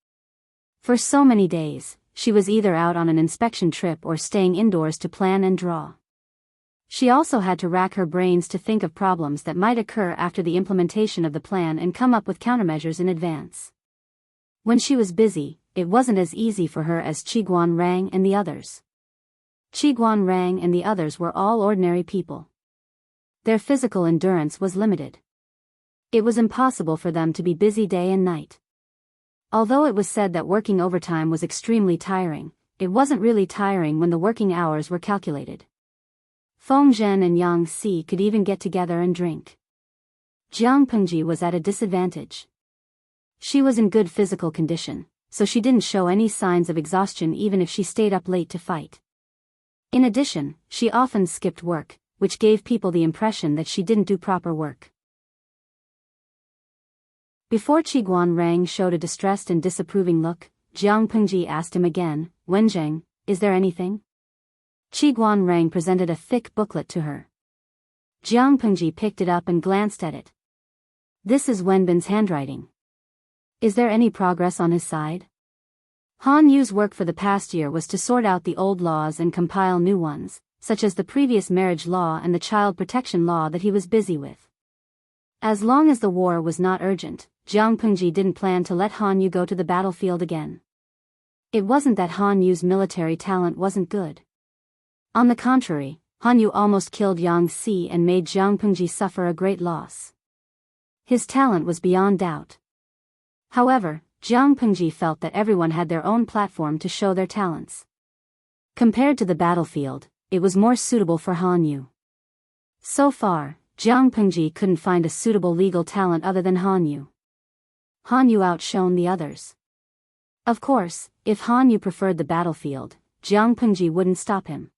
For so many days, she was either out on an inspection trip or staying indoors to plan and draw. She also had to rack her brains to think of problems that might occur after the implementation of the plan and come up with countermeasures in advance. When she was busy, it wasn't as easy for her as Qiguan Rang and the others. Qiguan Rang and the others were all ordinary people. Their physical endurance was limited. It was impossible for them to be busy day and night. Although it was said that working overtime was extremely tiring, it wasn't really tiring when the working hours were calculated. Feng Zhen and Yang Si could even get together and drink. Jiang Pengji was at a disadvantage. She was in good physical condition, so she didn't show any signs of exhaustion even if she stayed up late to fight. In addition, she often skipped work, which gave people the impression that she didn't do proper work. Before Qiguan Rang showed a distressed and disapproving look, Jiang Pengji asked him again, "Wenjing, is there anything?" Qiguan Rang presented a thick booklet to her. Jiang Pengji picked it up and glanced at it. "This is Wenbin's handwriting. Is there any progress on his side?" Han Yu's work for the past year was to sort out the old laws and compile new ones, such as the previous marriage law and the child protection law that he was busy with. As long as the war was not urgent, Jiang Pengji didn't plan to let Han Yu go to the battlefield again. It wasn't that Han Yu's military talent wasn't good. On the contrary, Han Yu almost killed Yang Si and made Jiang Pengji suffer a great loss. His talent was beyond doubt. However, Jiang Pengji felt that everyone had their own platform to show their talents. Compared to the battlefield, it was more suitable for Han Yu. So far, Jiang Pengji couldn't find a suitable legal talent other than Han Yu. Han Yu outshone the others. Of course, if Han Yu preferred the battlefield, Jiang Pengji wouldn't stop him.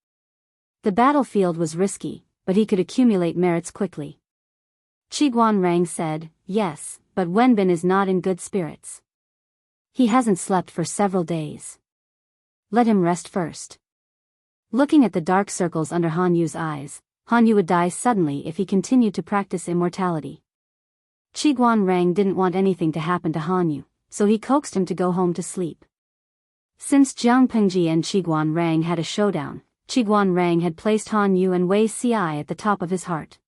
The battlefield was risky, but he could accumulate merits quickly. Qiguan Rang said, "Yes, but Wenbin is not in good spirits. He hasn't slept for several days. Let him rest first." Looking at the dark circles under Han Yu's eyes, Han Yu would die suddenly if he continued to practice immortality. Qiguan Rang didn't want anything to happen to Han Yu, so he coaxed him to go home to sleep. Since Jiang Pengji and Qiguan Rang had a showdown, Qiguan Rang had placed Han Yu and Wei Ci at the top of his heart.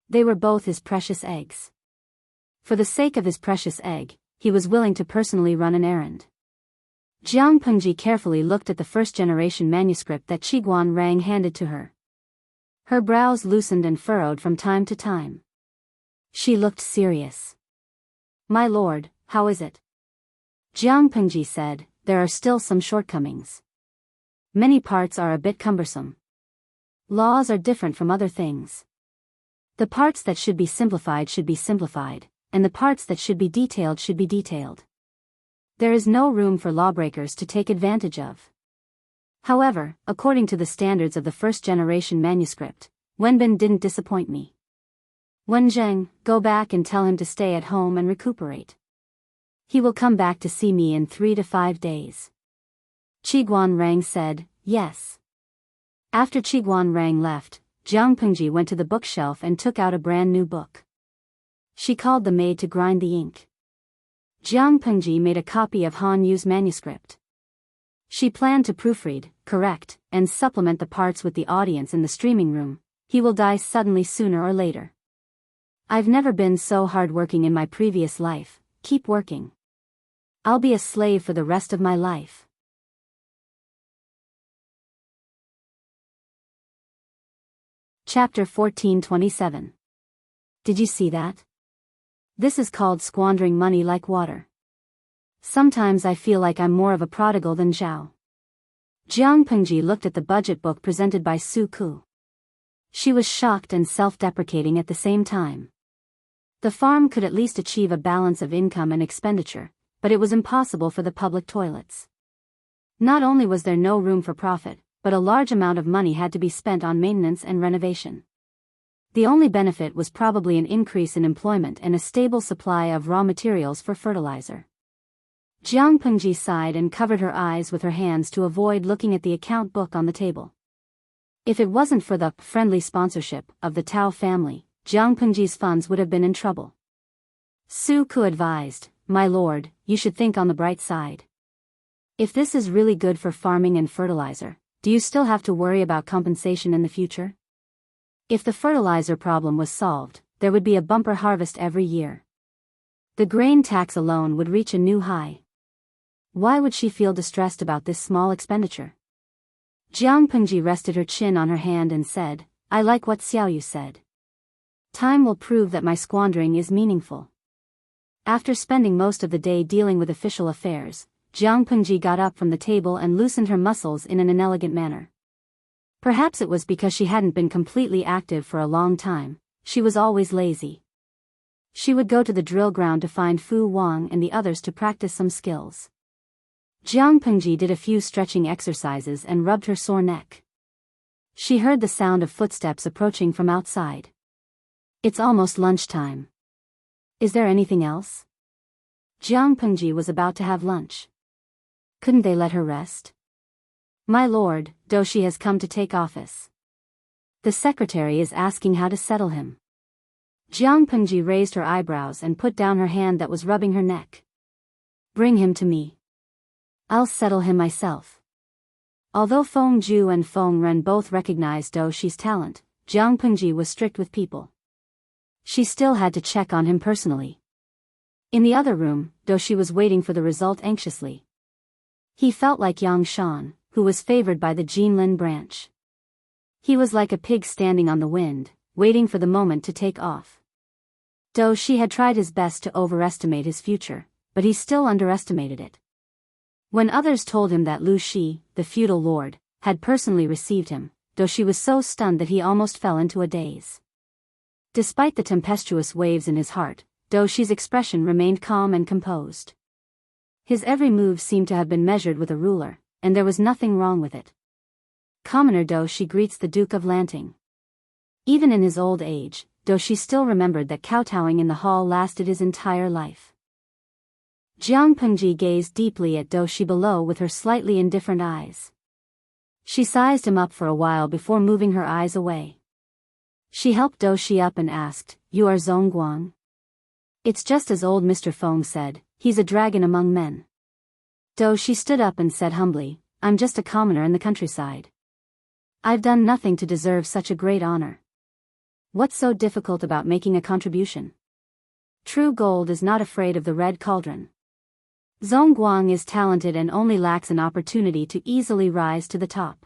They were both his precious eggs. For the sake of his precious egg, he was willing to personally run an errand. Jiang Pengji carefully looked at the first-generation manuscript that Qiguan Rang handed to her. Her brows loosened and furrowed from time to time. She looked serious. "My lord, how is it?" Jiang Pengji said, "There are still some shortcomings. Many parts are a bit cumbersome. Laws are different from other things. The parts that should be simplified, and the parts that should be detailed. There is no room for lawbreakers to take advantage of. However, according to the standards of the first-generation manuscript, Wenbin didn't disappoint me. Wenzheng, go back and tell him to stay at home and recuperate. He will come back to see me in 3 to 5 days. Qiguan Rang said, yes. After Qiguan Rang left, Jiang Pengji went to the bookshelf and took out a brand new book. She called the maid to grind the ink. Jiang Pengji made a copy of Han Yu's manuscript. She planned to proofread, correct, and supplement the parts with the audience in the streaming room. He will die suddenly sooner or later. I've never been so hardworking in my previous life. Keep working. I'll be a slave for the rest of my life. Chapter 14:27. Did you see that? This is called squandering money like water. Sometimes I feel like I'm more of a prodigal than Zhao. Jiang Pengji looked at the budget book presented by Su Ku. She was shocked and self-deprecating at the same time. The farm could at least achieve a balance of income and expenditure, but it was impossible for the public toilets. Not only was there no room for profit, but a large amount of money had to be spent on maintenance and renovation. The only benefit was probably an increase in employment and a stable supply of raw materials for fertilizer. Jiang Pengji sighed and covered her eyes with her hands to avoid looking at the account book on the table. If it wasn't for the friendly sponsorship of the Tao family, Jiang Pengji's funds would have been in trouble. Su Ku advised, my lord, you should think on the bright side. If this is really good for farming and fertilizer, do you still have to worry about compensation in the future? If the fertilizer problem was solved, there would be a bumper harvest every year. The grain tax alone would reach a new high. Why would she feel distressed about this small expenditure? Jiang Pengji rested her chin on her hand and said, I like what Xiaoyu said. Time will prove that my squandering is meaningful. After spending most of the day dealing with official affairs, Jiang Pengji got up from the table and loosened her muscles in an inelegant manner. Perhaps it was because she hadn't been completely active for a long time. She was always lazy. She would go to the drill ground to find Fu Wang and the others to practice some skills. Jiang Pengji did a few stretching exercises and rubbed her sore neck. She heard the sound of footsteps approaching from outside. It's almost lunchtime. Is there anything else? Jiang Pengji was about to have lunch. Couldn't they let her rest? My lord, Doshi has come to take office. The secretary is asking how to settle him. Jiang Pengji raised her eyebrows and put down her hand that was rubbing her neck. Bring him to me. I'll settle him myself. Although Feng Zhu and Feng Ren both recognized Doshi's talent, Jiang Pengji was strict with people. She still had to check on him personally. In the other room, Doshi was waiting for the result anxiously. He felt like Yang Shan, who was favored by the Jinlin branch. He was like a pig standing on the wind, waiting for the moment to take off. Doshi had tried his best to overestimate his future, but he still underestimated it. When others told him that Lu Shi, the feudal lord, had personally received him, Doshi was so stunned that he almost fell into a daze. Despite the tempestuous waves in his heart, Doshi's expression remained calm and composed. His every move seemed to have been measured with a ruler, and there was nothing wrong with it. Commoner Doshi greets the Duke of Lanting. Even in his old age, Doshi still remembered that kowtowing in the hall lasted his entire life. Jiang Pengji gazed deeply at Doshi below with her slightly indifferent eyes. She sized him up for a while before moving her eyes away. She helped Doshi up and asked, You are Zongguang? It's just as old Mr. Feng said, he's a dragon among men. Doshi stood up and said humbly, I'm just a commoner in the countryside. I've done nothing to deserve such a great honor. What's so difficult about making a contribution? True gold is not afraid of the red cauldron. Zongguang is talented and only lacks an opportunity to easily rise to the top.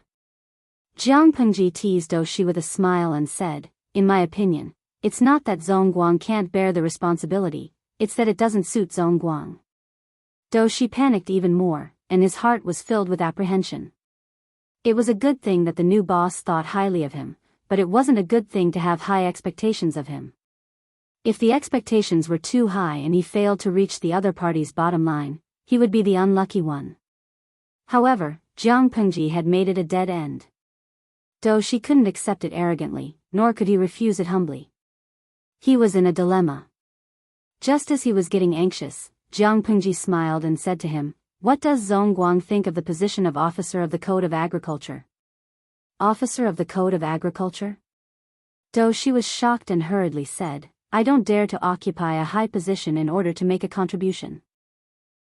Jiang Pengji teased Doshi with a smile and said, In my opinion, it's not that Zongguang can't bear the responsibility, it's that it doesn't suit Zongguang. Doshi panicked even more, and his heart was filled with apprehension. It was a good thing that the new boss thought highly of him, but it wasn't a good thing to have high expectations of him. If the expectations were too high and he failed to reach the other party's bottom line, he would be the unlucky one. However, Jiang Pengji had made it a dead end. Though she couldn't accept it arrogantly, nor could he refuse it humbly. He was in a dilemma. Just as he was getting anxious, Jiang Pengji smiled and said to him, "What does Zhongguang think of the position of Officer of the Code of Agriculture?" Officer of the Code of Agriculture? Though she was shocked and hurriedly said, "I don't dare to occupy a high position in order to make a contribution.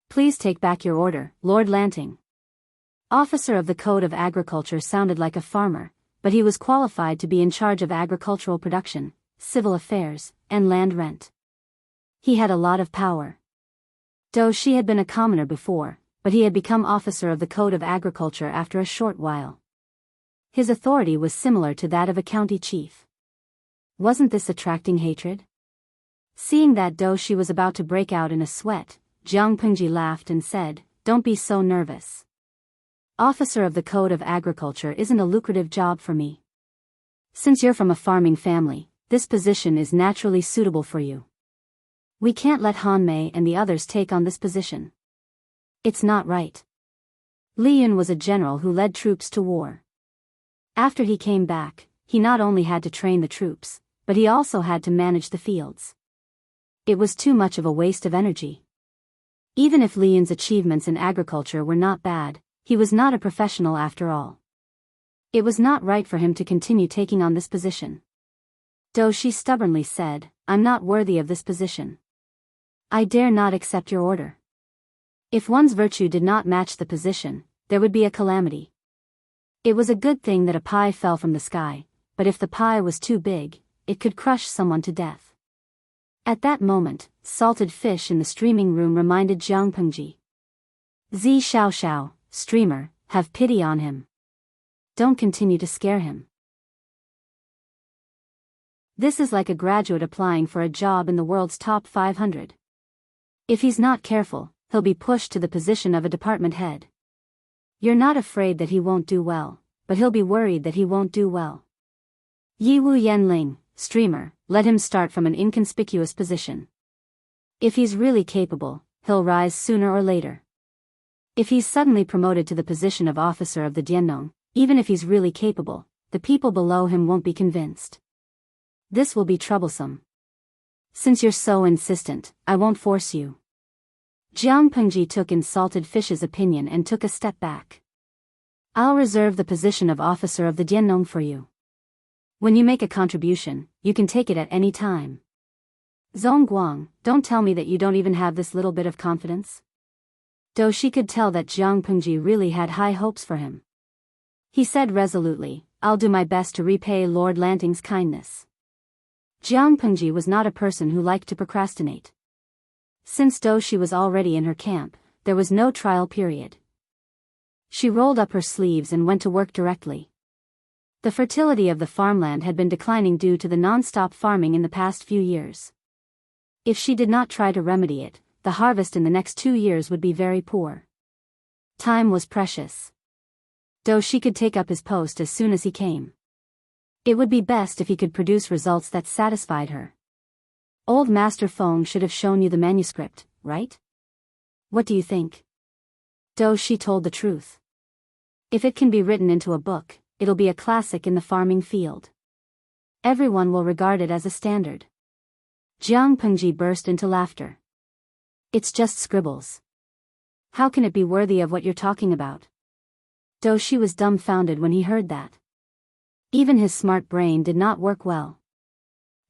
Please take back your order, Lord Lanting." Officer of the Code of Agriculture sounded like a farmer, but he was qualified to be in charge of agricultural production, civil affairs, and land rent. He had a lot of power. Though she had been a commoner before, but he had become Officer of the Code of Agriculture after a short while. His authority was similar to that of a county chief. Wasn't this attracting hatred? Seeing that though she was about to break out in a sweat, Jiang Pengji laughed and said, "Don't be so nervous. Officer of the Code of Agriculture isn't a lucrative job for me. Since you're from a farming family, this position is naturally suitable for you. We can't let Han Mei and the others take on this position. It's not right." Li Yun was a general who led troops to war. After he came back, he not only had to train the troops, but he also had to manage the fields. It was too much of a waste of energy. Even if Li Yun's achievements in agriculture were not bad, he was not a professional after all. It was not right for him to continue taking on this position. Though she stubbornly said, "I'm not worthy of this position. I dare not accept your order." If one's virtue did not match the position, there would be a calamity. It was a good thing that a pie fell from the sky, but if the pie was too big, it could crush someone to death. At that moment, salted fish in the streaming room reminded Jiang Pengji. "Zi Xiao Xiao, streamer, have pity on him. Don't continue to scare him. This is like a graduate applying for a job in the world's top 500. If he's not careful, he'll be pushed to the position of a department head. You're not afraid that he won't do well, but he'll be worried that he won't do well. Yi Wu Yanling, streamer, let him start from an inconspicuous position. If he's really capable, he'll rise sooner or later. If he's suddenly promoted to the position of officer of the Diannong, even if he's really capable, the people below him won't be convinced. This will be troublesome. Since you're so insistent, I won't force you." Jiang Pengji took in salted fish's opinion and took a step back. "I'll reserve the position of officer of the Diannong for you. When you make a contribution, you can take it at any time. Zhongguang, don't tell me that you don't even have this little bit of confidence." Though she could tell that Jiang Pengji really had high hopes for him. He said resolutely, "I'll do my best to repay Lord Lanting's kindness." Jiang Pengji was not a person who liked to procrastinate. Since though she was already in her camp, there was no trial period. She rolled up her sleeves and went to work directly. The fertility of the farmland had been declining due to the non-stop farming in the past few years. If she did not try to remedy it, the harvest in the next 2 years would be very poor. Time was precious. Though she could take up his post as soon as he came. It would be best if he could produce results that satisfied her. Old Master Feng should have shown you the manuscript, right? What do you think? Though she told the truth. If it can be written into a book, it'll be a classic in the farming field. Everyone will regard it as a standard. Jiang Pengji burst into laughter. It's just scribbles. How can it be worthy of what you're talking about? Though she was dumbfounded when he heard that. Even his smart brain did not work well.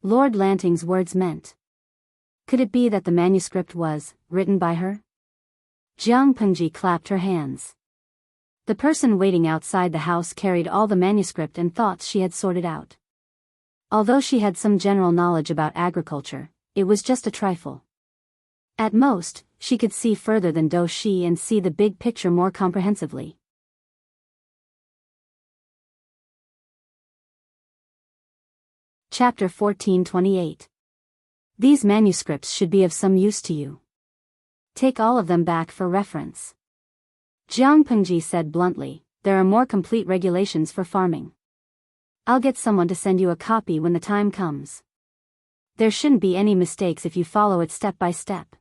Lord Lanting's words meant. Could it be that the manuscript was written by her? Jiang Pengji clapped her hands. The person waiting outside the house carried all the manuscript and thoughts she had sorted out. Although she had some general knowledge about agriculture, it was just a trifle. At most, she could see further than Do Shi and see the big picture more comprehensively. Chapter 1428. These manuscripts should be of some use to you. Take all of them back for reference. Jiang Pengji said bluntly, there are more complete regulations for farming. I'll get someone to send you a copy when the time comes. There shouldn't be any mistakes if you follow it step by step.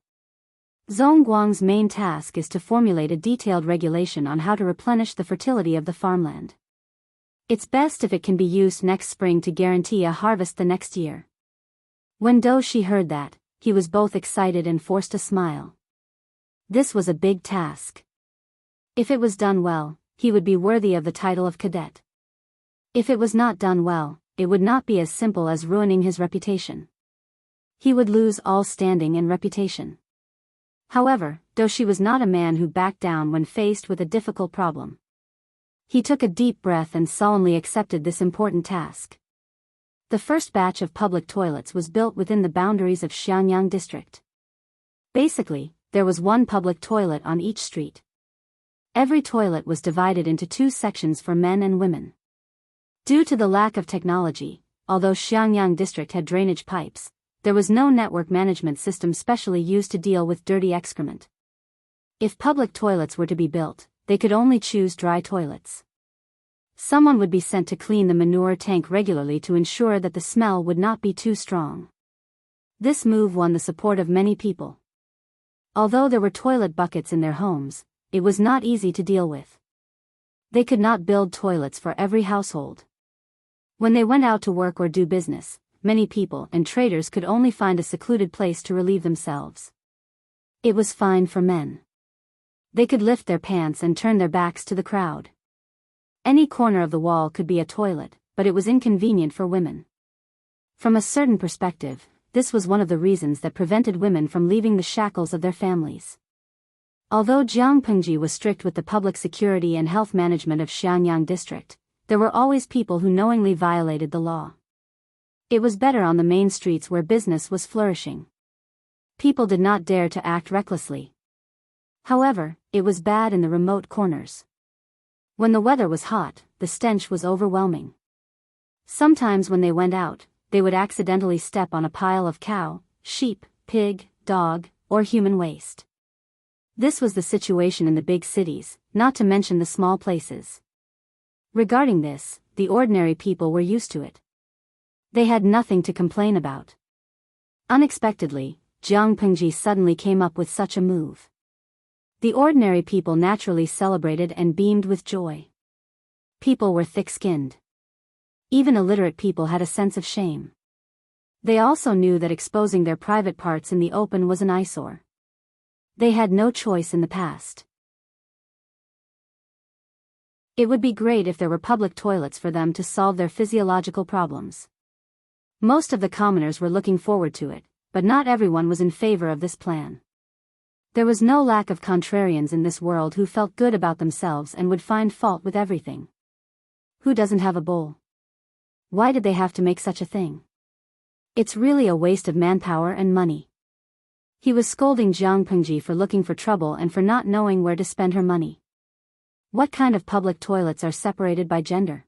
Zhongguang's main task is to formulate a detailed regulation on how to replenish the fertility of the farmland. It's best if it can be used next spring to guarantee a harvest the next year. When Doshi heard that, he was both excited and forced a smile. This was a big task. If it was done well, he would be worthy of the title of cadet. If it was not done well, it would not be as simple as ruining his reputation. He would lose all standing and reputation. However, Doshi was not a man who backed down when faced with a difficult problem. He took a deep breath and solemnly accepted this important task. The first batch of public toilets was built within the boundaries of Xiangyang district. Basically, there was one public toilet on each street. Every toilet was divided into two sections for men and women. Due to the lack of technology, although Xiangyang district had drainage pipes, there was no network management system specially used to deal with dirty excrement. If public toilets were to be built, they could only choose dry toilets. Someone would be sent to clean the manure tank regularly to ensure that the smell would not be too strong. This move won the support of many people. Although there were toilet buckets in their homes, it was not easy to deal with. They could not build toilets for every household. When they went out to work or do business, many people and traders could only find a secluded place to relieve themselves. It was fine for men. They could lift their pants and turn their backs to the crowd. Any corner of the wall could be a toilet, but it was inconvenient for women. From a certain perspective, this was one of the reasons that prevented women from leaving the shackles of their families. Although Jiang Pengji was strict with the public security and health management of Xiangyang district, there were always people who knowingly violated the law. It was better on the main streets where business was flourishing. People did not dare to act recklessly. However, it was bad in the remote corners. When the weather was hot, the stench was overwhelming. Sometimes when they went out, they would accidentally step on a pile of cow, sheep, pig, dog, or human waste. This was the situation in the big cities, not to mention the small places. Regarding this, the ordinary people were used to it. They had nothing to complain about. Unexpectedly, Jiang Pengji suddenly came up with such a move. The ordinary people naturally celebrated and beamed with joy. People were thick-skinned. Even illiterate people had a sense of shame. They also knew that exposing their private parts in the open was an eyesore. They had no choice in the past. It would be great if there were public toilets for them to solve their physiological problems. Most of the commoners were looking forward to it, but not everyone was in favor of this plan. There was no lack of contrarians in this world who felt good about themselves and would find fault with everything. Who doesn't have a bowl? Why did they have to make such a thing? It's really a waste of manpower and money. He was scolding Jiang Pengji for looking for trouble and for not knowing where to spend her money. What kind of public toilets are separated by gender?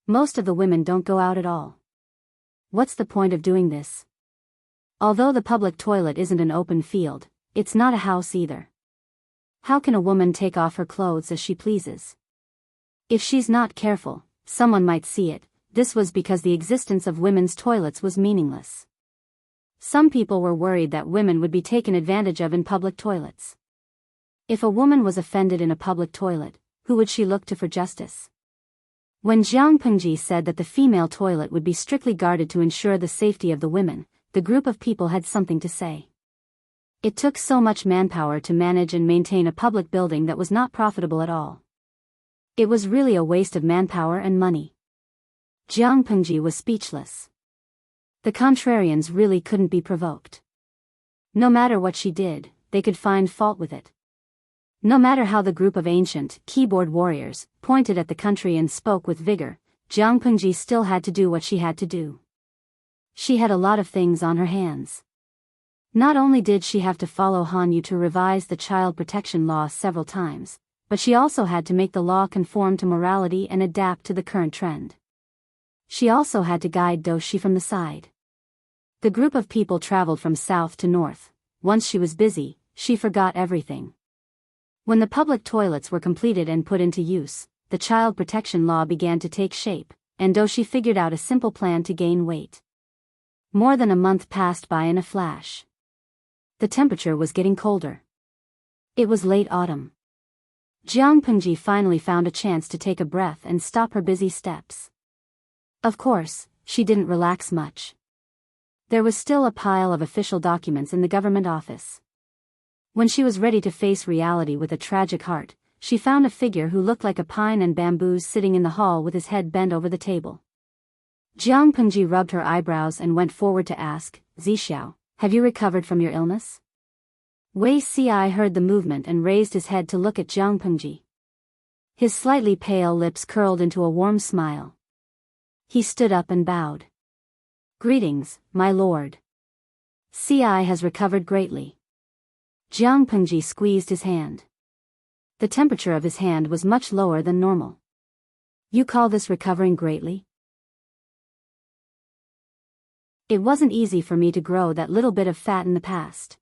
Most of the women don't go out at all. What's the point of doing this? Although the public toilet isn't an open field, it's not a house either. How can a woman take off her clothes as she pleases? If she's not careful, someone might see it. This was because the existence of women's toilets was meaningless. Some people were worried that women would be taken advantage of in public toilets. If a woman was offended in a public toilet, who would she look to for justice? When Jiang Pengji said that the female toilet would be strictly guarded to ensure the safety of the women, the group of people had something to say. It took so much manpower to manage and maintain a public building that was not profitable at all. It was really a waste of manpower and money. Jiang Pengji was speechless. The contrarians really couldn't be provoked. No matter what she did, they could find fault with it. No matter how the group of ancient keyboard warriors pointed at the country and spoke with vigor, Jiang Pengji still had to do what she had to do. She had a lot of things on her hands. Not only did she have to follow Hanyu to revise the child protection law several times, but she also had to make the law conform to morality and adapt to the current trend. She also had to guide Doshi from the side. The group of people traveled from south to north. Once she was busy, she forgot everything. When the public toilets were completed and put into use, the child protection law began to take shape, and Doshi figured out a simple plan to gain weight. More than a month passed by in a flash. The temperature was getting colder. It was late autumn. Jiang Pengji finally found a chance to take a breath and stop her busy steps. Of course, she didn't relax much. There was still a pile of official documents in the government office. When she was ready to face reality with a tragic heart, she found a figure who looked like a pine and bamboos sitting in the hall with his head bent over the table. Jiang Pengji rubbed her eyebrows and went forward to ask, "Zixiao, have you recovered from your illness?" Wei Ci heard the movement and raised his head to look at Jiang Pengji. His slightly pale lips curled into a warm smile. He stood up and bowed. "Greetings, my lord. Ci has recovered greatly." Jiang Pengji squeezed his hand. The temperature of his hand was much lower than normal. "You call this recovering greatly?" "It wasn't easy for me to grow that little bit of fat in the past.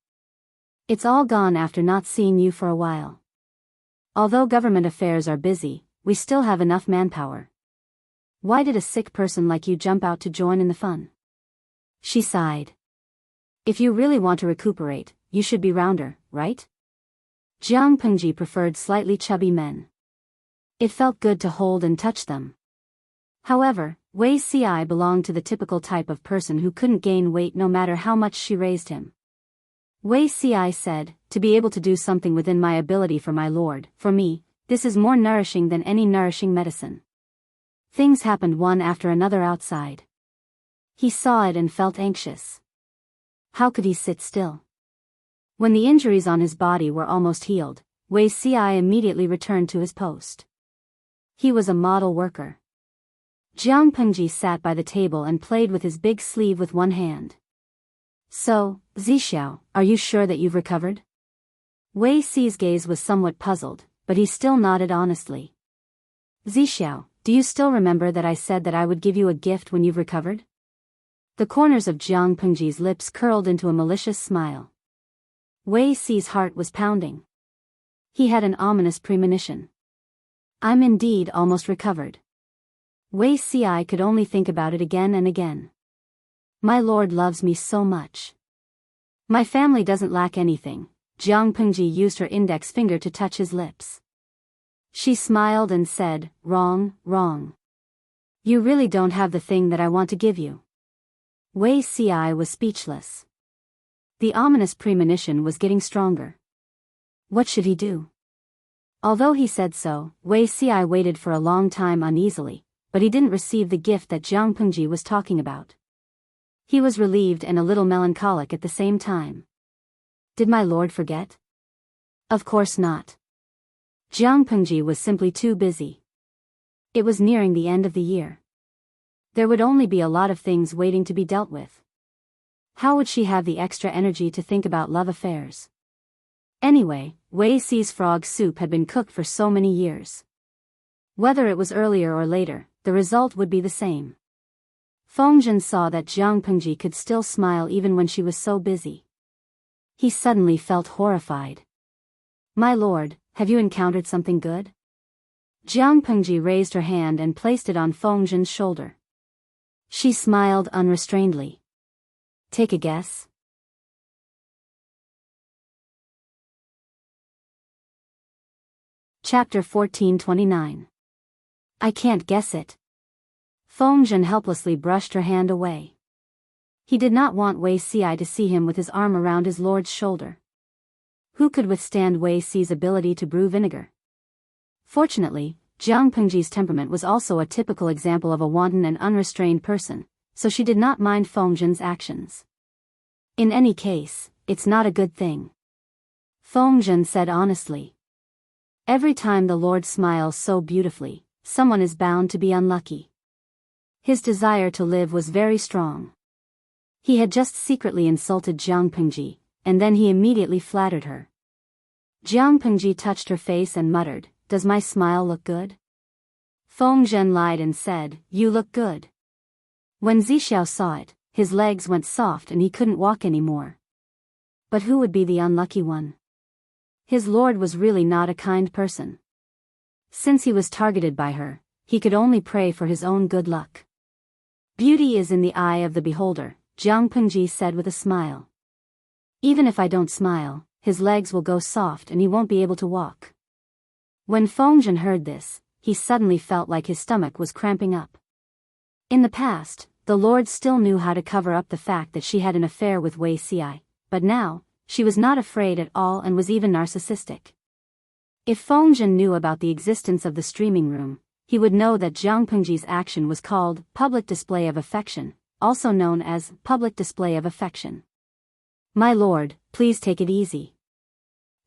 It's all gone after not seeing you for a while. Although government affairs are busy, we still have enough manpower. Why did a sick person like you jump out to join in the fun?" She sighed. "If you really want to recuperate, you should be rounder, right?" Jiang Pengji preferred slightly chubby men. It felt good to hold and touch them. However, Wei Ci belonged to the typical type of person who couldn't gain weight no matter how much she raised him. Wei Ci said, "To be able to do something within my ability for my lord, for me, this is more nourishing than any nourishing medicine." Things happened one after another outside. He saw it and felt anxious. How could he sit still? When the injuries on his body were almost healed, Wei Ci immediately returned to his post. He was a model worker. Jiang Pengji sat by the table and played with his big sleeve with one hand. "So, Zixiao, are you sure that you've recovered?" Wei Ci's gaze was somewhat puzzled, but he still nodded honestly. "Zixiao, do you still remember that I said that I would give you a gift when you've recovered?" The corners of Jiang Pengji's lips curled into a malicious smile. Wei Ci's heart was pounding. He had an ominous premonition. "I'm indeed almost recovered." Wei Ci could only think about it again and again. "My lord loves me so much. My family doesn't lack anything." Jiang Pengji used her index finger to touch his lips. She smiled and said, "Wrong, wrong. You really don't have the thing that I want to give you." Wei Ci was speechless. The ominous premonition was getting stronger. What should he do? Although he said so, Wei Ci waited for a long time uneasily, but he didn't receive the gift that Jiang Pengji was talking about. He was relieved and a little melancholic at the same time. Did my lord forget? Of course not. Jiang Pengji was simply too busy. It was nearing the end of the year. There would only be a lot of things waiting to be dealt with. How would she have the extra energy to think about love affairs? Anyway, Wei Ci's frog soup had been cooked for so many years. Whether it was earlier or later, the result would be the same. Fengjin saw that Jiang Pengji could still smile even when she was so busy. He suddenly felt horrified. "My lord, have you encountered something good?" Jiang Pengji raised her hand and placed it on Fengjin's shoulder. She smiled unrestrainedly. "Take a guess." Chapter 1429. I can't guess it. Fengjin helplessly brushed her hand away. He did not want Wei Ci to see him with his arm around his lord's shoulder. Who could withstand Wei Ci's ability to brew vinegar? Fortunately, Jiang Pengji's temperament was also a typical example of a wanton and unrestrained person, so she did not mind Fengjin's actions. In any case, it's not a good thing. Fengjin said honestly. Every time the Lord smiles so beautifully, someone is bound to be unlucky. His desire to live was very strong. He had just secretly insulted Jiang Pengji, and then he immediately flattered her. Jiang Pengji touched her face and muttered, "Does my smile look good?" Fengjin lied and said, "You look good." When Zixiao saw it, his legs went soft and he couldn't walk anymore. But who would be the unlucky one? His lord was really not a kind person. Since he was targeted by her, he could only pray for his own good luck. "Beauty is in the eye of the beholder," Jiang Pengji said with a smile. Even if I don't smile, his legs will go soft and he won't be able to walk. When Fengzhen heard this, he suddenly felt like his stomach was cramping up. In the past, the Lord still knew how to cover up the fact that she had an affair with Wei Xi, but now, she was not afraid at all and was even narcissistic. If Fengzhen knew about the existence of the streaming room, he would know that Jiang Pengji's action was called public display of affection, also known as public display of affection. My lord, please take it easy.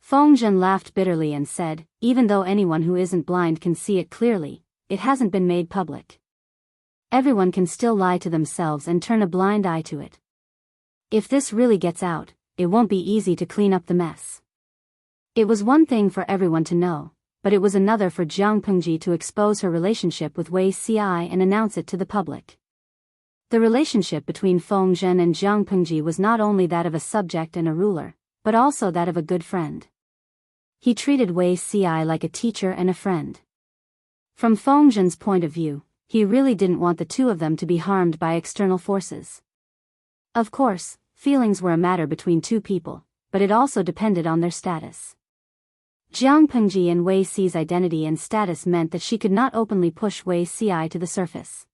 Fengzhen laughed bitterly and said, even though anyone who isn't blind can see it clearly, it hasn't been made public. Everyone can still lie to themselves and turn a blind eye to it. If this really gets out, it won't be easy to clean up the mess. It was one thing for everyone to know, but it was another for Jiang Pengji to expose her relationship with Wei Xi and announce it to the public. The relationship between Fengzhen and Jiang Pengji was not only that of a subject and a ruler, but also that of a good friend. He treated Wei Xi like a teacher and a friend. From Fengzhen's point of view, he really didn't want the two of them to be harmed by external forces. Of course, feelings were a matter between two people, but it also depended on their status. Jiang Pengji and Wei Xi's identity and status meant that she could not openly push Wei Xi to the surface.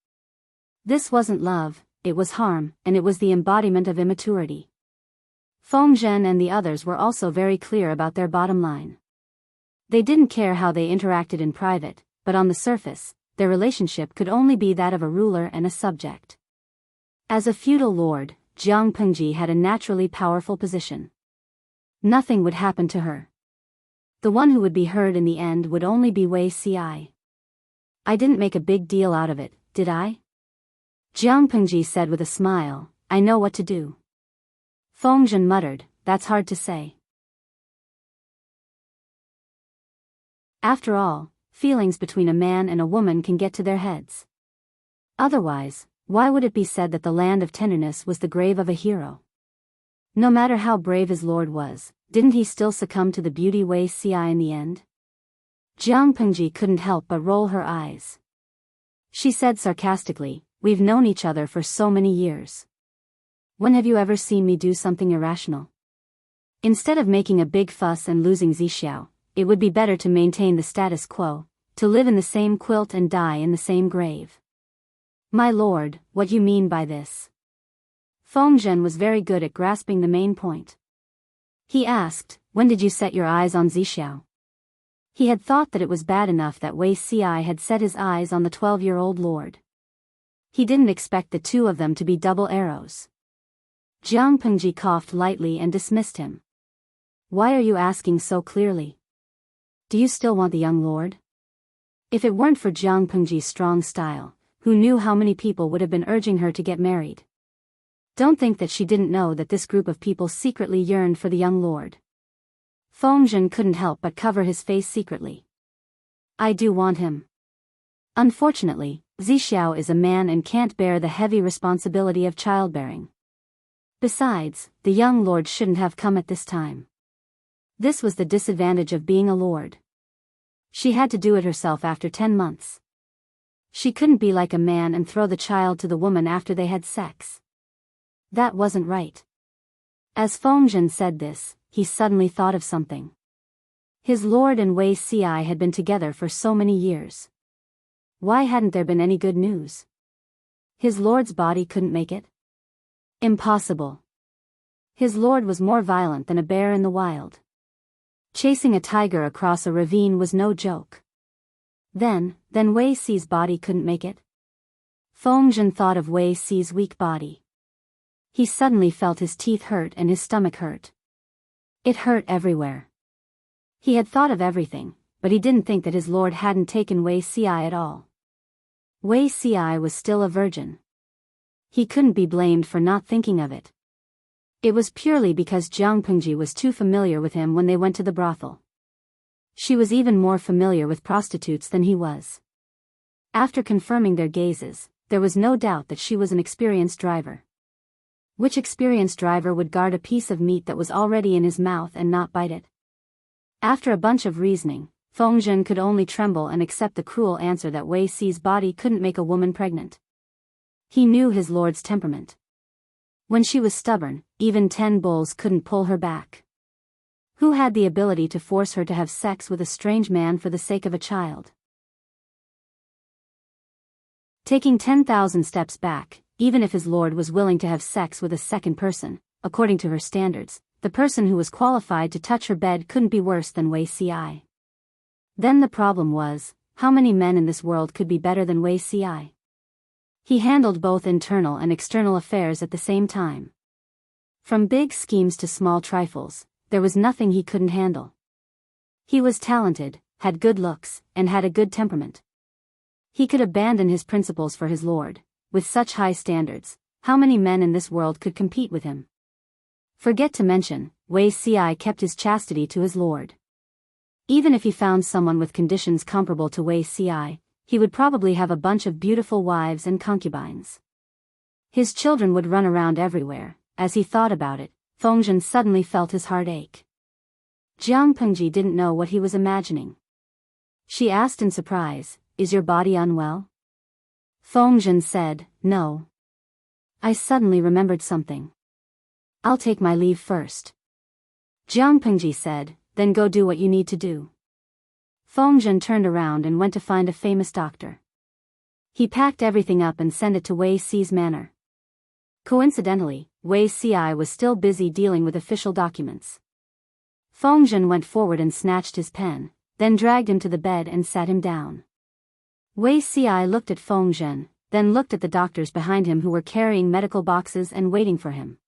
This wasn't love, it was harm, and it was the embodiment of immaturity. Fengzhen and the others were also very clear about their bottom line. They didn't care how they interacted in private, but on the surface, their relationship could only be that of a ruler and a subject. As a feudal lord, Jiang Pengji had a naturally powerful position. Nothing would happen to her. The one who would be heard in the end would only be Wei Xi. I didn't make a big deal out of it, did I? Jiang Pengji said with a smile, I know what to do. Fengzhen muttered, that's hard to say. After all, feelings between a man and a woman can get to their heads. Otherwise, why would it be said that the land of tenderness was the grave of a hero? No matter how brave his lord was, didn't he still succumb to the beauty Wei Xi in the end? Jiang Pengji couldn't help but roll her eyes. She said sarcastically, we've known each other for so many years. When have you ever seen me do something irrational? Instead of making a big fuss and losing Zixiao, it would be better to maintain the status quo, to live in the same quilt and die in the same grave. My lord, what you mean by this? Fengzhen was very good at grasping the main point. He asked, when did you set your eyes on Zixiao? He had thought that it was bad enough that Wei Xi had set his eyes on the 12-year-old lord. He didn't expect the two of them to be double arrows. Jiang Pengji coughed lightly and dismissed him. Why are you asking so clearly? Do you still want the young lord? If it weren't for Jiang Pengji's strong style, who knew how many people would have been urging her to get married? Don't think that she didn't know that this group of people secretly yearned for the young lord. Fengzhen couldn't help but cover his face secretly. I do want him. Unfortunately, Zixiao is a man and can't bear the heavy responsibility of childbearing. Besides, the young lord shouldn't have come at this time. This was the disadvantage of being a lord. She had to do it herself after 10 months. She couldn't be like a man and throw the child to the woman after they had sex. That wasn't right. As Fengzhen said this, he suddenly thought of something. His lord and Wei Xi had been together for so many years. Why hadn't there been any good news? His lord's body couldn't make it? Impossible. His lord was more violent than a bear in the wild. Chasing a tiger across a ravine was no joke. Then Wei Xi's body couldn't make it? Fengzhen thought of Wei Xi's weak body. He suddenly felt his teeth hurt and his stomach hurt. It hurt everywhere. He had thought of everything, but he didn't think that his lord hadn't taken Wei Xi at all. Wei Xi was still a virgin. He couldn't be blamed for not thinking of it. It was purely because Jiang Pengji was too familiar with him when they went to the brothel. She was even more familiar with prostitutes than he was. After confirming their gazes, there was no doubt that she was an experienced driver. Which experienced driver would guard a piece of meat that was already in his mouth and not bite it? After a bunch of reasoning, Fengzhen could only tremble and accept the cruel answer that Wei Xi's body couldn't make a woman pregnant. He knew his lord's temperament. When she was stubborn, even 10 bulls couldn't pull her back. Who had the ability to force her to have sex with a strange man for the sake of a child? Taking 10,000 steps back, even if his lord was willing to have sex with a second person, according to her standards, the person who was qualified to touch her bed couldn't be worse than Wei Ci. Then the problem was, how many men in this world could be better than Wei Ci? He handled both internal and external affairs at the same time. From big schemes to small trifles, there was nothing he couldn't handle. He was talented, had good looks, and had a good temperament. He could abandon his principles for his lord. With such high standards, how many men in this world could compete with him? Forget to mention, Wei Ci kept his chastity to his lord. Even if he found someone with conditions comparable to Wei Ci, he would probably have a bunch of beautiful wives and concubines. His children would run around everywhere. As he thought about it, Fengzhen suddenly felt his heart ache. Jiang Pengji didn't know what he was imagining. She asked in surprise, "Is your body unwell?" Fengzhen said, "No. I suddenly remembered something. I'll take my leave first." Jiang Pengji said, "Then go do what you need to do." Fengzhen turned around and went to find a famous doctor. He packed everything up and sent it to Wei Ci's manor. Coincidentally, Wei Ci was still busy dealing with official documents. Fengzhen went forward and snatched his pen, then dragged him to the bed and sat him down. Wei Ci looked at Fengzhen, then looked at the doctors behind him who were carrying medical boxes and waiting for him.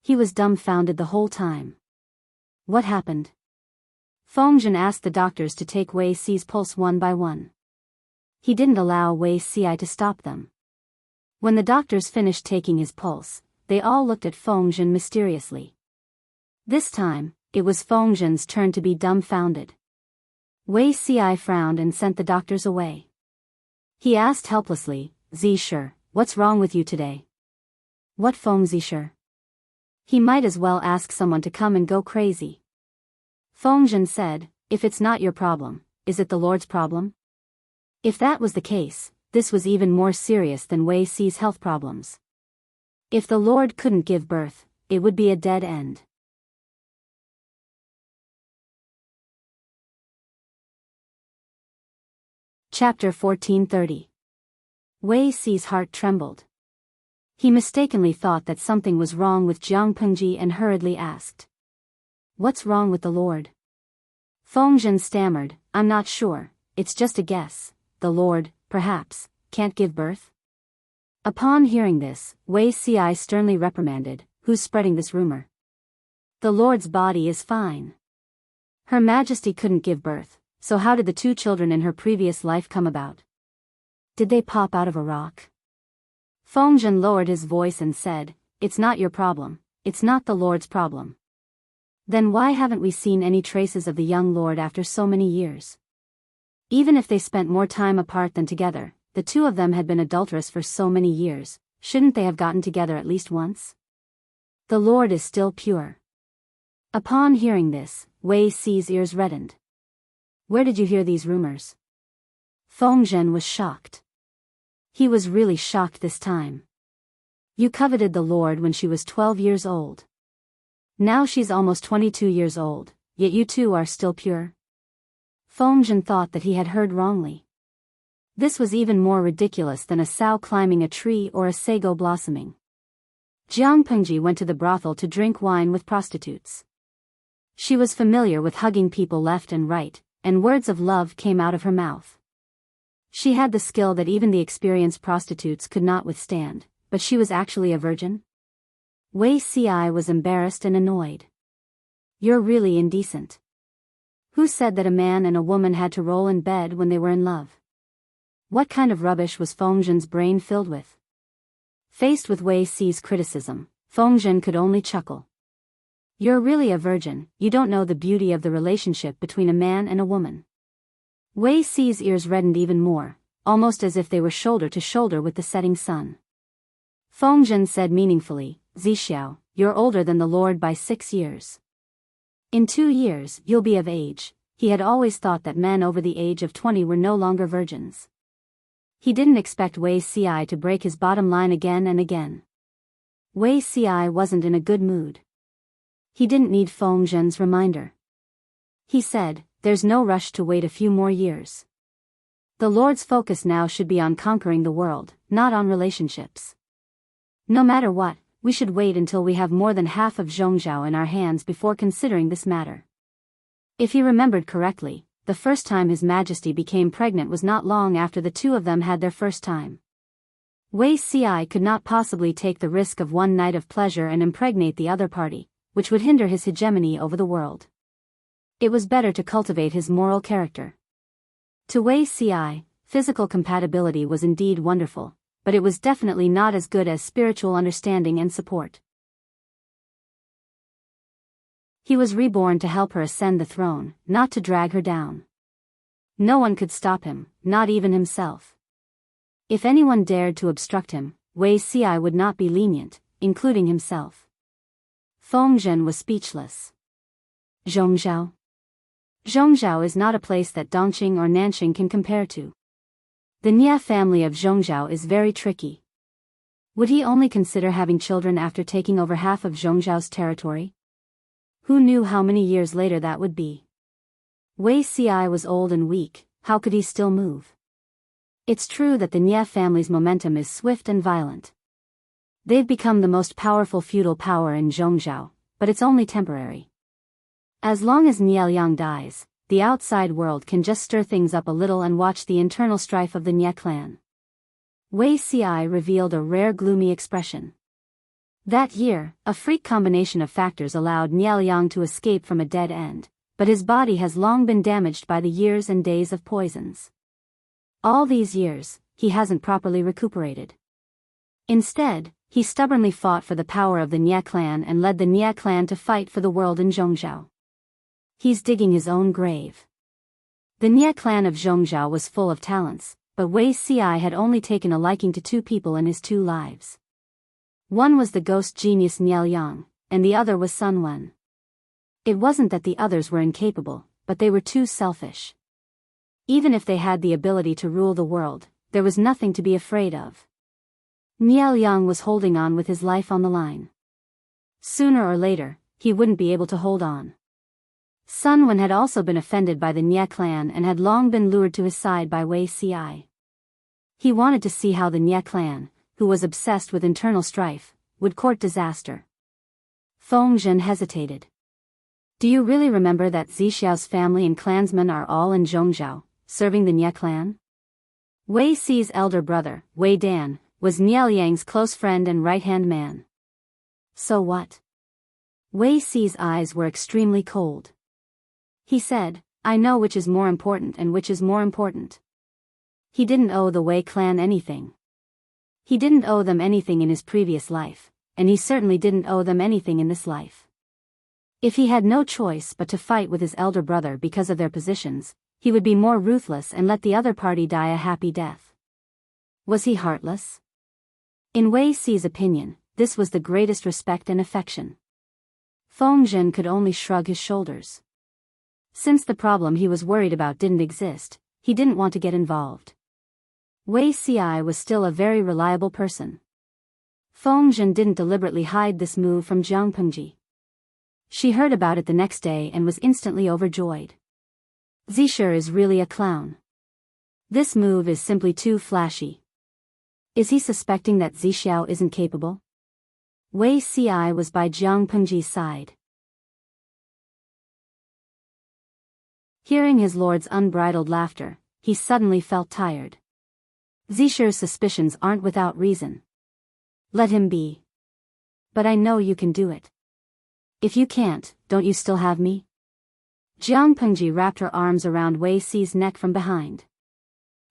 He was dumbfounded the whole time. What happened? Fengzhen asked the doctors to take Wei Ci's pulse one by one. He didn't allow Wei Ci to stop them. When the doctors finished taking his pulse, they all looked at Fengzhen mysteriously. This time, it was Fengzhen's turn to be dumbfounded. Wei Ci frowned and sent the doctors away. He asked helplessly, "Zisher, what's wrong with you today?" "What Feng Zisher?" He might as well ask someone to come and go crazy. Fengzhen said, "If it's not your problem, is it the Lord's problem?" If that was the case, this was even more serious than Wei Ci's health problems. If the Lord couldn't give birth, it would be a dead end. Chapter 1430. Wei Ci's heart trembled. He mistakenly thought that something was wrong with Jiang Pengji and hurriedly asked, "What's wrong with the Lord?" Fengzhen stammered, "I'm not sure, it's just a guess. The Lord, perhaps, can't give birth?" Upon hearing this, Wei Ci sternly reprimanded, "Who's spreading this rumor? The Lord's body is fine. Her Majesty couldn't give birth, so how did the 2 children in her previous life come about? Did they pop out of a rock?" Fengzhen lowered his voice and said, "It's not your problem, it's not the Lord's problem. Then why haven't we seen any traces of the young Lord after so many years? Even if they spent more time apart than together, the 2 of them had been adulterous for so many years, shouldn't they have gotten together at least once? The Lord is still pure." Upon hearing this, Wei Ci's ears reddened. "Where did you hear these rumors?" Fengzhen was shocked. He was really shocked this time. "You coveted the Lord when she was 12 years old. Now she's almost 22 years old, yet you 2 are still pure?" Fengzhen thought that he had heard wrongly. This was even more ridiculous than a sow climbing a tree or a sago blossoming. Jiang Pengji went to the brothel to drink wine with prostitutes. She was familiar with hugging people left and right, and words of love came out of her mouth. She had the skill that even the experienced prostitutes could not withstand, but she was actually a virgin? Wei Ci was embarrassed and annoyed. "You're really indecent. Who said that a man and a woman had to roll in bed when they were in love?" What kind of rubbish was Fengzhen's brain filled with? Faced with Wei Ci's criticism, Fengzhen could only chuckle. "You're really a virgin, you don't know the beauty of the relationship between a man and a woman." Wei Ci's ears reddened even more, almost as if they were shoulder to shoulder with the setting sun. Fengzhen said meaningfully, "Zixiao, you're older than the Lord by 6 years. In 2 years, you'll be of age." He had always thought that men over the age of 20 were no longer virgins. He didn't expect Wei Ci to break his bottom line again and again. Wei Ci wasn't in a good mood. He didn't need Feng Zhen's reminder. He said, "There's no rush to wait a few more years. The Lord's focus now should be on conquering the world, not on relationships. No matter what, we should wait until we have more than half of Zhongzhou in our hands before considering this matter." If he remembered correctly, the first time His Majesty became pregnant was not long after the two of them had their first time. Wei Ci could not possibly take the risk of one night of pleasure and impregnate the other party, which would hinder his hegemony over the world. It was better to cultivate his moral character. To Wei Ci, physical compatibility was indeed wonderful, but it was definitely not as good as spiritual understanding and support. He was reborn to help her ascend the throne, not to drag her down. No one could stop him, not even himself. If anyone dared to obstruct him, Wei Ci would not be lenient, including himself. Feng Zhen was speechless. Zhongzhou? Zhongzhou is not a place that Dongqing or Nanqing can compare to. The Nie family of Zhongzhou is very tricky. Would he only consider having children after taking over half of Zhongzhou's territory? Who knew how many years later that would be? Wei Ci was old and weak, how could he still move? It's true that the Nie family's momentum is swift and violent. They've become the most powerful feudal power in Zhongzhou, but it's only temporary. As long as Nie Liang dies, the outside world can just stir things up a little and watch the internal strife of the Nie clan. Wei Ci revealed a rare gloomy expression. That year, a freak combination of factors allowed Nie Liang to escape from a dead end, but his body has long been damaged by the years and days of poisons. All these years, he hasn't properly recuperated. Instead, he stubbornly fought for the power of the Nie clan and led the Nie clan to fight for the world in Zhongzhou. He's digging his own grave. The Nie clan of Zhongzhou was full of talents, but Wei Ci had only taken a liking to two people in his 2 lives. One was the ghost genius Nie Liang, and the other was Sun Wen. It wasn't that the others were incapable, but they were too selfish. Even if they had the ability to rule the world, there was nothing to be afraid of. Nie Liang was holding on with his life on the line. Sooner or later, he wouldn't be able to hold on. Sun Wen had also been offended by the Nie clan and had long been lured to his side by Wei Ci. He wanted to see how the Nie clan, who was obsessed with internal strife, would court disaster. Feng Zhen hesitated. "Do you really remember that Zixiao's family and clansmen are all in Zhongzhou, serving the Nie clan?" Wei Ci's elder brother, Wei Dan, was Nie Liang's close friend and right-hand man. So what? Wei Ci's eyes were extremely cold. He said, "I know which is more important and which is more important." He didn't owe the Wei clan anything. He didn't owe them anything in his previous life, and he certainly didn't owe them anything in this life. If he had no choice but to fight with his elder brother because of their positions, he would be more ruthless and let the other party die a happy death. Was he heartless? In Wei Ci's opinion, this was the greatest respect and affection. Feng Zhen could only shrug his shoulders. Since the problem he was worried about didn't exist, he didn't want to get involved. Wei Ci was still a very reliable person. Feng Zhen didn't deliberately hide this move from Jiang Pengji. She heard about it the next day and was instantly overjoyed. Zixia is really a clown. This move is simply too flashy. Is he suspecting that Zixiao isn't capable? Wei Ci was by Jiang Pengji's side. Hearing his lord's unbridled laughter, he suddenly felt tired. Zixia's suspicions aren't without reason. Let him be. But I know you can do it. If you can't, don't you still have me? Jiang Pengji wrapped her arms around Wei Ci's neck from behind.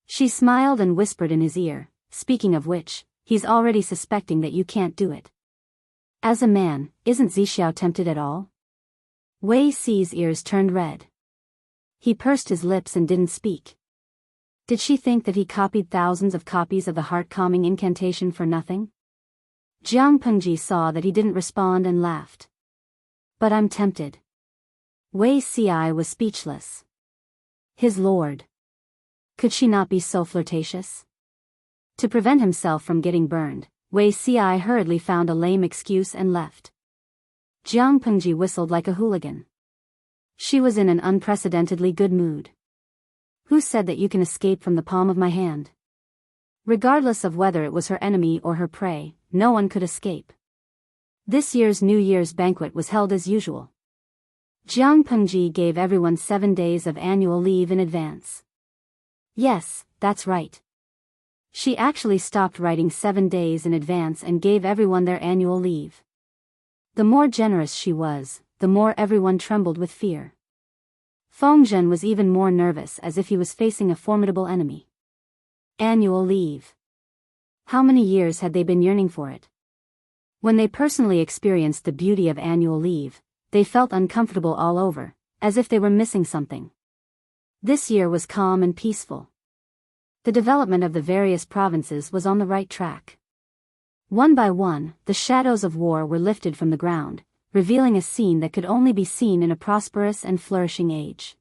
She smiled and whispered in his ear, "Speaking of which, he's already suspecting that you can't do it." As a man, isn't Zixiao tempted at all? Wei Ci's ears turned red. He pursed his lips and didn't speak. Did she think that he copied thousands of copies of the heart-calming incantation for nothing? Jiang Pengji saw that he didn't respond and laughed. "But I'm tempted." Wei Ci was speechless. His lord. Could she not be so flirtatious? To prevent himself from getting burned, Wei Ci hurriedly found a lame excuse and left. Jiang Pengji whistled like a hooligan. She was in an unprecedentedly good mood. Who said that you can escape from the palm of my hand? Regardless of whether it was her enemy or her prey, no one could escape. This year's New Year's banquet was held as usual. Jiang Pengji gave everyone 7 days of annual leave in advance. Yes, that's right. She actually stopped writing 7 days in advance and gave everyone their annual leave. The more generous she was, the more everyone trembled with fear. Fengzhen was even more nervous, as if he was facing a formidable enemy. Annual leave. How many years had they been yearning for it? When they personally experienced the beauty of annual leave, they felt uncomfortable all over, as if they were missing something. This year was calm and peaceful. The development of the various provinces was on the right track. One by one, the shadows of war were lifted from the ground, revealing a scene that could only be seen in a prosperous and flourishing age.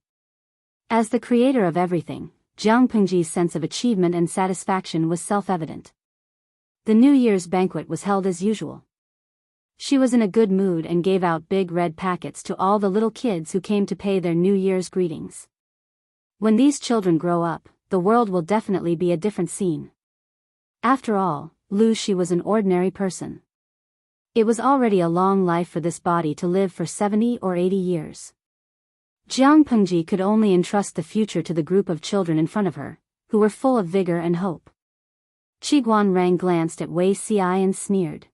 As the creator of everything, Jiang Pengji's sense of achievement and satisfaction was self-evident. The New Year's banquet was held as usual. She was in a good mood and gave out big red packets to all the little kids who came to pay their New Year's greetings. When these children grow up, the world will definitely be a different scene. After all, Lu Shi was an ordinary person. It was already a long life for this body to live for 70 or 80 years. Jiang Pengji could only entrust the future to the group of children in front of her, who were full of vigor and hope. Qiguan Rang glanced at Wei Ci and sneered.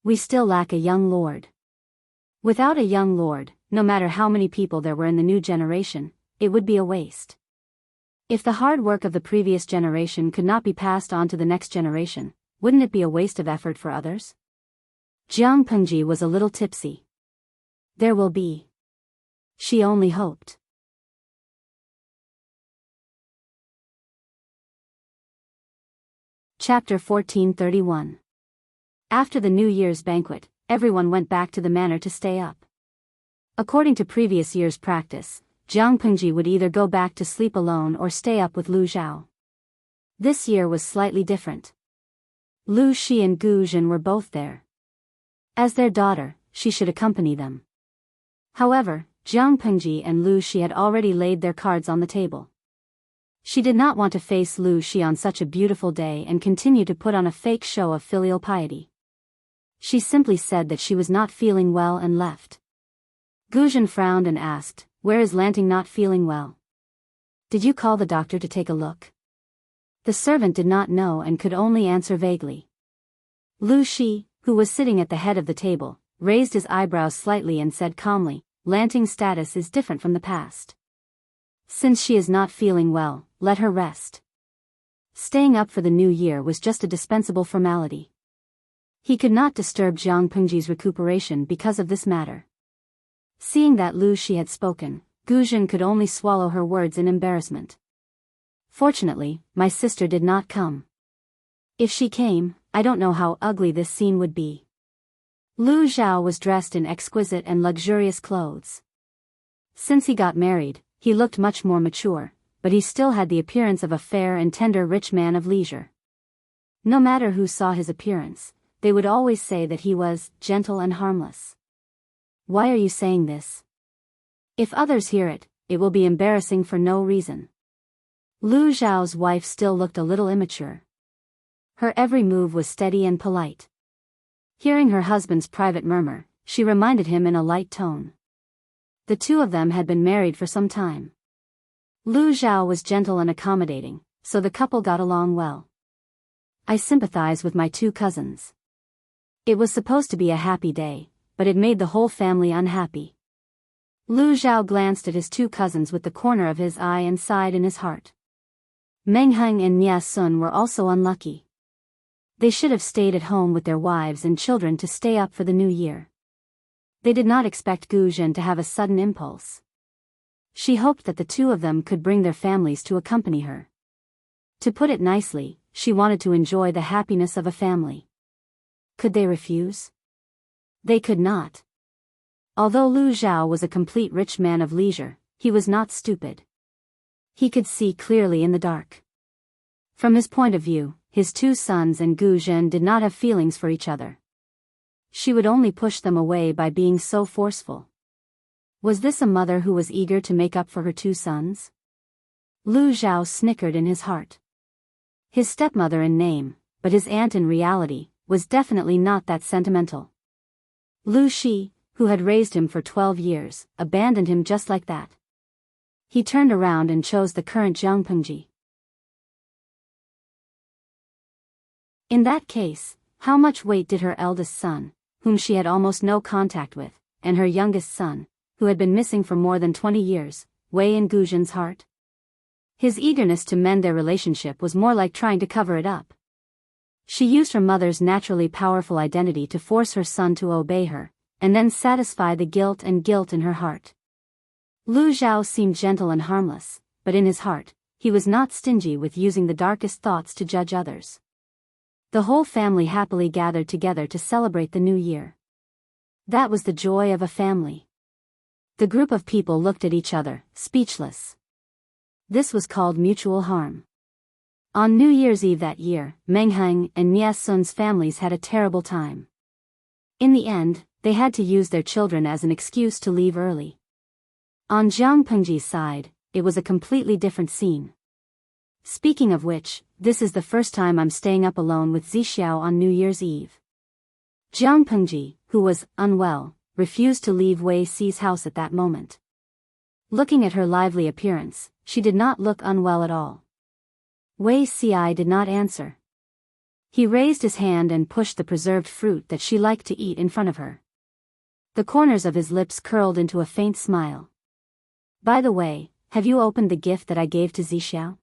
We still lack a young lord. Without a young lord, no matter how many people there were in the new generation, it would be a waste. If the hard work of the previous generation could not be passed on to the next generation, wouldn't it be a waste of effort for others? Jiang Pengji was a little tipsy. There will be. She only hoped. Chapter 1431. After the New Year's banquet, everyone went back to the manor to stay up. According to previous year's practice, Jiang Pengji would either go back to sleep alone or stay up with Lu Zhao. This year was slightly different. Lu Shi and Gu Zhen were both there. As their daughter, she should accompany them. However, Jiang Pengji and Lu Shi had already laid their cards on the table. She did not want to face Lu Shi on such a beautiful day and continue to put on a fake show of filial piety. She simply said that she was not feeling well and left. Gu Zhen frowned and asked, "Where is Lanting not feeling well? Did you call the doctor to take a look?" The servant did not know and could only answer vaguely. Lu Shi, who was sitting at the head of the table, raised his eyebrows slightly and said calmly, "Lanting's status is different from the past. Since she is not feeling well, let her rest." Staying up for the new year was just a dispensable formality. He could not disturb Jiang Pengji's recuperation because of this matter. Seeing that Lu Shi had spoken, Gu Zhen could only swallow her words in embarrassment. Fortunately, my sister did not come. If she came, I don't know how ugly this scene would be. Lu Zhao was dressed in exquisite and luxurious clothes. Since he got married, he looked much more mature, but he still had the appearance of a fair and tender rich man of leisure. No matter who saw his appearance, they would always say that he was gentle and harmless. Why are you saying this? If others hear it, it will be embarrassing for no reason. Lu Zhao's wife still looked a little immature. Her every move was steady and polite. Hearing her husband's private murmur, she reminded him in a light tone. The two of them had been married for some time. Lu Zhao was gentle and accommodating, so the couple got along well. I sympathize with my two cousins. It was supposed to be a happy day, but it made the whole family unhappy. Lu Zhao glanced at his two cousins with the corner of his eye and sighed in his heart. Meng Heng and Nia Sun were also unlucky. They should have stayed at home with their wives and children to stay up for the new year. They did not expect Gu Zhen to have a sudden impulse. She hoped that the two of them could bring their families to accompany her. To put it nicely, she wanted to enjoy the happiness of a family. Could they refuse? They could not. Although Lu Zhao was a complete rich man of leisure, he was not stupid. He could see clearly in the dark. From his point of view, his two sons and Gu Zhen did not have feelings for each other. She would only push them away by being so forceful. Was this a mother who was eager to make up for her two sons? Lu Zhao snickered in his heart. His stepmother in name, but his aunt in reality, was definitely not that sentimental. Lu Shi, who had raised him for 12 years, abandoned him just like that. He turned around and chose the current Zhang Pengji. In that case, how much weight did her eldest son, whom she had almost no contact with, and her youngest son, who had been missing for more than 20 years, weigh in Gu Zhen's heart? His eagerness to mend their relationship was more like trying to cover it up. She used her mother's naturally powerful identity to force her son to obey her, and then satisfy the guilt in her heart. Lu Zhao seemed gentle and harmless, but in his heart, he was not stingy with using the darkest thoughts to judge others. The whole family happily gathered together to celebrate the new year. That was the joy of a family. The group of people looked at each other, speechless. This was called mutual harm. On New Year's Eve that year, Meng Heng and Nie Sun's families had a terrible time. In the end, they had to use their children as an excuse to leave early. On Zhang Pengji's side, it was a completely different scene. Speaking of which, this is the first time I'm staying up alone with Zixiao on New Year's Eve. Zhang Pengji, who was unwell, refused to leave Wei Si's house at that moment. Looking at her lively appearance, she did not look unwell at all. Wei Si did not answer. He raised his hand and pushed the preserved fruit that she liked to eat in front of her. The corners of his lips curled into a faint smile. By the way, have you opened the gift that I gave to Zixiao?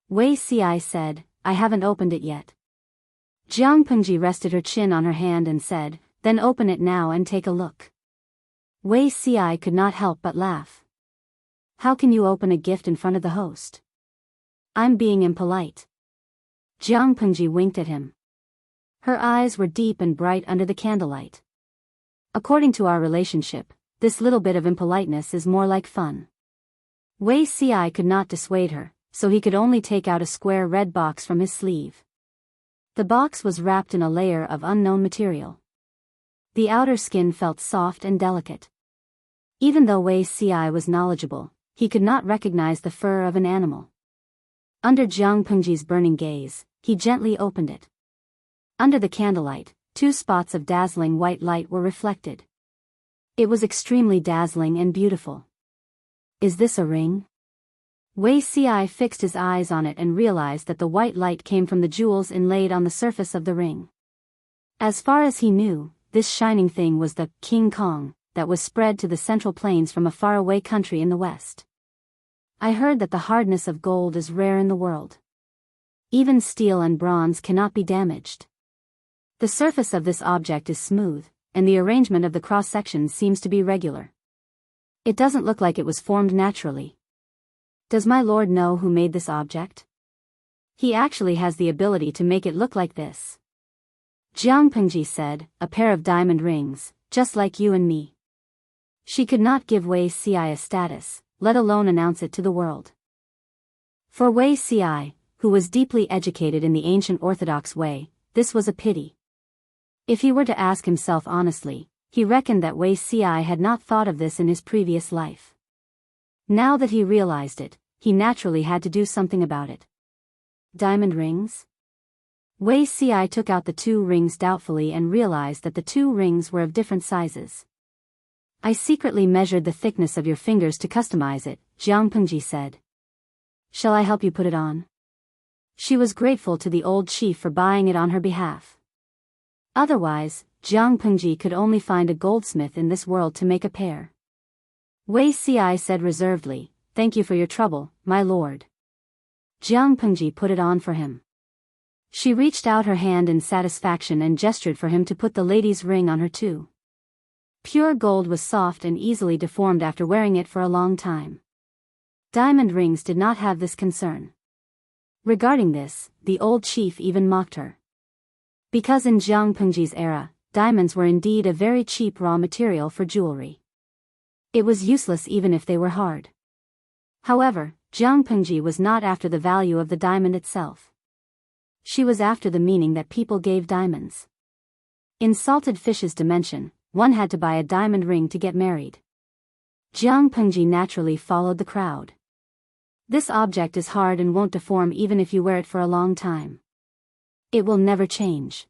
Wei Si said, I haven't opened it yet. Zhang Pengji rested her chin on her hand and said, then open it now and take a look. Wei Si could not help but laugh. How can you open a gift in front of the host? I'm being impolite. Zhang Pengji winked at him. Her eyes were deep and bright under the candlelight. According to our relationship, this little bit of impoliteness is more like fun. Wei Si could not dissuade her, so he could only take out a square red box from his sleeve. The box was wrapped in a layer of unknown material. The outer skin felt soft and delicate. Even though Wei Si was knowledgeable, he could not recognize the fur of an animal. Under Zhang Pengji's burning gaze, he gently opened it. Under the candlelight, 2 spots of dazzling white light were reflected. It was extremely dazzling and beautiful. Is this a ring? Wei Si fixed his eyes on it and realized that the white light came from the jewels inlaid on the surface of the ring. As far as he knew, this shining thing was the King Kong that was spread to the central plains from a faraway country in the west. I heard that the hardness of gold is rare in the world. Even steel and bronze cannot be damaged. The surface of this object is smooth, and the arrangement of the cross-sections seems to be regular. It doesn't look like it was formed naturally. Does my lord know who made this object? He actually has the ability to make it look like this. Zhang Pengji said, a pair of diamond rings, just like you and me. She could not give Wei Si a status, let alone announce it to the world. For Wei Si, who was deeply educated in the ancient orthodox way, this was a pity. If he were to ask himself honestly, he reckoned that Wei Si had not thought of this in his previous life. Now that he realized it, he naturally had to do something about it. Diamond rings? Wei Si took out the 2 rings doubtfully and realized that the 2 rings were of different sizes. I secretly measured the thickness of your fingers to customize it, Zhang Pengji said. Shall I help you put it on? She was grateful to the old chief for buying it on her behalf. Otherwise, Zhang Pengji could only find a goldsmith in this world to make a pair. Wei Si said reservedly, thank you for your trouble, my lord. Zhang Pengji put it on for him. She reached out her hand in satisfaction and gestured for him to put the lady's ring on her too. Pure gold was soft and easily deformed after wearing it for a long time. Diamond rings did not have this concern. Regarding this, the old chief even mocked her. Because in Zhang Pengji's era, diamonds were indeed a very cheap raw material for jewelry. It was useless even if they were hard. However, Zhang Pengji was not after the value of the diamond itself. She was after the meaning that people gave diamonds. In salted fish's dimension, one had to buy a diamond ring to get married. Jiang Pengji naturally followed the crowd. This object is hard and won't deform even if you wear it for a long time. It will never change.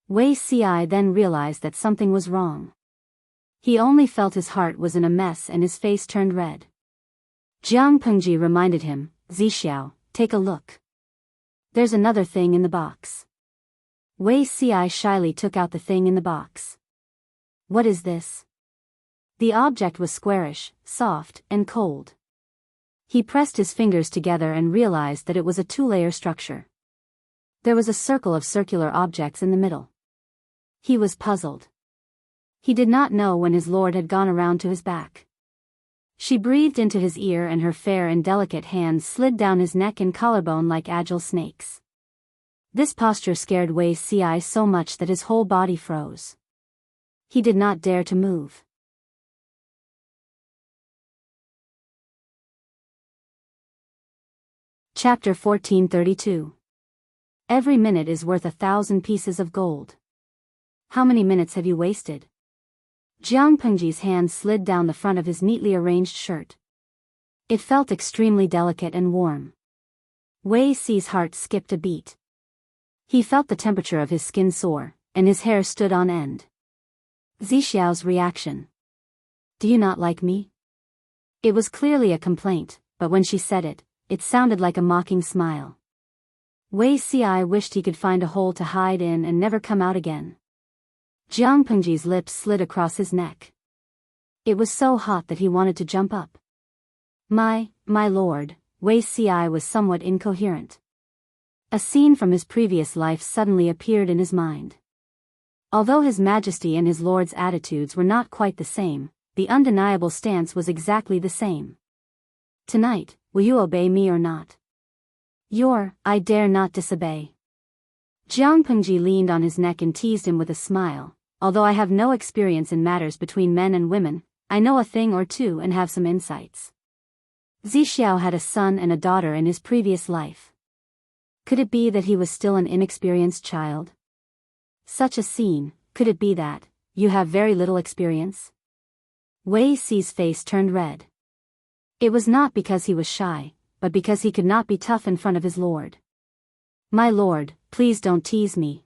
Wei Ci then realized that something was wrong. He only felt his heart was in a mess and his face turned red. Jiang Pengji reminded him, Zixiao, take a look. There's another thing in the box. Wei Ci shyly took out the thing in the box. What is this? The object was squarish, soft, and cold. He pressed his fingers together and realized that it was a two-layer structure. There was a circle of circular objects in the middle. He was puzzled. He did not know when his lord had gone around to his back. She breathed into his ear and her fair and delicate hands slid down his neck and collarbone like agile snakes. This posture scared Wei Ci so much that his whole body froze. He did not dare to move. Chapter 1432. Every minute is worth 1,000 pieces of gold. How many minutes have you wasted? Jiang Pengji's hand slid down the front of his neatly arranged shirt. It felt extremely delicate and warm. Wei Ci's heart skipped a beat. He felt the temperature of his skin soar, and his hair stood on end. Zixiao's reaction. Do you not like me? It was clearly a complaint, but when she said it, it sounded like a mocking smile. Wei Ci wished he could find a hole to hide in and never come out again. Jiang Pengji's lips slid across his neck. It was so hot that he wanted to jump up. My lord, Wei Ci was somewhat incoherent. A scene from his previous life suddenly appeared in his mind. Although his majesty and his lord's attitudes were not quite the same, the undeniable stance was exactly the same. Tonight, will you obey me or not? I dare not disobey. Jiang Pengji leaned on his neck and teased him with a smile. Although I have no experience in matters between men and women, I know a thing or two and have some insights. Zixiao had a son and a daughter in his previous life. Could it be that he was still an inexperienced child? Such a scene, could it be that you have very little experience? Wei Ci's face turned red. It was not because he was shy, but because he could not be tough in front of his lord. My lord, please don't tease me.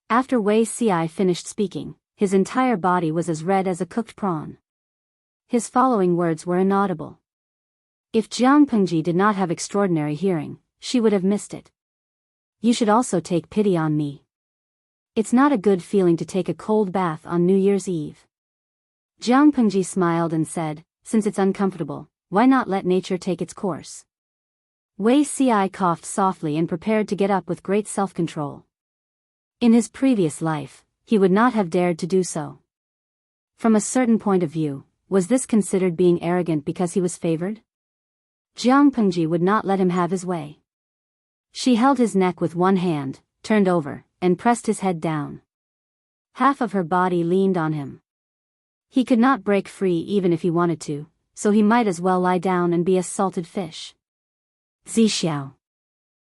After Wei Ci finished speaking, his entire body was as red as a cooked prawn. His following words were inaudible. If Jiang Pengji did not have extraordinary hearing, she would have missed it. You should also take pity on me. It's not a good feeling to take a cold bath on New Year's Eve. Jiang Pengji smiled and said, since it's uncomfortable, why not let nature take its course? Wei Ci coughed softly and prepared to get up with great self-control. In his previous life, he would not have dared to do so. From a certain point of view, was this considered being arrogant because he was favored? Jiang Pengji would not let him have his way. She held his neck with one hand, turned over, and pressed his head down. Half of her body leaned on him. He could not break free even if he wanted to, so he might as well lie down and be a salted fish. Zixiao.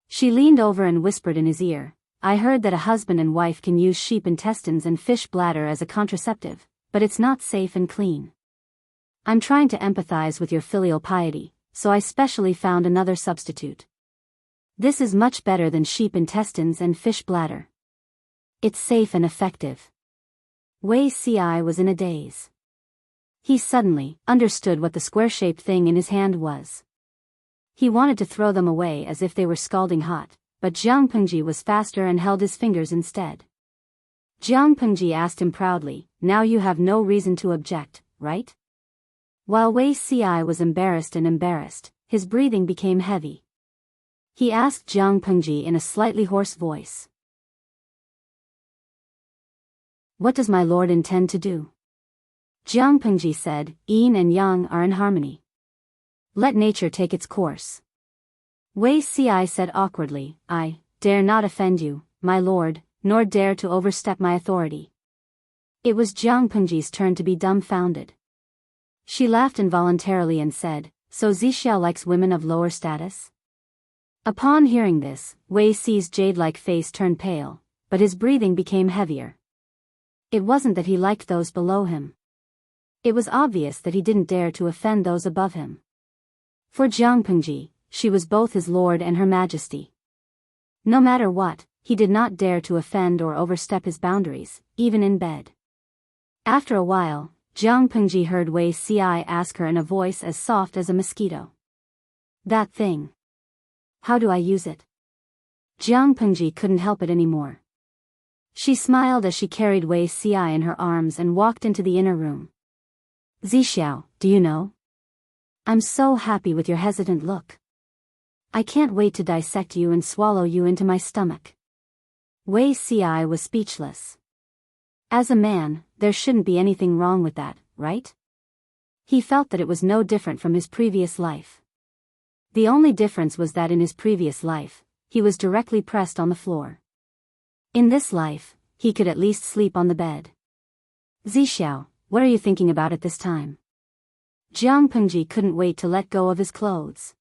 She leaned over and whispered in his ear, I heard that a husband and wife can use sheep intestines and fish bladder as a contraceptive, but it's not safe and clean. I'm trying to empathize with your filial piety, so I specially found another substitute. This is much better than sheep intestines and fish bladder. It's safe and effective. Wei Ci was in a daze. He suddenly understood what the square-shaped thing in his hand was. He wanted to throw them away as if they were scalding hot, but Jiang Pengji was faster and held his fingers instead. Jiang Pengji asked him proudly, now you have no reason to object, right? While Wei Ci was embarrassed, his breathing became heavy. He asked Jiang Pengji in a slightly hoarse voice. What does my lord intend to do? Jiang Pengji said, yin and yang are in harmony. Let nature take its course. Wei Ci said awkwardly, I dare not offend you, my lord, nor dare to overstep my authority. It was Jiang Pengji's turn to be dumbfounded. She laughed involuntarily and said, so Zixiao likes women of lower status? Upon hearing this, Wei Si's jade-like face turned pale, but his breathing became heavier. It wasn't that he liked those below him. It was obvious that he didn't dare to offend those above him. For Jiang Pengji, she was both his lord and her majesty. No matter what, he did not dare to offend or overstep his boundaries, even in bed. After a while, Jiang Pengji heard Wei Si ask her in a voice as soft as a mosquito. That thing. How do I use it? Jiang Pengji couldn't help it anymore. She smiled as she carried Wei Si in her arms and walked into the inner room. Zixiao, do you know? I'm so happy with your hesitant look. I can't wait to dissect you and swallow you into my stomach. Wei Si was speechless. As a man, there shouldn't be anything wrong with that, right? He felt that it was no different from his previous life. The only difference was that in his previous life, he was directly pressed on the floor. In this life, he could at least sleep on the bed. Zixiao, what are you thinking about at this time? Jiang Pengji couldn't wait to let go of his clothes.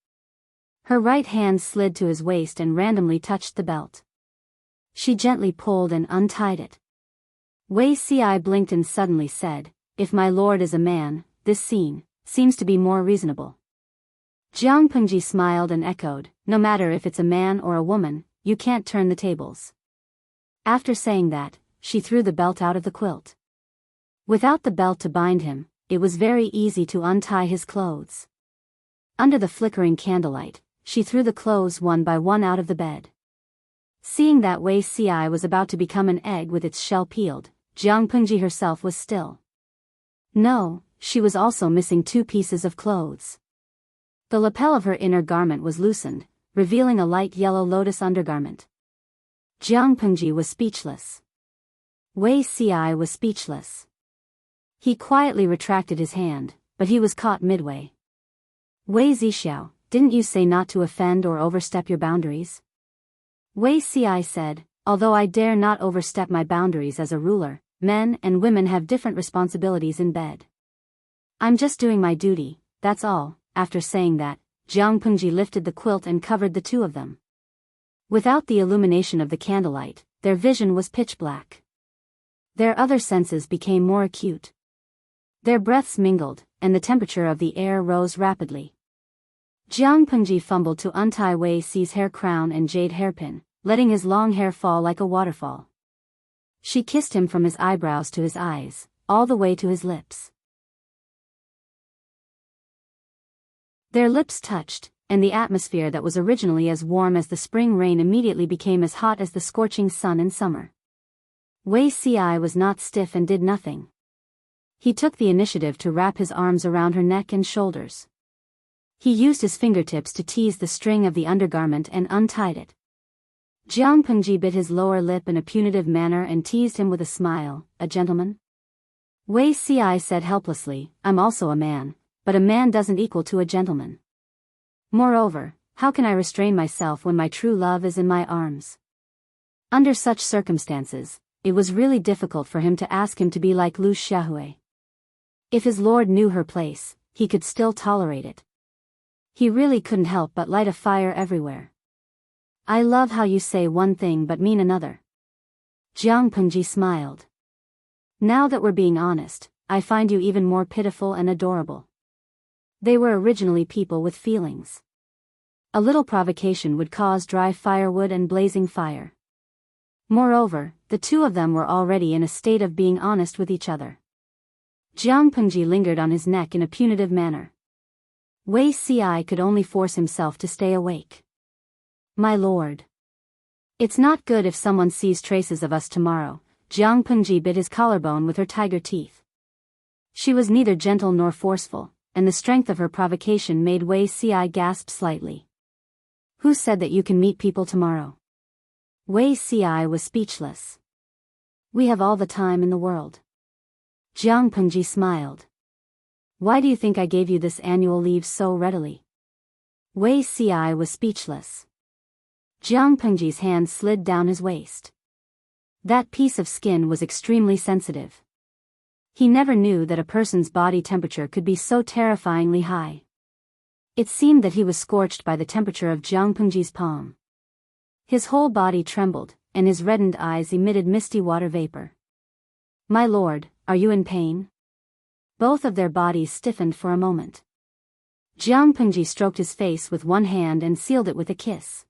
Her right hand slid to his waist and randomly touched the belt. She gently pulled and untied it. Wei Si blinked and suddenly said, "If my lord is a man, this scene seems to be more reasonable." Jiang Pengji smiled and echoed, "No matter if it's a man or a woman, you can't turn the tables." After saying that, she threw the belt out of the quilt. Without the belt to bind him, it was very easy to untie his clothes. Under the flickering candlelight, she threw the clothes one by one out of the bed. Seeing that Wei Si was about to become an egg with its shell peeled, Jiang Pengji herself was still. No, she was also missing 2 pieces of clothes. The lapel of her inner garment was loosened, revealing a light yellow lotus undergarment. Jiang Pengji was speechless. Wei Si was speechless. He quietly retracted his hand, but he was caught midway. Wei Zixiao, didn't you say not to offend or overstep your boundaries? Wei Si said, although I dare not overstep my boundaries as a ruler, men and women have different responsibilities in bed. I'm just doing my duty, that's all. After saying that, Jiang Pengji lifted the quilt and covered the 2 of them. Without the illumination of the candlelight, their vision was pitch black. Their other senses became more acute. Their breaths mingled, and the temperature of the air rose rapidly. Jiang Pengji fumbled to untie Wei Si's hair crown and jade hairpin, letting his long hair fall like a waterfall. She kissed him from his eyebrows to his eyes, all the way to his lips. Their lips touched, and the atmosphere that was originally as warm as the spring rain immediately became as hot as the scorching sun in summer. Wei Si was not stiff and did nothing. He took the initiative to wrap his arms around her neck and shoulders. He used his fingertips to tease the string of the undergarment and untied it. Jiang Pengji bit his lower lip in a punitive manner and teased him with a smile, "A gentleman?" Wei Si said helplessly, "I'm also a man, but a man doesn't equal to a gentleman. Moreover, how can I restrain myself when my true love is in my arms?" Under such circumstances, it was really difficult for him to ask him to be like Lu Xiaohui. If his lord knew her place, he could still tolerate it. He really couldn't help but light a fire everywhere. "I love how you say one thing but mean another." Jiang Pengji smiled. "Now that we're being honest, I find you even more pitiful and adorable." They were originally people with feelings. A little provocation would cause dry firewood and blazing fire. Moreover, the 2 of them were already in a state of being honest with each other. Jiang Pengji lingered on his neck in a punitive manner. Wei Si could only force himself to stay awake. "My lord. It's not good if someone sees traces of us tomorrow." Jiang Pengji bit his collarbone with her tiger teeth. She was neither gentle nor forceful, and the strength of her provocation made Wei Si gasp slightly. "Who said that you can meet people tomorrow?" Wei Si was speechless. "We have all the time in the world." Jiang Pengji smiled. "Why do you think I gave you this annual leave so readily?" Wei Si was speechless. Jiang Pengji's hand slid down his waist. That piece of skin was extremely sensitive. He never knew that a person's body temperature could be so terrifyingly high. It seemed that he was scorched by the temperature of Jiang Pengji's palm. His whole body trembled, and his reddened eyes emitted misty water vapor. "My lord, are you in pain?" Both of their bodies stiffened for a moment. Jiang Pengji stroked his face with one hand and sealed it with a kiss.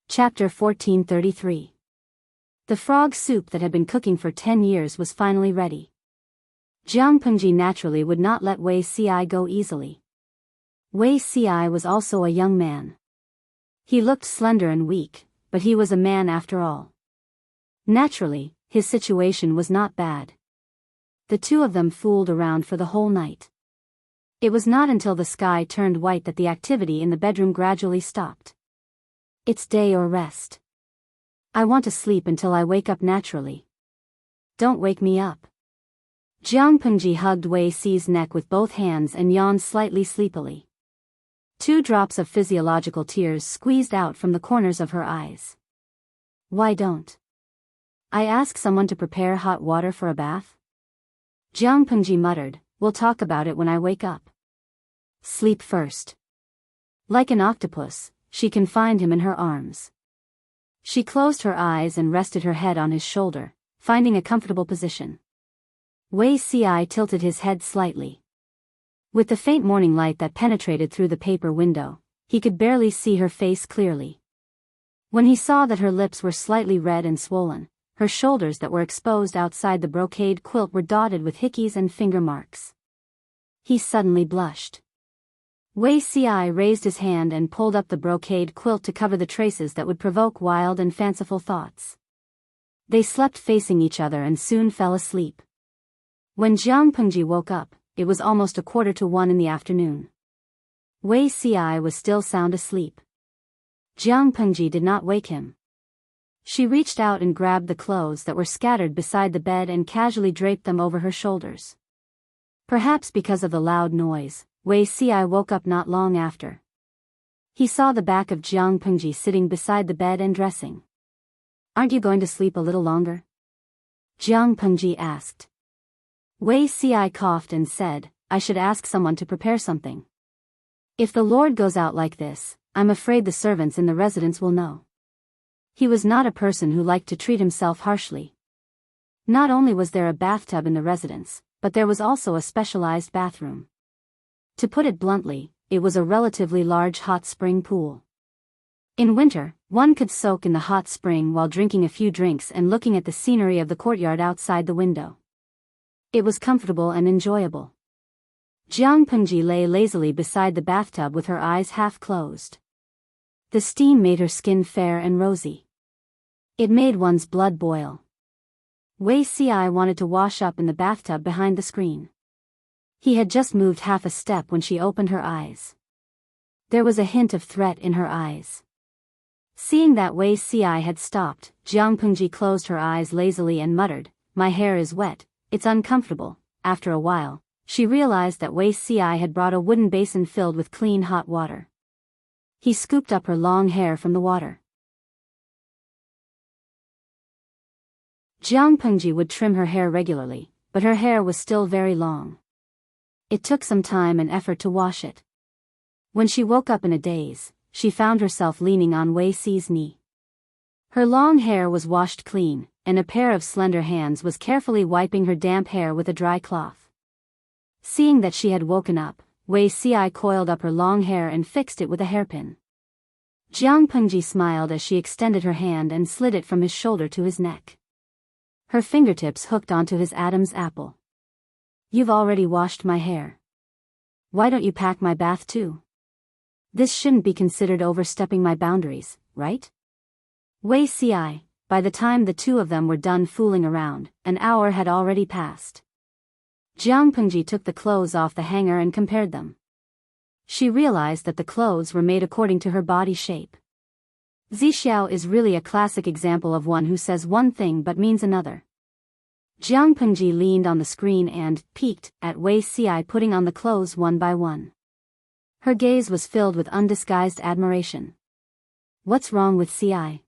Chapter 1433. The frog soup that had been cooking for 10 years was finally ready. Jiang Pengji naturally would not let Wei Ci go easily. Wei Ci was also a young man. He looked slender and weak, but he was a man after all. Naturally, his situation was not bad. The two of them fooled around for the whole night. It was not until the sky turned white that the activity in the bedroom gradually stopped. "It's day or rest. I want to sleep until I wake up naturally. Don't wake me up." Jiang Pengji hugged Wei Ci's neck with both hands and yawned slightly sleepily. 2 drops of physiological tears squeezed out from the corners of her eyes. "Why don't I ask someone to prepare hot water for a bath?" Jiang Pengji muttered, "We'll talk about it when I wake up. Sleep first." Like an octopus, she confined him in her arms. She closed her eyes and rested her head on his shoulder, finding a comfortable position. Wei Ci tilted his head slightly. With the faint morning light that penetrated through the paper window, he could barely see her face clearly. When he saw that her lips were slightly red and swollen, her shoulders that were exposed outside the brocade quilt were dotted with hickeys and finger marks, he suddenly blushed. Wei Ci raised his hand and pulled up the brocade quilt to cover the traces that would provoke wild and fanciful thoughts. They slept facing each other and soon fell asleep. When Jiang Pengji woke up, it was almost 1:45 in the afternoon. Wei Ci was still sound asleep. Jiang Pengji did not wake him. She reached out and grabbed the clothes that were scattered beside the bed and casually draped them over her shoulders. Perhaps because of the loud noise, Wei Ci woke up not long after. He saw the back of Jiang Pengji sitting beside the bed and dressing. "Aren't you going to sleep a little longer?" Jiang Pengji asked. Wei Ci coughed and said, "I should ask someone to prepare something. If the Lord goes out like this, I'm afraid the servants in the residence will know." He was not a person who liked to treat himself harshly. Not only was there a bathtub in the residence, but there was also a specialized bathroom. To put it bluntly, it was a relatively large hot spring pool. In winter, one could soak in the hot spring while drinking a few drinks and looking at the scenery of the courtyard outside the window. It was comfortable and enjoyable. Jiang Pengji lay lazily beside the bathtub with her eyes half closed. The steam made her skin fair and rosy. It made one's blood boil. Wei Ci wanted to wash up in the bathtub behind the screen. He had just moved half a step when she opened her eyes. There was a hint of threat in her eyes. Seeing that Wei Ci had stopped, Jiang Pengji closed her eyes lazily and muttered, "My hair is wet, it's uncomfortable." After a while, she realized that Wei Ci had brought a wooden basin filled with clean hot water. He scooped up her long hair from the water. Jiang Pengji would trim her hair regularly, but her hair was still very long. It took some time and effort to wash it. When she woke up in a daze, she found herself leaning on Wei Ci's knee. Her long hair was washed clean, and a pair of slender hands was carefully wiping her damp hair with a dry cloth. Seeing that she had woken up, Wei Ci coiled up her long hair and fixed it with a hairpin. Jiang Pengji smiled as she extended her hand and slid it from his shoulder to his neck. Her fingertips hooked onto his Adam's apple. "You've already washed my hair. Why don't you pack my bath too? This shouldn't be considered overstepping my boundaries, right?" Wei Ci, by the time the two of them were done fooling around, an hour had already passed. Jiang Pengji took the clothes off the hanger and compared them. She realized that the clothes were made according to her body shape. Zixiao is really a classic example of one who says one thing but means another. Jiang Pengji leaned on the screen and peeked at Wei Ci putting on the clothes one by one. Her gaze was filled with undisguised admiration. "What's wrong with Ci?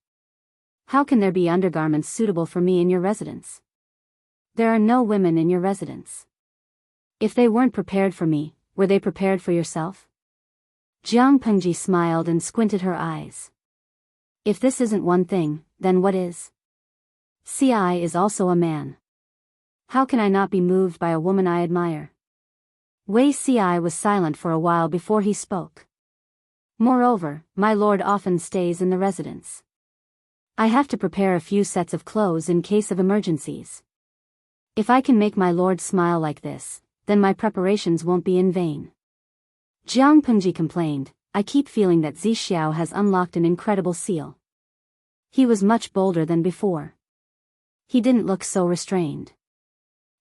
How can there be undergarments suitable for me in your residence? There are no women in your residence. If they weren't prepared for me, were they prepared for yourself? Jiang Pengji smiled and squinted her eyes. If this isn't one thing, then what is? CI is also a man. How can I not be moved by a woman I admire? Wei Ci was silent for a while before he spoke. Moreover, my lord often stays in the residence. I have to prepare a few sets of clothes in case of emergencies. If I can make my lord smile like this, then my preparations won't be in vain. Jiang Pengji complained, I keep feeling that Zixiao has unlocked an incredible seal. He was much bolder than before. He didn't look so restrained.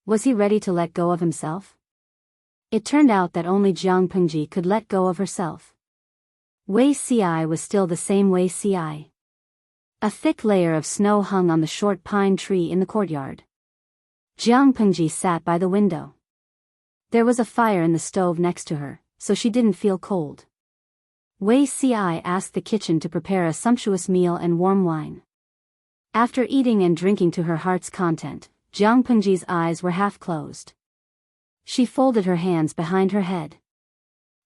Was he ready to let go of himself? It turned out that only Jiang Pengji could let go of herself. Wei Ci was still the same Wei Ci. A thick layer of snow hung on the short pine tree in the courtyard. Jiang Pengji sat by the window. There was a fire in the stove next to her, so she didn't feel cold. Wei Ci asked the kitchen to prepare a sumptuous meal and warm wine. After eating and drinking to her heart's content, Jiang Pengji's eyes were half closed. She folded her hands behind her head.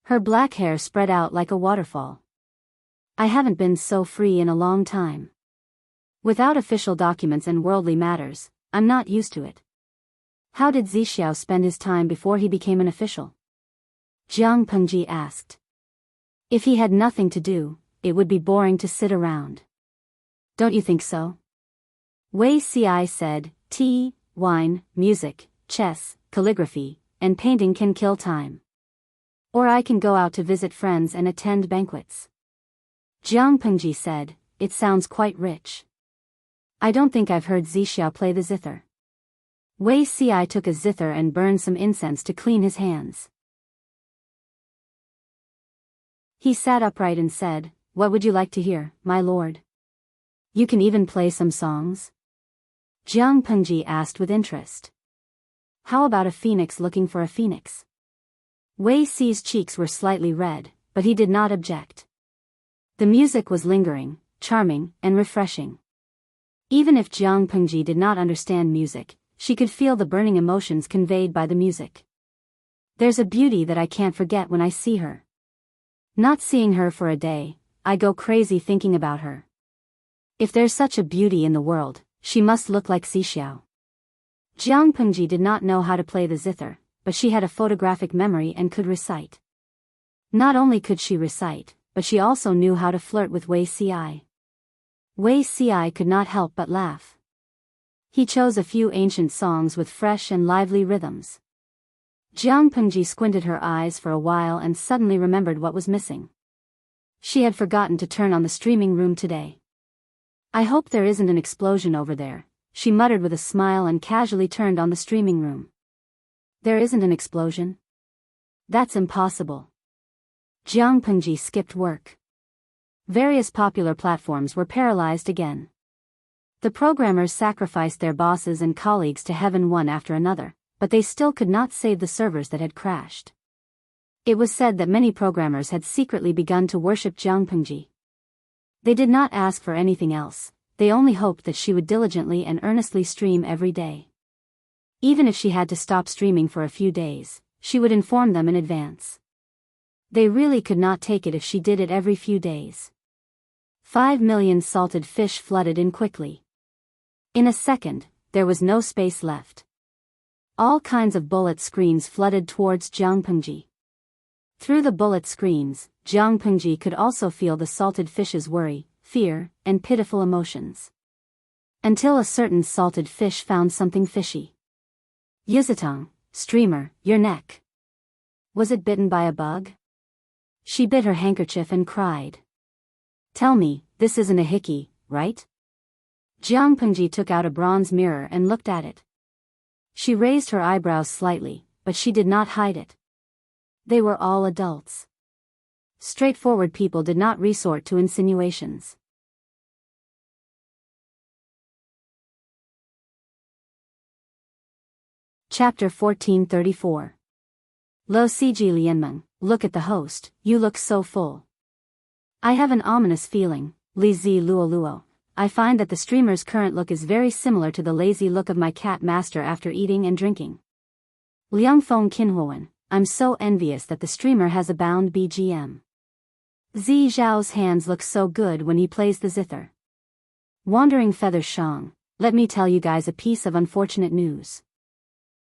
Her black hair spread out like a waterfall. I haven't been so free in a long time. Without official documents and worldly matters, I'm not used to it. How did Zixiao spend his time before he became an official? Jiang Pengji asked. If he had nothing to do, it would be boring to sit around. Don't you think so? Wei Ci said, tea, wine, music, chess, calligraphy, and painting can kill time. Or I can go out to visit friends and attend banquets. Jiang Pengji said, it sounds quite rich. I don't think I've heard Zixiao play the zither. Wei Ci took a zither and burned some incense to clean his hands. He sat upright and said, what would you like to hear, my lord? You can even play some songs? Jiang Pengji asked with interest. How about a phoenix looking for a phoenix? Wei Ci's cheeks were slightly red, but he did not object. The music was lingering, charming, and refreshing. Even if Jiang Pengji did not understand music, she could feel the burning emotions conveyed by the music. There's a beauty that I can't forget when I see her. Not seeing her for a day, I go crazy thinking about her. If there's such a beauty in the world, she must look like Zixiao. Jiang Pengji did not know how to play the zither, but she had a photographic memory and could recite. Not only could she recite, but she also knew how to flirt with Wei Ci. Wei Ci could not help but laugh. He chose a few ancient songs with fresh and lively rhythms. Jiang Pengji squinted her eyes for a while and suddenly remembered what was missing. She had forgotten to turn on the streaming room today. I hope there isn't an explosion over there, she muttered with a smile and casually turned on the streaming room. There isn't an explosion? That's impossible. Jiang Pengji skipped work. Various popular platforms were paralyzed again. The programmers sacrificed their bosses and colleagues to heaven one after another, but they still could not save the servers that had crashed. It was said that many programmers had secretly begun to worship Jiang Pengji. They did not ask for anything else, they only hoped that she would diligently and earnestly stream every day. Even if she had to stop streaming for a few days, she would inform them in advance. They really could not take it if she did it every few days. 5 million salted fish flooded in quickly. In a second, there was no space left. All kinds of bullet screens flooded towards Jiang Pengji. Through the bullet screens, Jiang Pengji could also feel the salted fish's worry, fear, and pitiful emotions. Until a certain salted fish found something fishy. Yuzitang, streamer, your neck. Was it bitten by a bug? She bit her handkerchief and cried. Tell me, this isn't a hickey, right? Jiang Pengji took out a bronze mirror and looked at it. She raised her eyebrows slightly, but she did not hide it. They were all adults. Straightforward people did not resort to insinuations. Chapter 1434. Lo Siji Lianmeng, look at the host, you look so full. I have an ominous feeling, Li Zi Luo Luo, I find that the streamer's current look is very similar to the lazy look of my cat master after eating and drinking. Liang Feng Kinhuan, I'm so envious that the streamer has a bound BGM. Zi Zhao's hands look so good when he plays the zither. Wandering Feather Shang, let me tell you guys a piece of unfortunate news.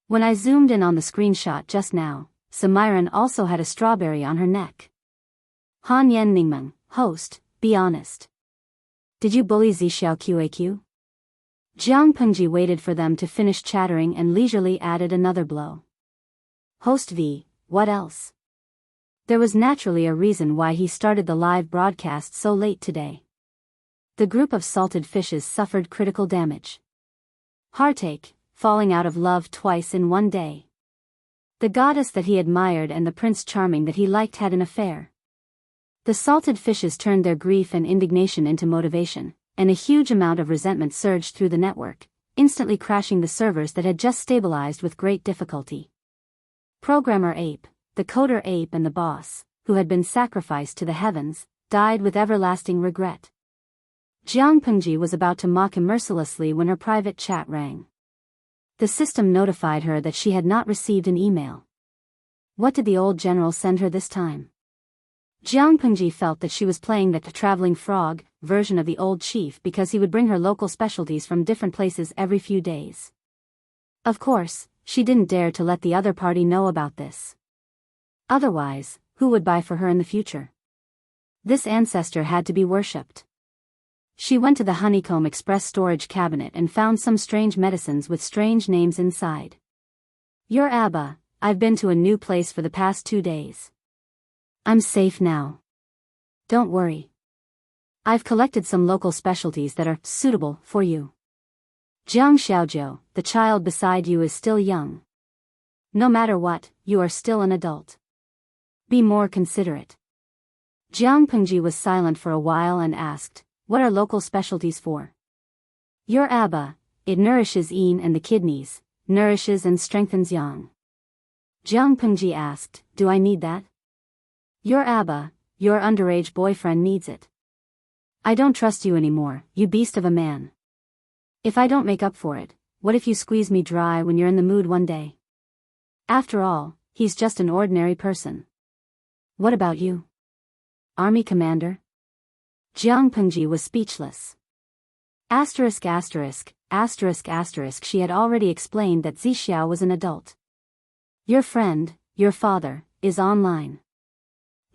When I zoomed in on the screenshot just now, Samiran also had a strawberry on her neck. Han Yen Ningmeng, host, be honest. Did you bully Zxiao QAQ? Jiang Pengji waited for them to finish chattering and leisurely added another blow. Host V, what else? There was naturally a reason why he started the live broadcast so late today. The group of salted fishes suffered critical damage. Heartache, falling out of love twice in one day. The goddess that he admired and the Prince Charming that he liked had an affair. The salted fishes turned their grief and indignation into motivation, and a huge amount of resentment surged through the network, instantly crashing the servers that had just stabilized with great difficulty. Programmer Ape, the coder Ape and the boss, who had been sacrificed to the heavens, died with everlasting regret. Jiang Pengji was about to mock him mercilessly when her private chat rang. The system notified her that she had not received an email. What did the old general send her this time? Jiang Pengji felt that she was playing the traveling frog version of the old chief because he would bring her local specialties from different places every few days. Of course, she didn't dare to let the other party know about this. Otherwise, who would buy for her in the future? This ancestor had to be worshipped. She went to the Honeycomb Express storage cabinet and found some strange medicines with strange names inside. Your Abba, I've been to a new place for the past 2 days. I'm safe now. Don't worry. I've collected some local specialties that are suitable for you. Jiang Xiaojiu, the child beside you is still young. No matter what, you are still an adult. Be more considerate. Jiang Pengji was silent for a while and asked, what are local specialties for? Your Abba, it nourishes yin and the kidneys, nourishes and strengthens yang. Jiang Pengji asked, do I need that? Your Abba, your underage boyfriend needs it. I don't trust you anymore, you beast of a man. If I don't make up for it, what if you squeeze me dry when you're in the mood one day? After all, he's just an ordinary person. What about you? Army commander? Jiang Pengji was speechless. Asterisk asterisk, asterisk asterisk she had already explained that Zxiao was an adult. Your friend, your father, is online.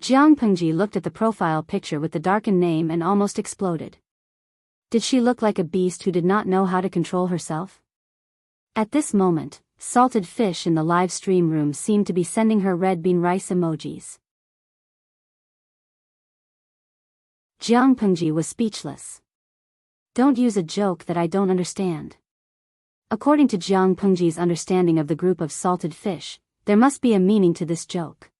Jiang Pengji looked at the profile picture with the darkened name and almost exploded. Did she look like a beast who did not know how to control herself? At this moment, salted fish in the live stream room seemed to be sending her red bean rice emojis. Jiang Pengji was speechless. Don't use a joke that I don't understand. According to Jiang Pengji's understanding of the group of salted fish, there must be a meaning to this joke.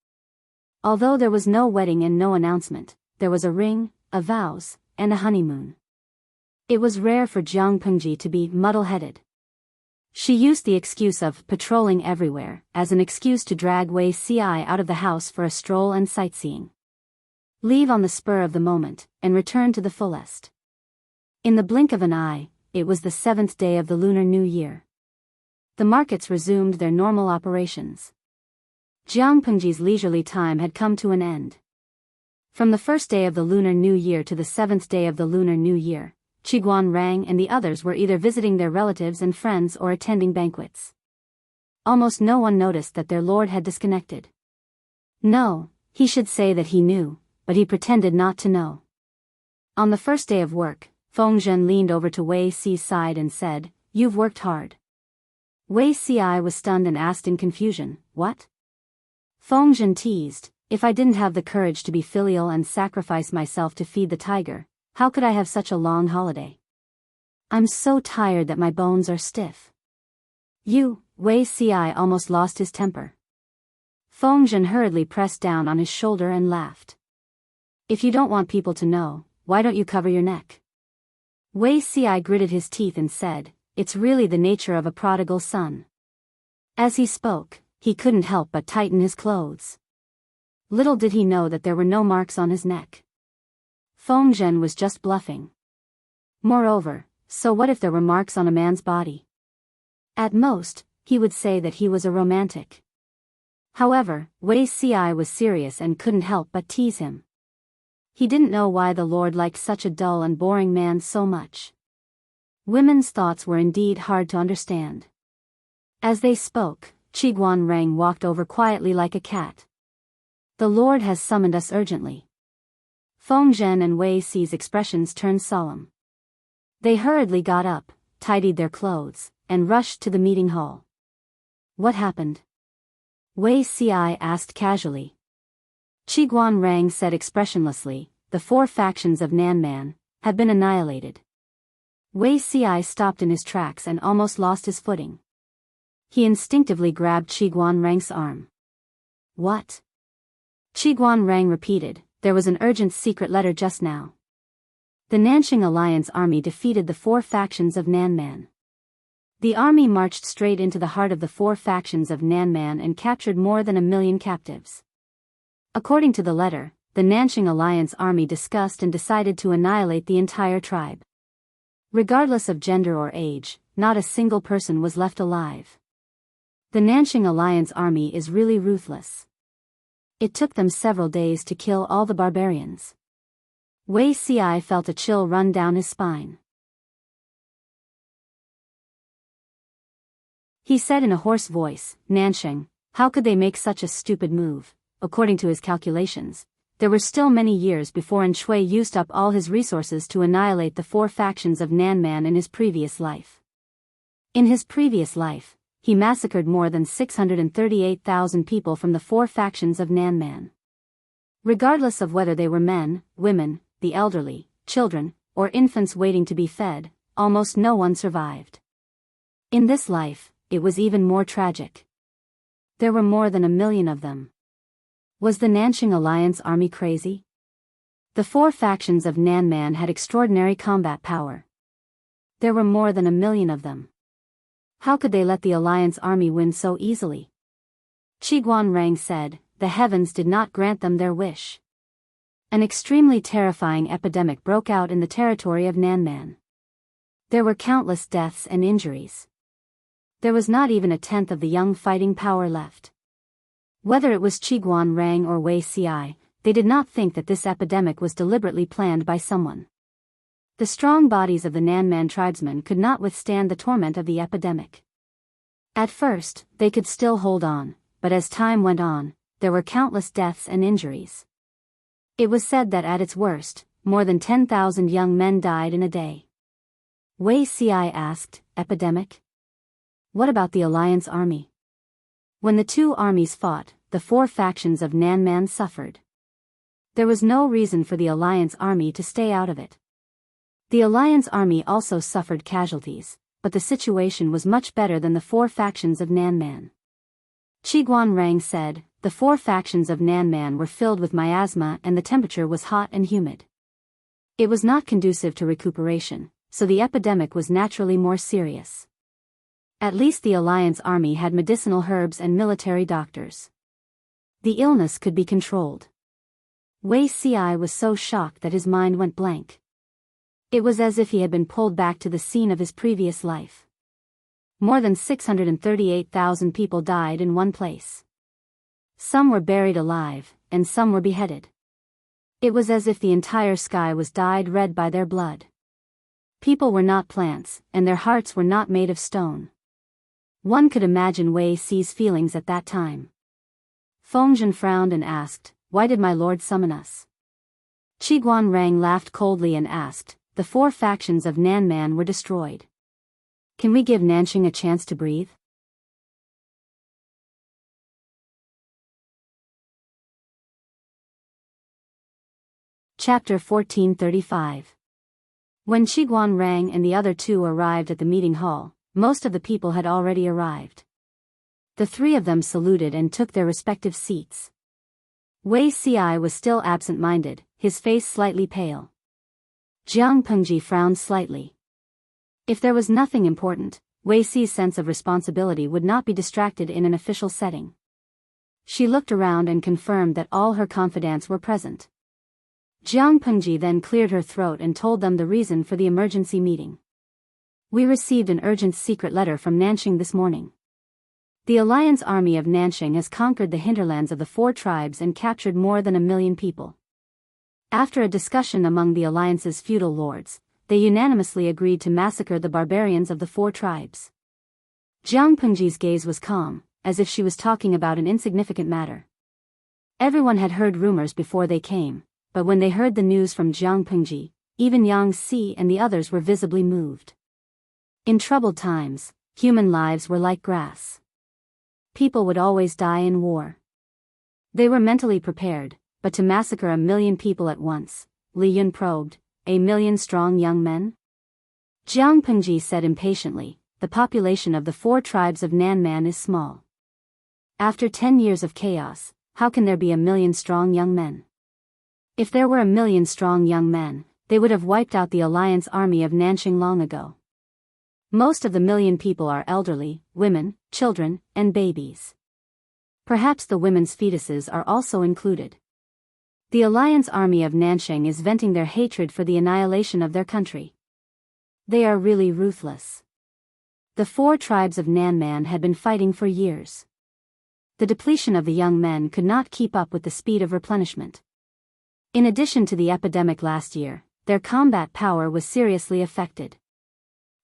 Although there was no wedding and no announcement, there was a ring, a vows, and a honeymoon. It was rare for Jiang Pengji to be muddle-headed. She used the excuse of patrolling everywhere as an excuse to drag Wei Ci out of the house for a stroll and sightseeing. Leave on the spur of the moment, and return to the fullest. In the blink of an eye, it was the 7th day of the Lunar New Year. The markets resumed their normal operations. Jiang Pengji's leisurely time had come to an end. From the first day of the Lunar New Year to the 7th day of the Lunar New Year, Qiguan Rang and the others were either visiting their relatives and friends or attending banquets. Almost no one noticed that their lord had disconnected. No, he should say that he knew, but he pretended not to know. On the first day of work, Feng Zhen leaned over to Wei Ci's side and said, "You've worked hard." Wei Ci was stunned and asked in confusion, "What?" Feng Zhen teased, "If I didn't have the courage to be filial and sacrifice myself to feed the tiger, how could I have such a long holiday? I'm so tired that my bones are stiff." Wei Ci almost lost his temper. Feng Zhen hurriedly pressed down on his shoulder and laughed. "If you don't want people to know, why don't you cover your neck?" Wei Ci gritted his teeth and said, "It's really the nature of a prodigal son." As he spoke, he couldn't help but tighten his clothes. Little did he know that there were no marks on his neck. Feng Zhen was just bluffing. Moreover, so what if there were marks on a man's body? At most, he would say that he was a romantic. However, Wei Si was serious and couldn't help but tease him. He didn't know why the Lord liked such a dull and boring man so much. Women's thoughts were indeed hard to understand. As they spoke, Qiguan Rang walked over quietly like a cat. The Lord has summoned us urgently. Feng Zhen and Wei Si's expressions turned solemn. They hurriedly got up, tidied their clothes, and rushed to the meeting hall. What happened? Wei Si asked casually. Qiguan Rang said expressionlessly, the 4 factions of Nanman have been annihilated. Wei Si stopped in his tracks and almost lost his footing. He instinctively grabbed Qiguan Rang's arm. What? Qiguan Rang repeated, there was an urgent secret letter just now. The Nanxing Alliance army defeated the 4 factions of Nanman. The army marched straight into the heart of the 4 factions of Nanman and captured more than 1 million captives. According to the letter, the Nanxing Alliance army discussed and decided to annihilate the entire tribe. Regardless of gender or age, not a single person was left alive. The Nanxing Alliance army is really ruthless. It took them several days to kill all the barbarians. Wei Si felt a chill run down his spine. He said in a hoarse voice, Nanxing, how could they make such a stupid move? According to his calculations, there were still many years before Shui used up all his resources to annihilate the 4 factions of Nanman in his previous life. In his previous life, he massacred more than 638,000 people from the 4 factions of Nanman. Regardless of whether they were men, women, the elderly, children, or infants waiting to be fed, almost no one survived. In this life, it was even more tragic. There were more than 1 million of them. Was the Nanxing Alliance army crazy? The 4 factions of Nanman had extraordinary combat power. There were more than 1 million of them. How could they let the Alliance army win so easily? Qiguan Rang said, the heavens did not grant them their wish. An extremely terrifying epidemic broke out in the territory of Nanman. There were countless deaths and injuries. There was not even 1/10 of the young fighting power left. Whether it was Qiguan Rang or Wei Si, they did not think that this epidemic was deliberately planned by someone. The strong bodies of the Nanman tribesmen could not withstand the torment of the epidemic. At first, they could still hold on, but as time went on, there were countless deaths and injuries. It was said that at its worst, more than 10,000 young men died in a day. Wei Si asked, epidemic? What about the Alliance army? When the 2 armies fought, the 4 factions of Nanman suffered. There was no reason for the Alliance army to stay out of it. The Alliance army also suffered casualties, but the situation was much better than the 4 factions of Nanman. Qiguan Rang said, the 4 factions of Nanman were filled with miasma and the temperature was hot and humid. It was not conducive to recuperation, so the epidemic was naturally more serious. At least the Alliance army had medicinal herbs and military doctors. The illness could be controlled. Wei Si was so shocked that his mind went blank. It was as if he had been pulled back to the scene of his previous life. More than 638,000 people died in one place. Some were buried alive, and some were beheaded. It was as if the entire sky was dyed red by their blood. People were not plants, and their hearts were not made of stone. One could imagine Wei Si's feelings at that time. Feng Zhen frowned and asked, why did my lord summon us? Qiguan Rang laughed coldly and asked, the 4 factions of Nanman were destroyed. Can we give Nanxing a chance to breathe? Chapter 1435. When Qiguan Rang and the other 2 arrived at the meeting hall, most of the people had already arrived. The 3 of them saluted and took their respective seats. Wei Si was still absent-minded, his face slightly pale. Jiang Pengji frowned slightly. If there was nothing important, Wei Si's sense of responsibility would not be distracted in an official setting. She looked around and confirmed that all her confidants were present. Jiang Pengji then cleared her throat and told them the reason for the emergency meeting. We received an urgent secret letter from Nanxing this morning. The Alliance army of Nanxing has conquered the hinterlands of the 4 tribes and captured more than 1 million people. After a discussion among the Alliance's feudal lords, they unanimously agreed to massacre the barbarians of the 4 tribes. Jiang Pengji's gaze was calm, as if she was talking about an insignificant matter. Everyone had heard rumors before they came, but when they heard the news from Jiang Pengji, even Yang Si and the others were visibly moved. In troubled times, human lives were like grass. People would always die in war. They were mentally prepared, but to massacre 1 million people at once, Li Yun probed, 1 million strong young men? Jiang Pengji said impatiently, the population of the 4 tribes of Nanman is small. After 10 years of chaos, how can there be 1 million strong young men? If there were 1 million strong young men, they would have wiped out the Alliance army of Nanxing long ago. Most of the 1 million people are elderly, women, children, and babies. Perhaps the women's fetuses are also included. The Alliance army of Nanxing is venting their hatred for the annihilation of their country. They are really ruthless. The 4 tribes of Nanman had been fighting for years. The depletion of the young men could not keep up with the speed of replenishment. In addition to the epidemic last year, their combat power was seriously affected.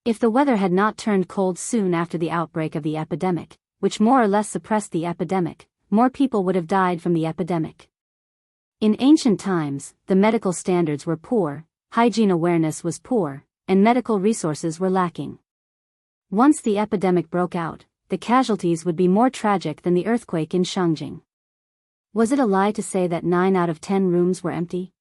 If the weather had not turned cold soon after the outbreak of the epidemic, which more or less suppressed the epidemic, more people would have died from the epidemic. In ancient times, the medical standards were poor, hygiene awareness was poor, and medical resources were lacking. Once the epidemic broke out, the casualties would be more tragic than the earthquake in Shangjing. Was it a lie to say that 9 out of 10 rooms were empty?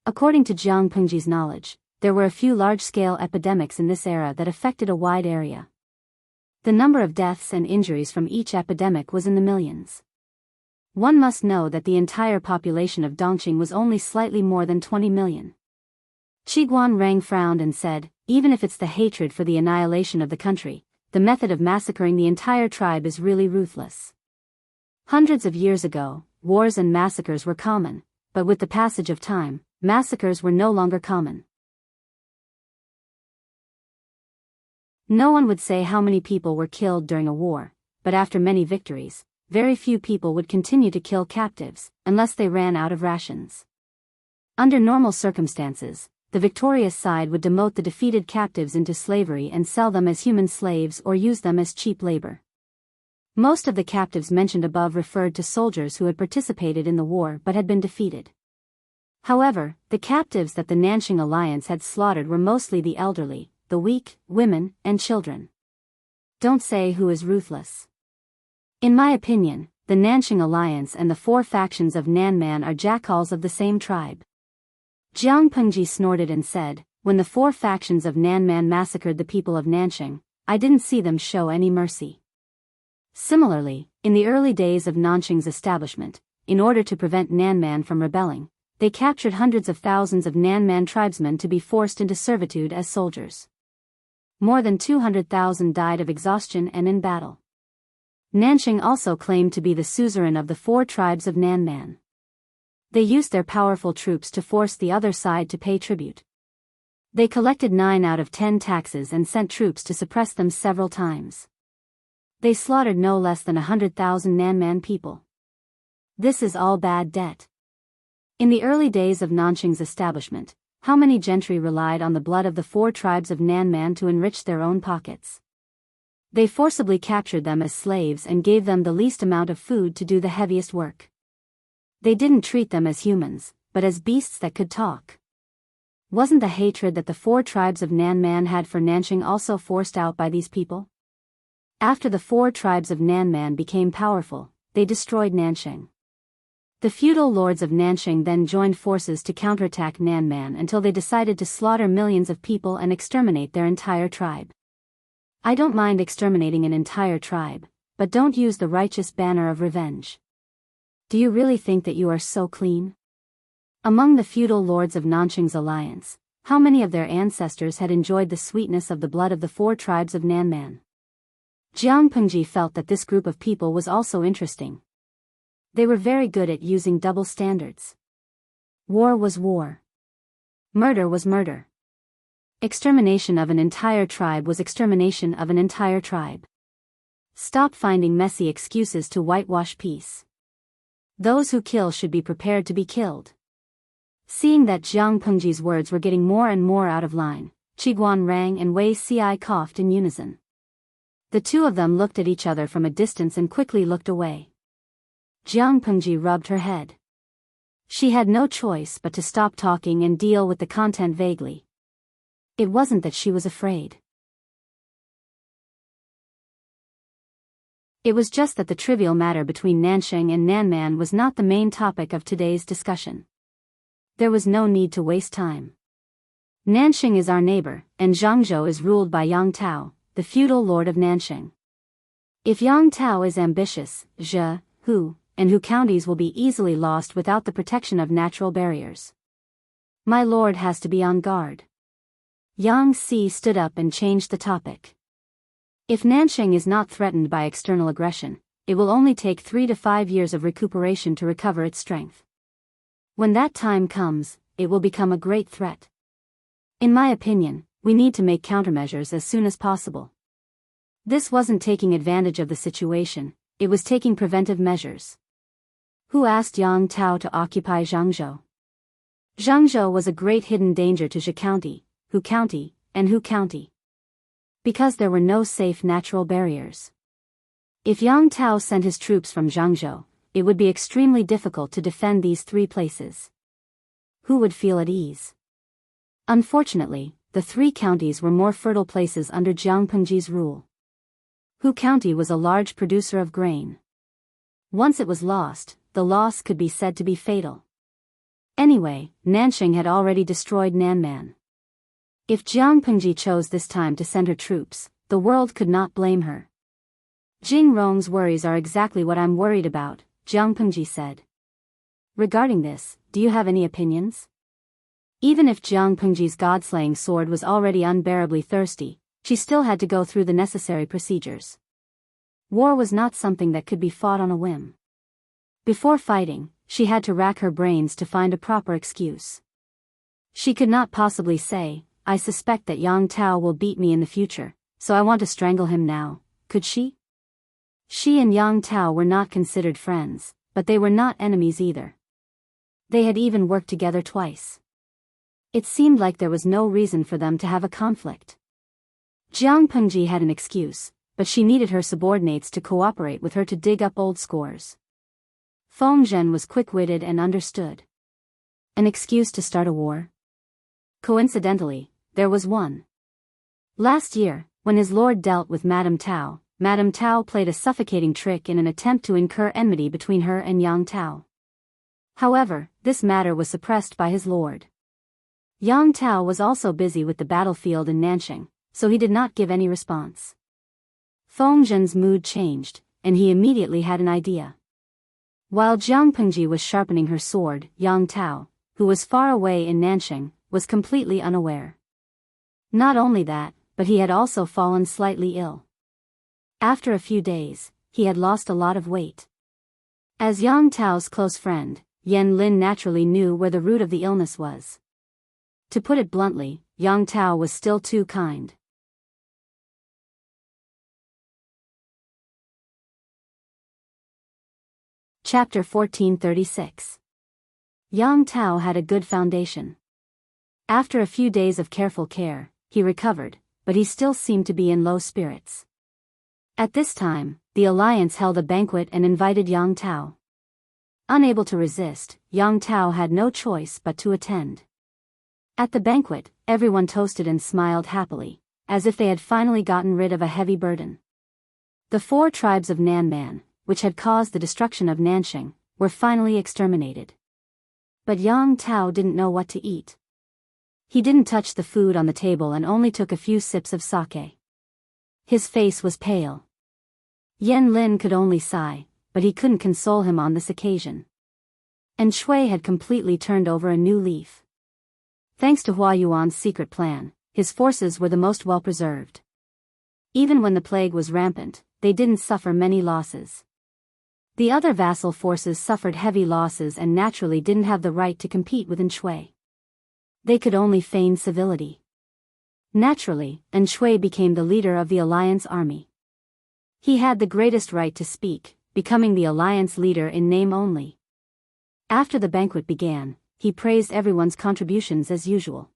According to Jiang Pengji's knowledge, there were a few large-scale epidemics in this era that affected a wide area. The number of deaths and injuries from each epidemic was in the millions. One must know that the entire population of Dongqing was only slightly more than 20 million. Qiguan Rang frowned and said, even if it's the hatred for the annihilation of the country, the method of massacring the entire tribe is really ruthless. Hundreds of years ago, wars and massacres were common, but with the passage of time, massacres were no longer common. No one would say how many people were killed during a war, but after many victories, very few people would continue to kill captives, unless they ran out of rations. Under normal circumstances, the victorious side would demote the defeated captives into slavery and sell them as human slaves or use them as cheap labor. Most of the captives mentioned above referred to soldiers who had participated in the war but had been defeated. However, the captives that the Nanxing Alliance had slaughtered were mostly the elderly, the weak, women, and children. Don't say who is ruthless. In my opinion, the Nanxing Alliance and the 4 factions of Nanman are jackals of the same tribe. Jiang Pengji snorted and said, when the 4 factions of Nanman massacred the people of Nanxing, I didn't see them show any mercy. Similarly, in the early days of Nanxing's establishment, in order to prevent Nanman from rebelling, they captured hundreds of thousands of Nanman tribesmen to be forced into servitude as soldiers. More than 200,000 died of exhaustion and in battle. Nanxing also claimed to be the suzerain of the 4 tribes of Nanman. They used their powerful troops to force the other side to pay tribute. They collected 9 out of 10 taxes and sent troops to suppress them several times. They slaughtered no less than 100,000 Nanman people. This is all bad debt. In the early days of Nanxing's establishment, how many gentry relied on the blood of the 4 tribes of Nanman to enrich their own pockets? They forcibly captured them as slaves and gave them the least amount of food to do the heaviest work. They didn't treat them as humans, but as beasts that could talk. Wasn't the hatred that the 4 tribes of Nanman had for Nanxing also forced out by these people? After the 4 tribes of Nanman became powerful, they destroyed Nanxing. The feudal lords of Nanxing then joined forces to counterattack Nanman until they decided to slaughter millions of people and exterminate their entire tribe. I don't mind exterminating an entire tribe, but don't use the righteous banner of revenge. Do you really think that you are so clean? Among the feudal lords of Nanxing's alliance, how many of their ancestors had enjoyed the sweetness of the blood of the 4 tribes of Nanman? Jiang Pengji felt that this group of people was also interesting. They were very good at using double standards. War was war. Murder was murder. Extermination of an entire tribe was extermination of an entire tribe. Stop finding messy excuses to whitewash peace. Those who kill should be prepared to be killed. Seeing that Jiang Pengji's words were getting more and more out of line, Qiguan rang and Wei Ci coughed in unison. The two of them looked at each other from a distance and quickly looked away. Jiang Pengji rubbed her head. She had no choice but to stop talking and deal with the content vaguely. It wasn't that she was afraid. It was just that the trivial matter between Nansheng and Nanman was not the main topic of today's discussion. There was no need to waste time. Nansheng is our neighbor, and Zhangzhou is ruled by Yang Tao, the feudal lord of Nansheng. If Yang Tao is ambitious, Zhe, Hu, and Hu counties will be easily lost without the protection of natural barriers. My lord has to be on guard. Yang Si stood up and changed the topic. If Nansheng is not threatened by external aggression, it will only take 3 to 5 years of recuperation to recover its strength. When that time comes, it will become a great threat. In my opinion, we need to make countermeasures as soon as possible. This wasn't taking advantage of the situation, it was taking preventive measures. Who asked Yang Tao to occupy Zhangzhou? Zhangzhou was a great hidden danger to Zhe County, Hu County, and Hu County. Because there were no safe natural barriers. If Yang Tao sent his troops from Zhangzhou, it would be extremely difficult to defend these 3 places. Who would feel at ease? Unfortunately, the 3 counties were more fertile places under Jiang Pengji's rule. Hu County was a large producer of grain. Once it was lost, the loss could be said to be fatal. Anyway, Nansheng had already destroyed Nanman. If Jiang Pengji chose this time to send her troops, the world could not blame her. Jing Rong's worries are exactly what I'm worried about, Jiang Pengji said. Regarding this, do you have any opinions? Even if Jiang Pengji's god-slaying sword was already unbearably thirsty, she still had to go through the necessary procedures. War was not something that could be fought on a whim. Before fighting, she had to rack her brains to find a proper excuse. She could not possibly say, I suspect that Yang Tao will beat me in the future, so I want to strangle him now, could she? She and Yang Tao were not considered friends, but they were not enemies either. They had even worked together twice. It seemed like there was no reason for them to have a conflict. Jiang Pengji had an excuse, but she needed her subordinates to cooperate with her to dig up old scores. Feng Zhen was quick-witted and understood. An excuse to start a war? Coincidentally, there was one. Last year, when his lord dealt with Madame Tao played a suffocating trick in an attempt to incur enmity between her and Yang Tao. However, this matter was suppressed by his lord. Yang Tao was also busy with the battlefield in Nansheng, so he did not give any response. Feng Zhen's mood changed, and he immediately had an idea. While Jiang Pengji was sharpening her sword, Yang Tao, who was far away in Nansheng, was completely unaware. Not only that, but he had also fallen slightly ill. After a few days, he had lost a lot of weight. As Yang Tao's close friend, Yan Lin naturally knew where the root of the illness was. To put it bluntly, Yang Tao was still too kind. Chapter 1436. Yang Tao had a good foundation. After a few days of careful care, he recovered, but he still seemed to be in low spirits. At this time, the alliance held a banquet and invited Yang Tao. Unable to resist, Yang Tao had no choice but to attend. At the banquet, everyone toasted and smiled happily, as if they had finally gotten rid of a heavy burden. The 4 tribes of Nanman, which had caused the destruction of Nansheng, were finally exterminated. But Yang Tao didn't know what to eat. He didn't touch the food on the table and only took a few sips of sake. His face was pale. Yan Lin could only sigh, but he couldn't console him on this occasion. And Shui had completely turned over a new leaf. Thanks to Hua Yuan's secret plan, his forces were the most well-preserved. Even when the plague was rampant, they didn't suffer many losses. The other vassal forces suffered heavy losses and naturally didn't have the right to compete with Enshui. They could only feign civility. Naturally, Enshui became the leader of the alliance army. He had the greatest right to speak, becoming the alliance leader in name only. After the banquet began, he praised everyone's contributions as usual.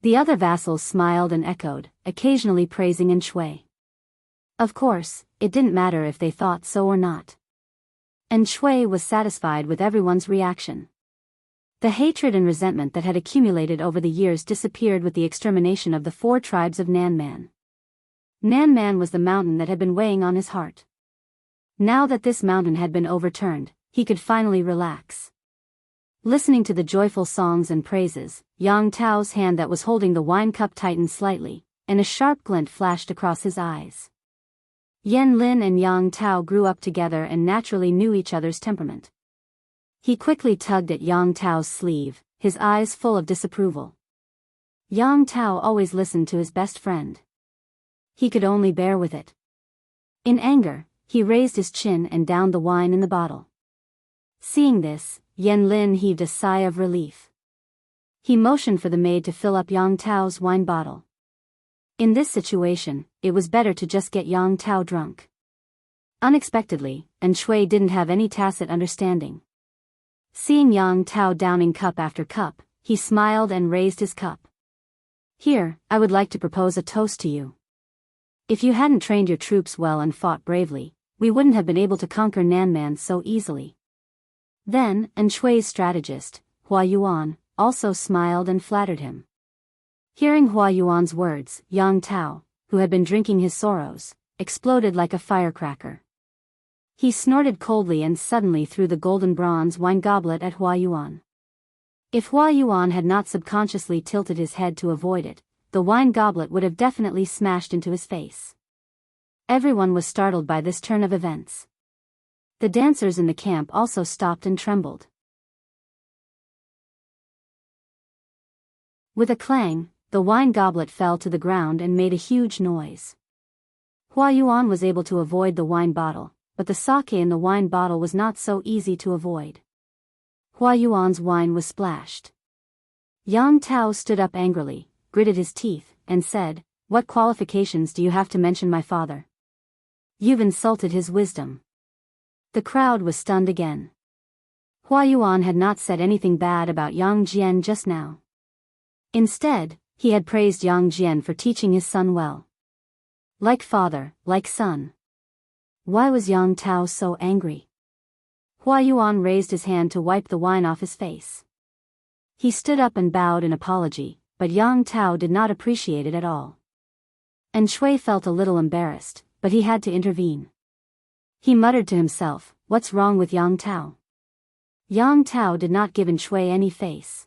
The other vassals smiled and echoed, occasionally praising Enshui. Of course, it didn't matter if they thought so or not. Enshui was satisfied with everyone's reaction. The hatred and resentment that had accumulated over the years disappeared with the extermination of the 4 tribes of Nanman. Nanman was the mountain that had been weighing on his heart. Now that this mountain had been overturned, he could finally relax. Listening to the joyful songs and praises, Yang Tao's hand that was holding the wine cup tightened slightly, and a sharp glint flashed across his eyes. Yan Lin and Yang Tao grew up together and naturally knew each other's temperament. He quickly tugged at Yang Tao's sleeve, his eyes full of disapproval. Yang Tao always listened to his best friend. He could only bear with it. In anger, he raised his chin and downed the wine in the bottle. Seeing this, Yan Lin heaved a sigh of relief. He motioned for the maid to fill up Yang Tao's wine bottle. In this situation, it was better to just get Yang Tao drunk. Unexpectedly, Enshui didn't have any tacit understanding. Seeing Yang Tao downing cup after cup, he smiled and raised his cup. Here, I would like to propose a toast to you. If you hadn't trained your troops well and fought bravely, we wouldn't have been able to conquer Nanman so easily. Then, Enshui's strategist, Hua Yuan, also smiled and flattered him. Hearing Hua Yuan's words, Yang Tao, who had been drinking his sorrows, exploded like a firecracker. He snorted coldly and suddenly threw the golden bronze wine goblet at Hua Yuan. If Hua Yuan had not subconsciously tilted his head to avoid it, the wine goblet would have definitely smashed into his face. Everyone was startled by this turn of events. The dancers in the camp also stopped and trembled. With a clang, the wine goblet fell to the ground and made a huge noise. Hua Yuan was able to avoid the wine bottle, but the sake in the wine bottle was not so easy to avoid. Hua Yuan's wine was splashed. Yang Tao stood up angrily, gritted his teeth, and said, "What qualifications do you have to mention my father? You've insulted his wisdom." The crowd was stunned again. Hua Yuan had not said anything bad about Yang Jian just now. Instead, he had praised Yang Jian for teaching his son well. Like father, like son. Why was Yang Tao so angry? Hua Yuan raised his hand to wipe the wine off his face. He stood up and bowed in apology, but Yang Tao did not appreciate it at all. Enshui felt a little embarrassed, but he had to intervene. He muttered to himself, "What's wrong with Yang Tao?" Yang Tao did not give Enshui any face.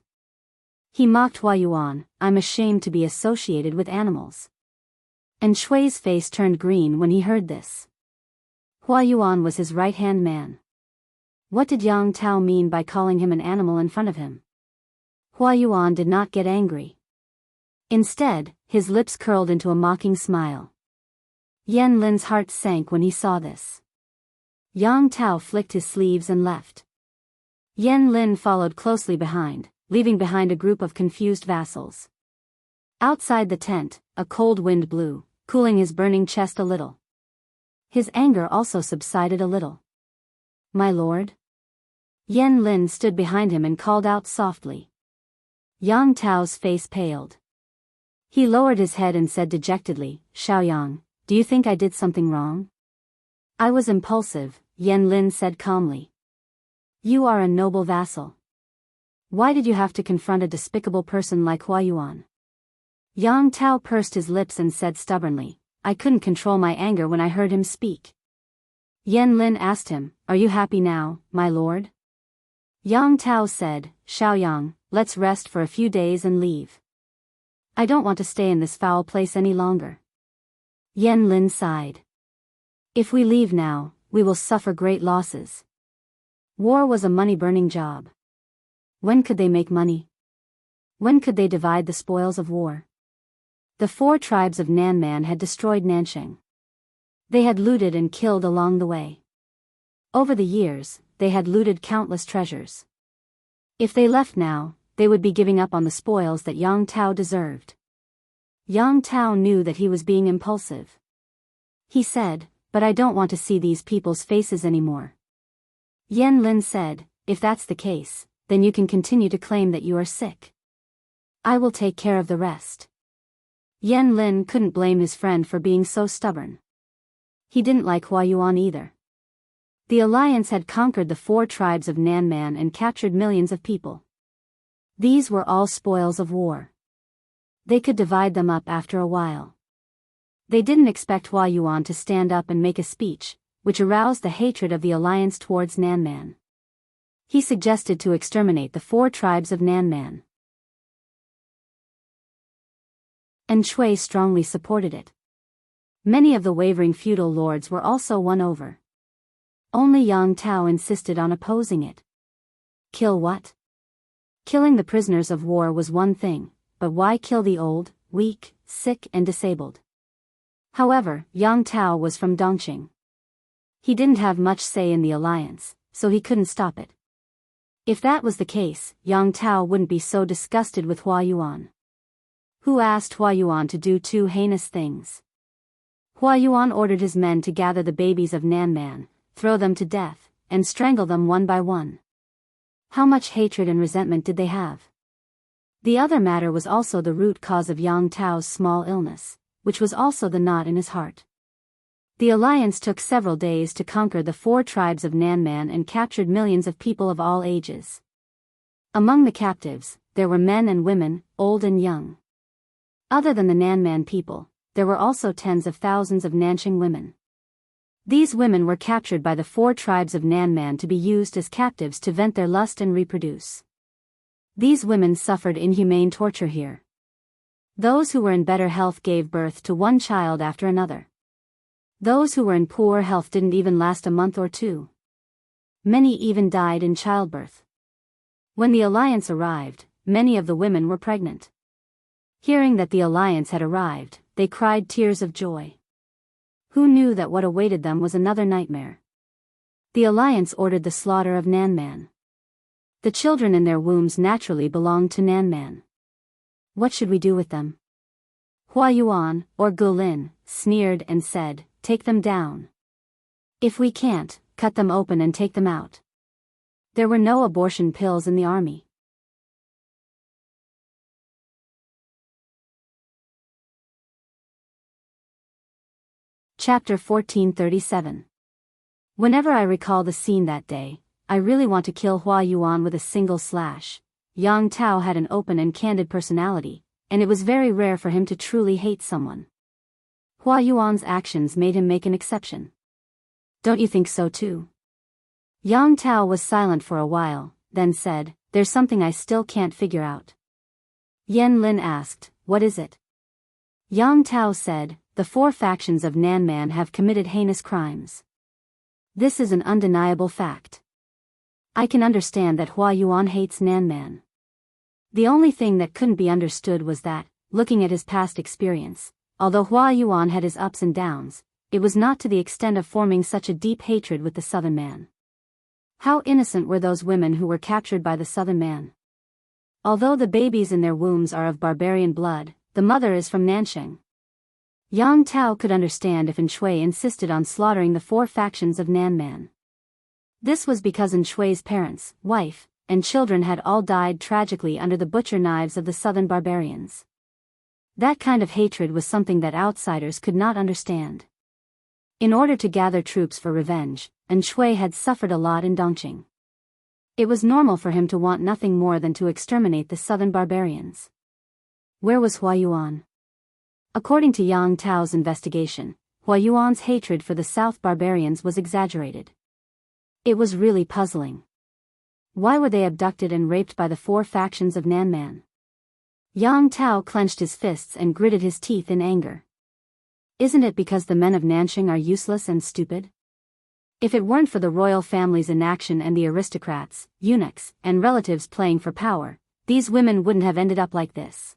He mocked Hua Yuan, "I'm ashamed to be associated with animals." Enshui's face turned green when he heard this. Hua Yuan was his right-hand man. What did Yang Tao mean by calling him an animal in front of him? Hua Yuan did not get angry. Instead, his lips curled into a mocking smile. Yan Lin's heart sank when he saw this. Yang Tao flicked his sleeves and left. Yan Lin followed closely behind, leaving behind a group of confused vassals. Outside the tent, a cold wind blew, cooling his burning chest a little. His anger also subsided a little. "My lord?" Yan Lin stood behind him and called out softly. Yang Tao's face paled. He lowered his head and said dejectedly, "Xiaoyang, do you think I did something wrong?" "I was impulsive," Yan Lin said calmly. "You are a noble vassal. Why did you have to confront a despicable person like Hua Yuan?" Yang Tao pursed his lips and said stubbornly, "I couldn't control my anger when I heard him speak." Yan Lin asked him, "Are you happy now, my lord?" Yang Tao said, "Xiaoyang, let's rest for a few days and leave. I don't want to stay in this foul place any longer." Yan Lin sighed. "If we leave now, we will suffer great losses. War was a money-burning job. When could they make money? When could they divide the spoils of war?" The 4 tribes of Nanman had destroyed Nansheng. They had looted and killed along the way. Over the years, they had looted countless treasures. If they left now, they would be giving up on the spoils that Yang Tao deserved. Yang Tao knew that he was being impulsive. He said, "But I don't want to see these people's faces anymore." Yan Lin said, "If that's the case, then you can continue to claim that you are sick. I will take care of the rest." Yan Lin couldn't blame his friend for being so stubborn. He didn't like Hua Yuan either. The alliance had conquered the 4 tribes of Nanman and captured millions of people. These were all spoils of war. They could divide them up after a while. They didn't expect Hua Yuan to stand up and make a speech, which aroused the hatred of the alliance towards Nanman. He suggested to exterminate the 4 tribes of Nanman. And Shui strongly supported it. Many of the wavering feudal lords were also won over. Only Yang Tao insisted on opposing it. Kill what? Killing the prisoners of war was one thing, but why kill the old, weak, sick and disabled? However, Yang Tao was from Dongqing. He didn't have much say in the alliance, so he couldn't stop it. If that was the case, Yang Tao wouldn't be so disgusted with Hua Yuan. Who asked Hua Yuan to do 2 heinous things? Hua Yuan ordered his men to gather the babies of Nanman, throw them to death, and strangle them one by one. How much hatred and resentment did they have? The other matter was also the root cause of Yang Tao's small illness, which was also the knot in his heart. The alliance took several days to conquer the 4 tribes of Nanman and captured millions of people of all ages. Among the captives, there were men and women, old and young. Other than the Nanman people, there were also tens of thousands of Nanqing women. These women were captured by the 4 tribes of Nanman to be used as captives to vent their lust and reproduce. These women suffered inhumane torture here. Those who were in better health gave birth to 1 child after another. Those who were in poor health didn't even last a month or 2. Many even died in childbirth. When the alliance arrived, many of the women were pregnant. Hearing that the alliance had arrived, they cried tears of joy. Who knew that what awaited them was another nightmare? The alliance ordered the slaughter of Nanman. The children in their wombs naturally belonged to Nanman. What should we do with them? Hua Yuan, or Gulin, sneered and said, "Take them down. If we can't, cut them open and take them out." There were no abortion pills in the army. Chapter 1437. Whenever I recall the scene that day, I really want to kill Hua Yuan with a single slash. Yang Tao had an open and candid personality, and it was very rare for him to truly hate someone. Hua Yuan's actions made him make an exception. Don't you think so too? Yang Tao was silent for a while, then said, "There's something I still can't figure out." Yan Lin asked, "What is it?" Yang Tao said, "The 4 factions of Nanman have committed heinous crimes. This is an undeniable fact. I can understand that Hua Yuan hates Nanman. The only thing that couldn't be understood was that, looking at his past experience, although Hua Yuan had his ups and downs, it was not to the extent of forming such a deep hatred with the Southern Man. How innocent were those women who were captured by the Southern Man? Although the babies in their wombs are of barbarian blood, the mother is from Nanqing. Yang Tao could understand if Shui insisted on slaughtering the 4 factions of Nanman. This was because Shui's parents, wife, and children had all died tragically under the butcher knives of the southern barbarians. That kind of hatred was something that outsiders could not understand. In order to gather troops for revenge, Shui had suffered a lot in Dongqing. It was normal for him to want nothing more than to exterminate the southern barbarians. Where was Hua Yuan? According to Yang Tao's investigation, Hua Yuan's hatred for the South barbarians was exaggerated. It was really puzzling. Why were they abducted and raped by the 4 factions of Nanman? Yang Tao clenched his fists and gritted his teeth in anger. Isn't it because the men of Nanqing are useless and stupid? If it weren't for the royal family's inaction and the aristocrats, eunuchs, and relatives playing for power, these women wouldn't have ended up like this.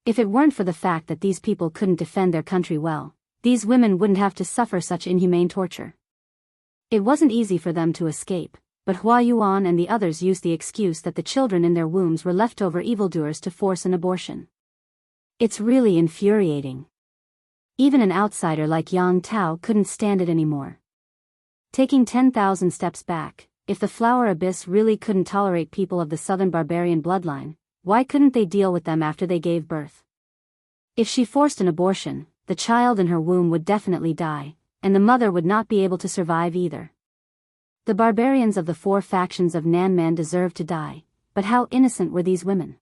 If it weren't for the fact that these people couldn't defend their country well, these women wouldn't have to suffer such inhumane torture. It wasn't easy for them to escape, but Hua Yuan and the others used the excuse that the children in their wombs were leftover evildoers to force an abortion. It's really infuriating. Even an outsider like Yang Tao couldn't stand it anymore. Taking 10,000 steps back, if the flower abyss really couldn't tolerate people of the southern barbarian bloodline, why couldn't they deal with them after they gave birth? If she forced an abortion, the child in her womb would definitely die, and the mother would not be able to survive either. The barbarians of the 4 factions of Nanman deserved to die, but how innocent were these women?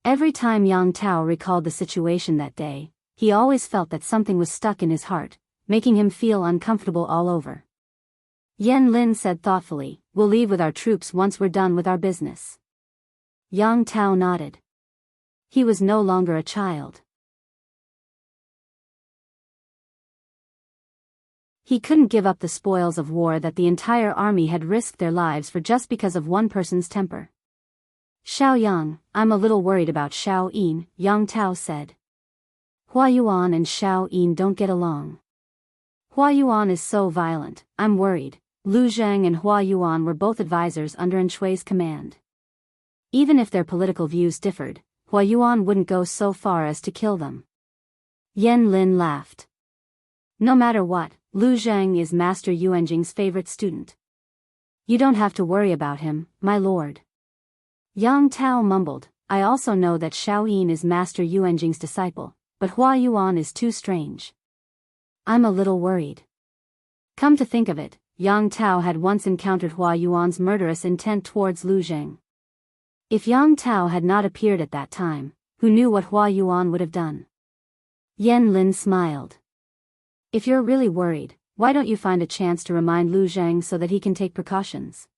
Every time Yang Tao recalled the situation that day, he always felt that something was stuck in his heart, making him feel uncomfortable all over. Yan Lin said thoughtfully, "We'll leave with our troops once we're done with our business." Yang Tao nodded. He was no longer a child. He couldn't give up the spoils of war that the entire army had risked their lives for just because of one person's temper. "Xiao Yang, I'm a little worried about Xiao Yin," Yang Tao said. "Hua Yuan and Xiao Yin don't get along. Hua Yuan is so violent, I'm worried." Lu Zhang and Hua Yuan were both advisors under Enchui's command. Even if their political views differed, Hua Yuan wouldn't go so far as to kill them. Yan Lin laughed. "No matter what, Lu Zhang is Master Yuanjing's favorite student. You don't have to worry about him, my lord." Yang Tao mumbled, "I also know that Xiao Yin is Master Yuanjing's disciple, but Hua Yuan is too strange. I'm a little worried." Come to think of it, Yang Tao had once encountered Hua Yuan's murderous intent towards Lu Zhang. If Yang Tao had not appeared at that time, who knew what Hua Yuan would have done? Yan Lin smiled. "If you're really worried, why don't you find a chance to remind Lu Zhang so that he can take precautions?"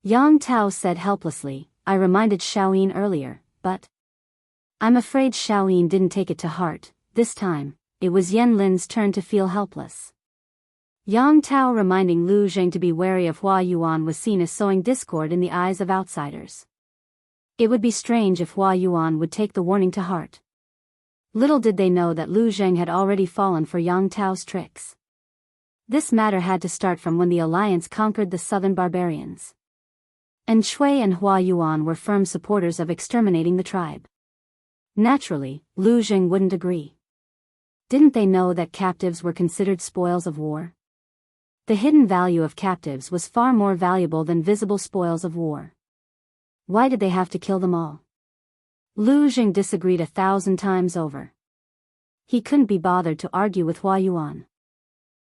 Yang Tao said helplessly, "I reminded Xiao Yin earlier, but I'm afraid Xiao Yin didn't take it to heart." This time, it was Yan Lin's turn to feel helpless. Yang Tao reminding Lu Zhang to be wary of Hua Yuan was seen as sowing discord in the eyes of outsiders. It would be strange if Hua Yuan would take the warning to heart. Little did they know that Lu Zhang had already fallen for Yang Tao's tricks. This matter had to start from when the alliance conquered the southern barbarians. Enchui and Hua Yuan were firm supporters of exterminating the tribe. Naturally, Lu Zhang wouldn't agree. Didn't they know that captives were considered spoils of war? The hidden value of captives was far more valuable than visible spoils of war. Why did they have to kill them all? Lu Zhang disagreed 1,000 times over. He couldn't be bothered to argue with Hua Yuan.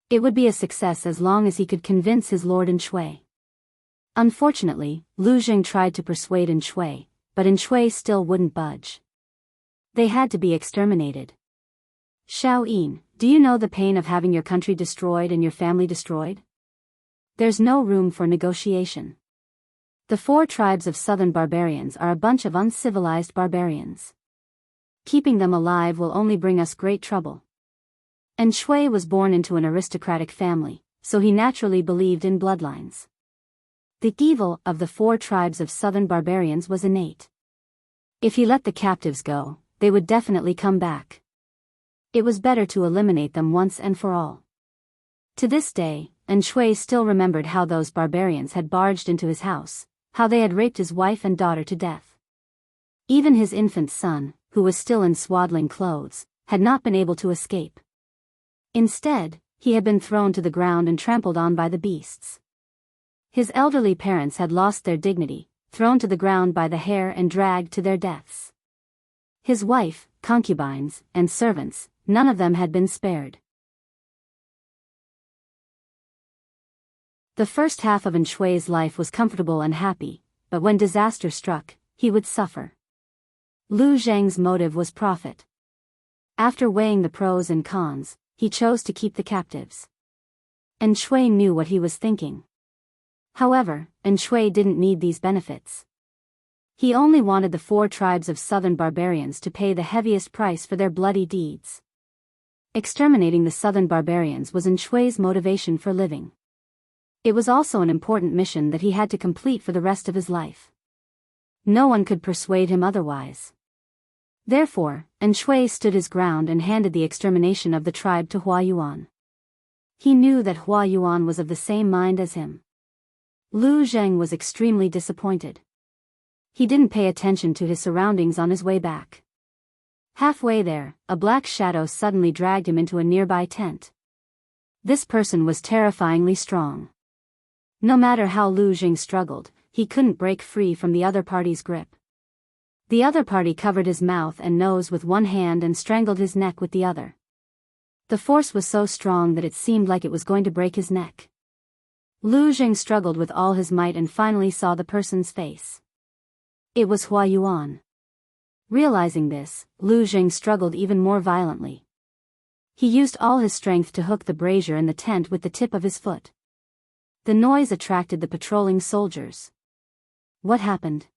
It would be a success as long as he could convince his lord Enchui. Unfortunately, Lu Zhang tried to persuade Enchui, but Enchui still wouldn't budge. They had to be exterminated. "Xiao Yin, do you know the pain of having your country destroyed and your family destroyed? There's no room for negotiation. The 4 tribes of southern barbarians are a bunch of uncivilized barbarians. Keeping them alive will only bring us great trouble." Enchui was born into an aristocratic family, so he naturally believed in bloodlines. The evil of the 4 tribes of southern barbarians was innate. If he let the captives go, they would definitely come back. It was better to eliminate them once and for all. To this day, Enchui still remembered how those barbarians had barged into his house, how they had raped his wife and daughter to death. Even his infant son, who was still in swaddling clothes, had not been able to escape. Instead, he had been thrown to the ground and trampled on by the beasts. His elderly parents had lost their dignity, thrown to the ground by the hair and dragged to their deaths. His wife, concubines, and servants, none of them had been spared. The first half of Enchui's life was comfortable and happy, but when disaster struck, he would suffer. Lu Zhang's motive was profit. After weighing the pros and cons, he chose to keep the captives. Enchui knew what he was thinking. However, Enchui didn't need these benefits. He only wanted the 4 tribes of southern barbarians to pay the heaviest price for their bloody deeds. Exterminating the southern barbarians was Enchui's motivation for living. It was also an important mission that he had to complete for the rest of his life. No one could persuade him otherwise. Therefore, Enchui stood his ground and handed the extermination of the tribe to Hua Yuan. He knew that Hua Yuan was of the same mind as him. Lu Zheng was extremely disappointed. He didn't pay attention to his surroundings on his way back. Halfway there, a black shadow suddenly dragged him into a nearby tent. This person was terrifyingly strong. No matter how Lu Zheng struggled, he couldn't break free from the other party's grip. The other party covered his mouth and nose with one hand and strangled his neck with the other. The force was so strong that it seemed like it was going to break his neck. Lu Zheng struggled with all his might and finally saw the person's face. It was Hua Yuan. Realizing this, Lu Zheng struggled even more violently. He used all his strength to hook the brazier in the tent with the tip of his foot. The noise attracted the patrolling soldiers. What happened?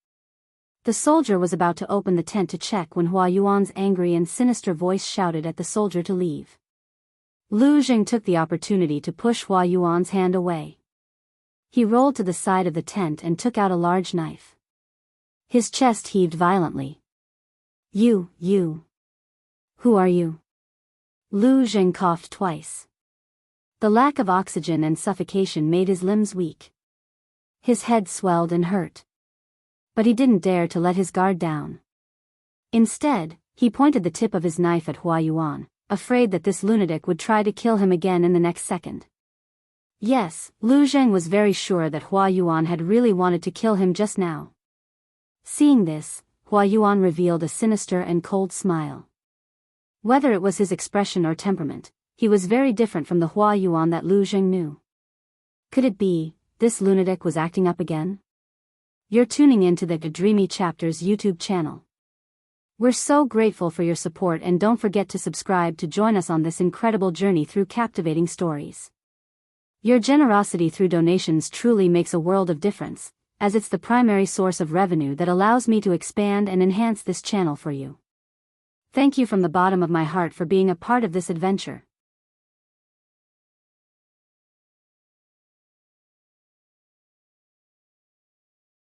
The soldier was about to open the tent to check when Hua Yuan's angry and sinister voice shouted at the soldier to leave. Lu Zheng took the opportunity to push Hua Yuan's hand away. He rolled to the side of the tent and took out a large knife. His chest heaved violently. You. Who are you? Lu Zheng coughed twice. The lack of oxygen and suffocation made his limbs weak. His head swelled and hurt. But he didn't dare to let his guard down. Instead, he pointed the tip of his knife at Hua Yuan, afraid that this lunatic would try to kill him again in the next second. Yes, Lu Zheng was very sure that Hua Yuan had really wanted to kill him just now. Seeing this, Hua Yuan revealed a sinister and cold smile. Whether it was his expression or temperament, he was very different from the Hua Yuan that Lu Zheng knew. Could it be, this lunatic was acting up again? You're tuning into the Dreamy Chapters YouTube channel. We're so grateful for your support and don't forget to subscribe to join us on this incredible journey through captivating stories. Your generosity through donations truly makes a world of difference, as it's the primary source of revenue that allows me to expand and enhance this channel for you. Thank you from the bottom of my heart for being a part of this adventure.